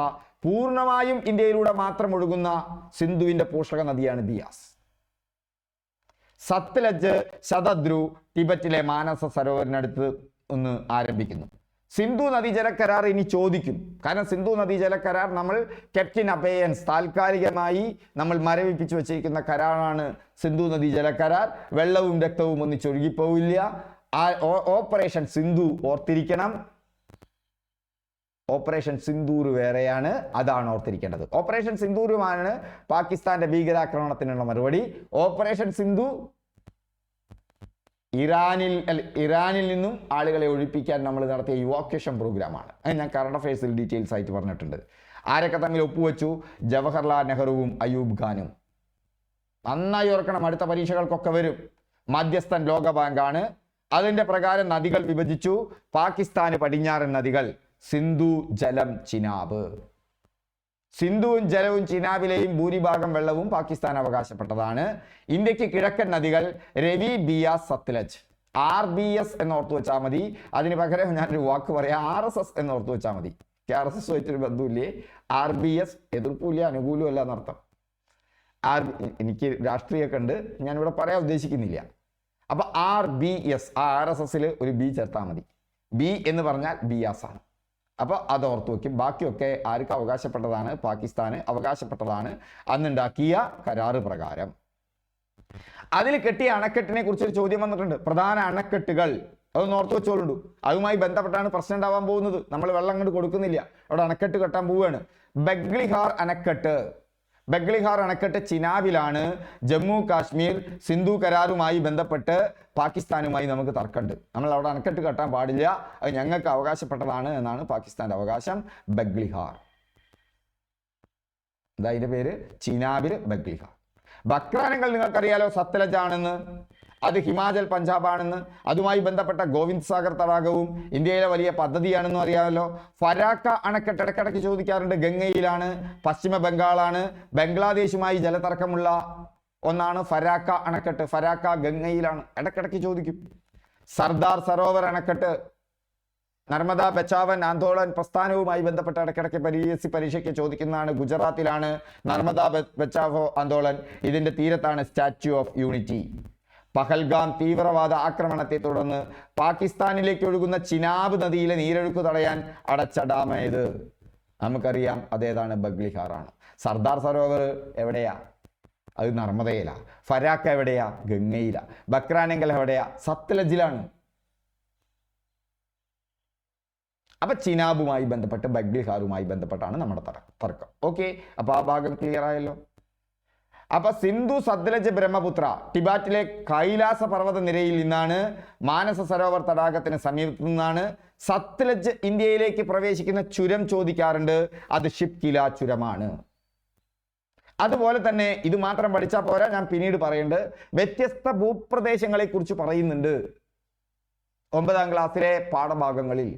പൂർണ്ണമായും ഇന്ത്യയിലൂടെ മാത്രം ഒഴുകുന്ന സിന്ധുവിന്റെ പോഷക നദിയാണ് ബിയാസ്. സത്ലജ്, ശതദ്രു ടിബറ്റിലെ മാനസ സരോവരിനടുത്ത് ഒന്ന് ആരംഭിക്കുന്നു. സിന്ധു നദീജല കരാർ ഇനി ചോദിക്കും. കാരണം സിന്ധു നദീജല കരാർ നമ്മൾ കെപ്റ്റ് ഇൻ അബേയൻസ്, താൽക്കാലികമായി നമ്മൾ മരവിപ്പിച്ചു വെച്ചിരിക്കുന്ന കരാറാണ് സിന്ധു നദീജല കരാർ. വെള്ളവും രക്തവും ഒന്നിച്ചൊഴുകിപ്പോവില്ല. ഓപ്പറേഷൻ സിന്ധു ഓർത്തിരിക്കണം. ഓപ്പറേഷൻ സിന്ദൂർ വേറെയാണ്, അതാണ് ഓർത്തിരിക്കേണ്ടത്. ഓപ്പറേഷൻ സിന്ദൂരുമാണ് പാകിസ്ഥാന്റെ ഭീകരാക്രമണത്തിനുള്ള മറുപടി. ഓപ്പറേഷൻ സിന്ധു ഇറാനിൽ നിന്നും ആളുകളെ ഒഴിപ്പിക്കാൻ നമ്മൾ നടത്തിയ ഇവാക്വേഷൻ പ്രോഗ്രാമാണ്. അത് ഞാൻ കറണ്ട് അഫയേഴ്സിൽ ഡീറ്റെയിൽസ് ആയിട്ട് പറഞ്ഞിട്ടുണ്ട്. ആരൊക്കെ തമ്മിൽ ഒപ്പുവെച്ചു? ജവഹർലാൽ നെഹ്റുവും അയൂബ് ഖാനും. നന്നായി ഓർക്കണം, അടുത്ത പരീക്ഷകൾക്കൊക്കെ വരും. മധ്യസ്ഥൻ ലോകബാങ്കാണ്. അതിന്റെ പ്രകാരം നദികൾ വിഭജിച്ചു. പാകിസ്ഥാന് പടിഞ്ഞാറൻ നദികൾ സിന്ധു, ജലം, ചിനാബ്. സിന്ധുവും ജലവും ചിനാബിലെയും ഭൂരിഭാഗം വെള്ളവും പാകിസ്ഥാൻ അവകാശപ്പെട്ടതാണ്. ഇന്ത്യക്ക് കിഴക്കൻ നദികൾ രവി, ബിയാസ്, സത്ലജ്. RBS എന്നോർത്തു വെച്ചാൽ മതി. അതിന് പകരം ഞാനൊരു വാക്ക് പറയാം, RSS എന്നോർത്തു വെച്ചാൽ മതി. RSS ആയിട്ടൊരു ബന്ധമില്ലേ? RBS എതിർപ്പില്ല, അനുകൂലവും അല്ല എന്നർത്ഥം. എനിക്ക് രാഷ്ട്രീയമൊക്കെ ഉണ്ട്, ഞാനിവിടെ പറയാൻ ഉദ്ദേശിക്കുന്നില്ല. അപ്പൊ RBS, ആ RSSൽ ഒരു ബി ചേർത്താൽ മതി. ബി എന്ന് പറഞ്ഞാൽ ബിയാസ് ആണ്. അപ്പോൾ അത് ഓർത്തു വയ്ക്കും. ബാക്കിയൊക്കെ ആർക്ക് അവകാശപ്പെട്ടതാണ്? പാകിസ്ഥാന് അവകാശപ്പെട്ടതാണ് അന്നുണ്ടാക്കിയ കരാറ് പ്രകാരം. അതിൽ കെട്ടിയ അണക്കെട്ടിനെ കുറിച്ചൊരു ചോദ്യം വന്നിട്ടുണ്ട്. പ്രധാന അണക്കെട്ടുകൾ അതൊന്ന് ഓർത്തു വെച്ചോളൂ. അതുമായി ബന്ധപ്പെട്ടാണ് പ്രശ്നം ഉണ്ടാവാൻ പോകുന്നത്. നമ്മൾ വെള്ളം അങ്ങോട്ട് കൊടുക്കുന്നില്ല, അവിടെ അണക്കെട്ട് കെട്ടാൻ പോവുകയാണ്. ബഗ്ലിഹാർ അണക്കെട്ട്. ബഗ്ലിഹാർ അണക്കെട്ട് ചിനാബിലാണ്. ജമ്മു കാശ്മീർ സിന്ധു കരാറുമായി ബന്ധപ്പെട്ട് പാകിസ്ഥാനുമായി നമുക്ക് തർക്കമുണ്ട്. നമ്മൾ അവിടെ അണക്കെട്ട് കെട്ടാൻ പാടില്ല, അത് ഞങ്ങൾക്ക് അവകാശപ്പെട്ടതാണ് എന്നാണ് പാകിസ്ഥാന്റെ അവകാശം. ബഗ്ലിഹാർ, എന്താ അതിന്റെ പേര്? ചിനാബിൽ ബഗ്ലിഹാർ. ബക്രാനങ്ങൾ നിങ്ങൾക്കറിയാലോ, സത്ലജ് ആണെന്ന്. അത് ഹിമാചൽ പഞ്ചാബ് ആണെന്ന്. അതുമായി ബന്ധപ്പെട്ട ഗോവിന്ദ് സാഗർ തടാകവും ഇന്ത്യയിലെ വലിയ പദ്ധതിയാണെന്നും അറിയാമല്ലോ. ഫരാക്ക അണക്കെട്ട് ഇടയ്ക്കിടയ്ക്ക് ചോദിക്കാറുണ്ട്. ഗംഗയിലാണ്, പശ്ചിമ ബംഗാളാണ്. ബംഗ്ലാദേശുമായി ജലതർക്കമുള്ള ഒന്നാണ് ഫരാക്ക അണക്കെട്ട്. ഫരാക്ക ഗംഗയിലാണ്, ഇടയ്ക്കിടയ്ക്ക് ചോദിക്കും. സർദാർ സരോവർ അണക്കെട്ട് നർമ്മദ ബച്ചാവൻ ആന്തോളൻ പ്രസ്ഥാനവുമായി ബന്ധപ്പെട്ട ഇടയ്ക്കിടയ്ക്ക് പരീക്ഷയ്ക്ക് ചോദിക്കുന്നതാണ്. ഗുജറാത്തിലാണ് നർമ്മദ ബച്ചാവോ ആന്തോളൻ. ഇതിന്റെ തീരത്താണ് സ്റ്റാച്യു ഓഫ് യൂണിറ്റി. പഹൽഗാം തീവ്രവാദ ആക്രമണത്തെ തുടർന്ന് പാകിസ്ഥാനിലേക്ക് ഒഴുകുന്ന ചിനാബ് നദിയിലെ നീരൊഴുക്ക് തടയാൻ അടച്ച ഡാമേത് നമുക്കറിയാം, അതേതാണ്? ബഗ്ലിഹാറാണ്. സർദാർ സരോവർ എവിടെയാ? അത് നർമ്മദയിലാ. ഫരാക്ക എവിടെയാ? ഗംഗയിലാ. ബക്രാനെങ്കൽ എവിടെയാ? സത്ലജിലാണ്. അപ്പൊ ചിനാബുമായി ബന്ധപ്പെട്ട് ബഗ്ലിഹാറുമായി ബന്ധപ്പെട്ടാണ് നമ്മുടെ തർക്കം. ഓക്കെ, അപ്പൊ ആ ഭാഗം ക്ലിയർ ആയല്ലോ. അപ്പൊ സിന്ധു, സത്ലജ്, ബ്രഹ്മപുത്ര ടിബാറ്റിലെ കൈലാസ പർവ്വത നിരയിൽ നിന്നാണ്. മാനസ സരോവർ തടാകത്തിന് സമീപത്തു നിന്നാണ്. സത്ലജ് ഇന്ത്യയിലേക്ക് പ്രവേശിക്കുന്ന ചുരം ചോദിക്കാറുണ്ട്. അത് ഷിപ്കില ചുരമാണ്. അതുപോലെ തന്നെ ഇത് മാത്രം പഠിച്ചാൽ പോരാ, ഞാൻ പിന്നീട് പറയുന്നുണ്ട്. വ്യത്യസ്ത ഭൂപ്രദേശങ്ങളെ കുറിച്ച് പറയുന്നുണ്ട് 9ാം ക്ലാസ്സിലെ പാഠഭാഗങ്ങളിൽ.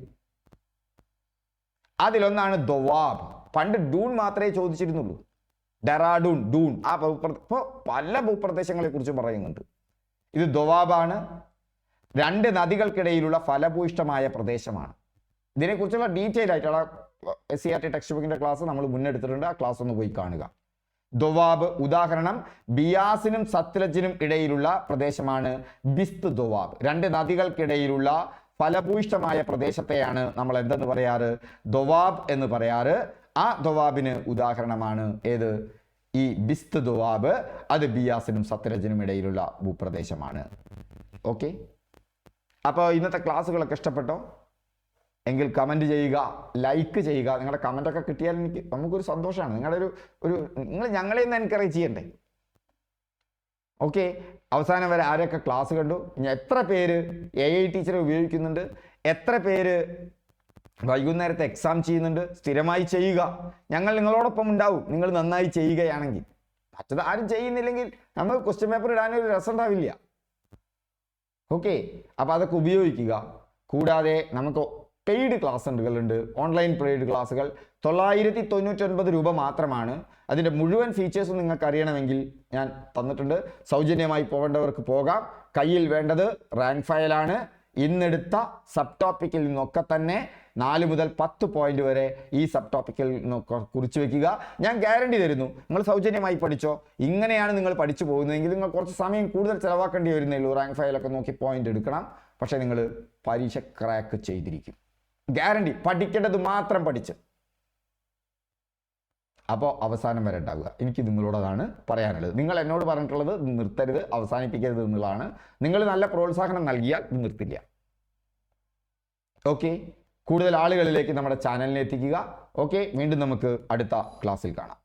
അതിലൊന്നാണ് ദോവാബ്. പണ്ട് ഡൂൺ മാത്രമേ ചോദിച്ചിരുന്നുള്ളൂ. ഡെറാഡൂൺ, ഡൂൺ, ആ ഇപ്പോൾ പല ഭൂപ്രദേശങ്ങളെ കുറിച്ച് പറയുന്നുണ്ട്. ഇത് ദോവാബാണ്. 2 നദികൾക്കിടയിലുള്ള ഫലഭൂയിഷ്ടമായ പ്രദേശമാണ്. ഇതിനെക്കുറിച്ചുള്ള ഡീറ്റെയിൽ ആയിട്ടുള്ള SCERT ടെക്സ്റ്റ് ബുക്കിന്റെ ക്ലാസ് നമ്മൾ മുന്നെടുത്തിട്ടുണ്ട്. ആ ക്ലാസ് ഒന്ന് പോയി കാണുക. ദോവാബ് ഉദാഹരണം ബിയാസിനും സത്ലജിനും ഇടയിലുള്ള പ്രദേശമാണ് ബിസ്ത് ദോവാബ്. 2 നദികൾക്കിടയിലുള്ള ഫലഭൂയിഷ്ടമായ പ്രദേശത്തെയാണ് നമ്മൾ എന്തെന്ന് പറയാറ്? ദോവാബ് എന്ന് പറയാറ്. ആ ദോവാബിന് ഉദാഹരണമാണ് ഏത്? ഈ ബിസ്ത് ദോവാബ്. അത് ബിയാസിനും സത്ലജിനും ഇടയിലുള്ള ഭൂപ്രദേശമാണ്. ഓക്കെ, അപ്പോൾ ഇന്നത്തെ ക്ലാസ്സുകളൊക്കെ ഇഷ്ടപ്പെട്ടോ എങ്കിൽ കമൻറ്റ് ചെയ്യുക, ലൈക്ക് ചെയ്യുക. നിങ്ങളുടെ കമൻ്റൊക്കെ കിട്ടിയാൽ നമുക്കൊരു സന്തോഷമാണ്. നിങ്ങളുടെ നിങ്ങൾ ഞങ്ങളെ ഒന്ന് എൻകറേജ് ചെയ്യണ്ടേ? ഓക്കെ, അവസാനം വരെ ആരൊക്കെ ക്ലാസ് കണ്ടു, ഇനി എത്ര പേര് AI ടീച്ചറെ ഉപയോഗിക്കുന്നുണ്ട്, എത്ര പേര് വൈകുന്നേരത്തെ എക്സാം ചെയ്യുന്നുണ്ട്, സ്ഥിരമായി ചെയ്യുക. ഞങ്ങൾ നിങ്ങളോടൊപ്പം ഉണ്ടാവും, നിങ്ങൾ നന്നായി ചെയ്യുകയാണെങ്കിൽ. മറ്റത് ആരും ചെയ്യുന്നില്ലെങ്കിൽ നമുക്ക് ക്വസ്റ്റ്യൻ പേപ്പർ ഇടാനൊരു രസം ഉണ്ടാവില്ല. ഓക്കെ, അപ്പോൾ അതൊക്കെ ഉപയോഗിക്കുക. കൂടാതെ നമുക്ക് പെയ്ഡ് ക്ലാസ്സുകളുണ്ട്, ഓൺലൈൻ പെയ്ഡ് ക്ലാസ്സുകൾ 999 രൂപ മാത്രമാണ്. അതിൻ്റെ മുഴുവൻ ഫീച്ചേഴ്സും നിങ്ങൾക്ക് അറിയണമെങ്കിൽ ഞാൻ തന്നിട്ടുണ്ട്. സൗജന്യമായി പോകേണ്ടവർക്ക് പോകാം. കയ്യിൽ വേണ്ടത് റാങ്ക് ഫയലാണ്. ഇന്നെടുത്ത സബ് ടോപ്പിക്കിൽ നിന്നൊക്കെ തന്നെ 4 മുതൽ 10 പോയിന്റ് വരെ ഈ സബ് ടോപ്പിക്കിൽ നിന്നൊക്കെ കുറിച്ച് വെക്കുക. ഞാൻ ഗ്യാരണ്ടി തരുന്നു, നിങ്ങൾ സൗജന്യമായി പഠിച്ചോ. ഇങ്ങനെയാണ് നിങ്ങൾ പഠിച്ചു പോകുന്നതെങ്കിൽ നിങ്ങൾ കുറച്ച് സമയം കൂടുതൽ ചിലവാക്കേണ്ടി വരുന്നേ ഉള്ളൂ. റാങ്ക് ഫയലൊക്കെ നോക്കി പോയിന്റ് എടുക്കണം. പക്ഷേ നിങ്ങൾ പരീക്ഷ ക്രാക്ക് ചെയ്തിരിക്കും. ഗ്യാരണ്ടി. പഠിക്കേണ്ടത് മാത്രം പഠിച്ച് അപ്പോൾ അവസാനം വരെ ഉണ്ടാവുക. എനിക്ക് നിങ്ങളോടതാണ് പറയാനുള്ളത്. നിങ്ങൾ എന്നോട് പറഞ്ഞിട്ടുള്ളത് നിർത്തരുത്, അവസാനിപ്പിക്കരുത് എന്നുള്ളതാണ്. നിങ്ങൾ നല്ല പ്രോത്സാഹനം നൽകിയാൽ ഇത് നിർത്തില്ല. ഓക്കെ, കൂടുതൽ ആളുകളിലേക്ക് നമ്മുടെ ചാനലിനെ എത്തിക്കുക. ഓക്കെ, വീണ്ടും നമുക്ക് അടുത്ത ക്ലാസ്സിൽ കാണാം.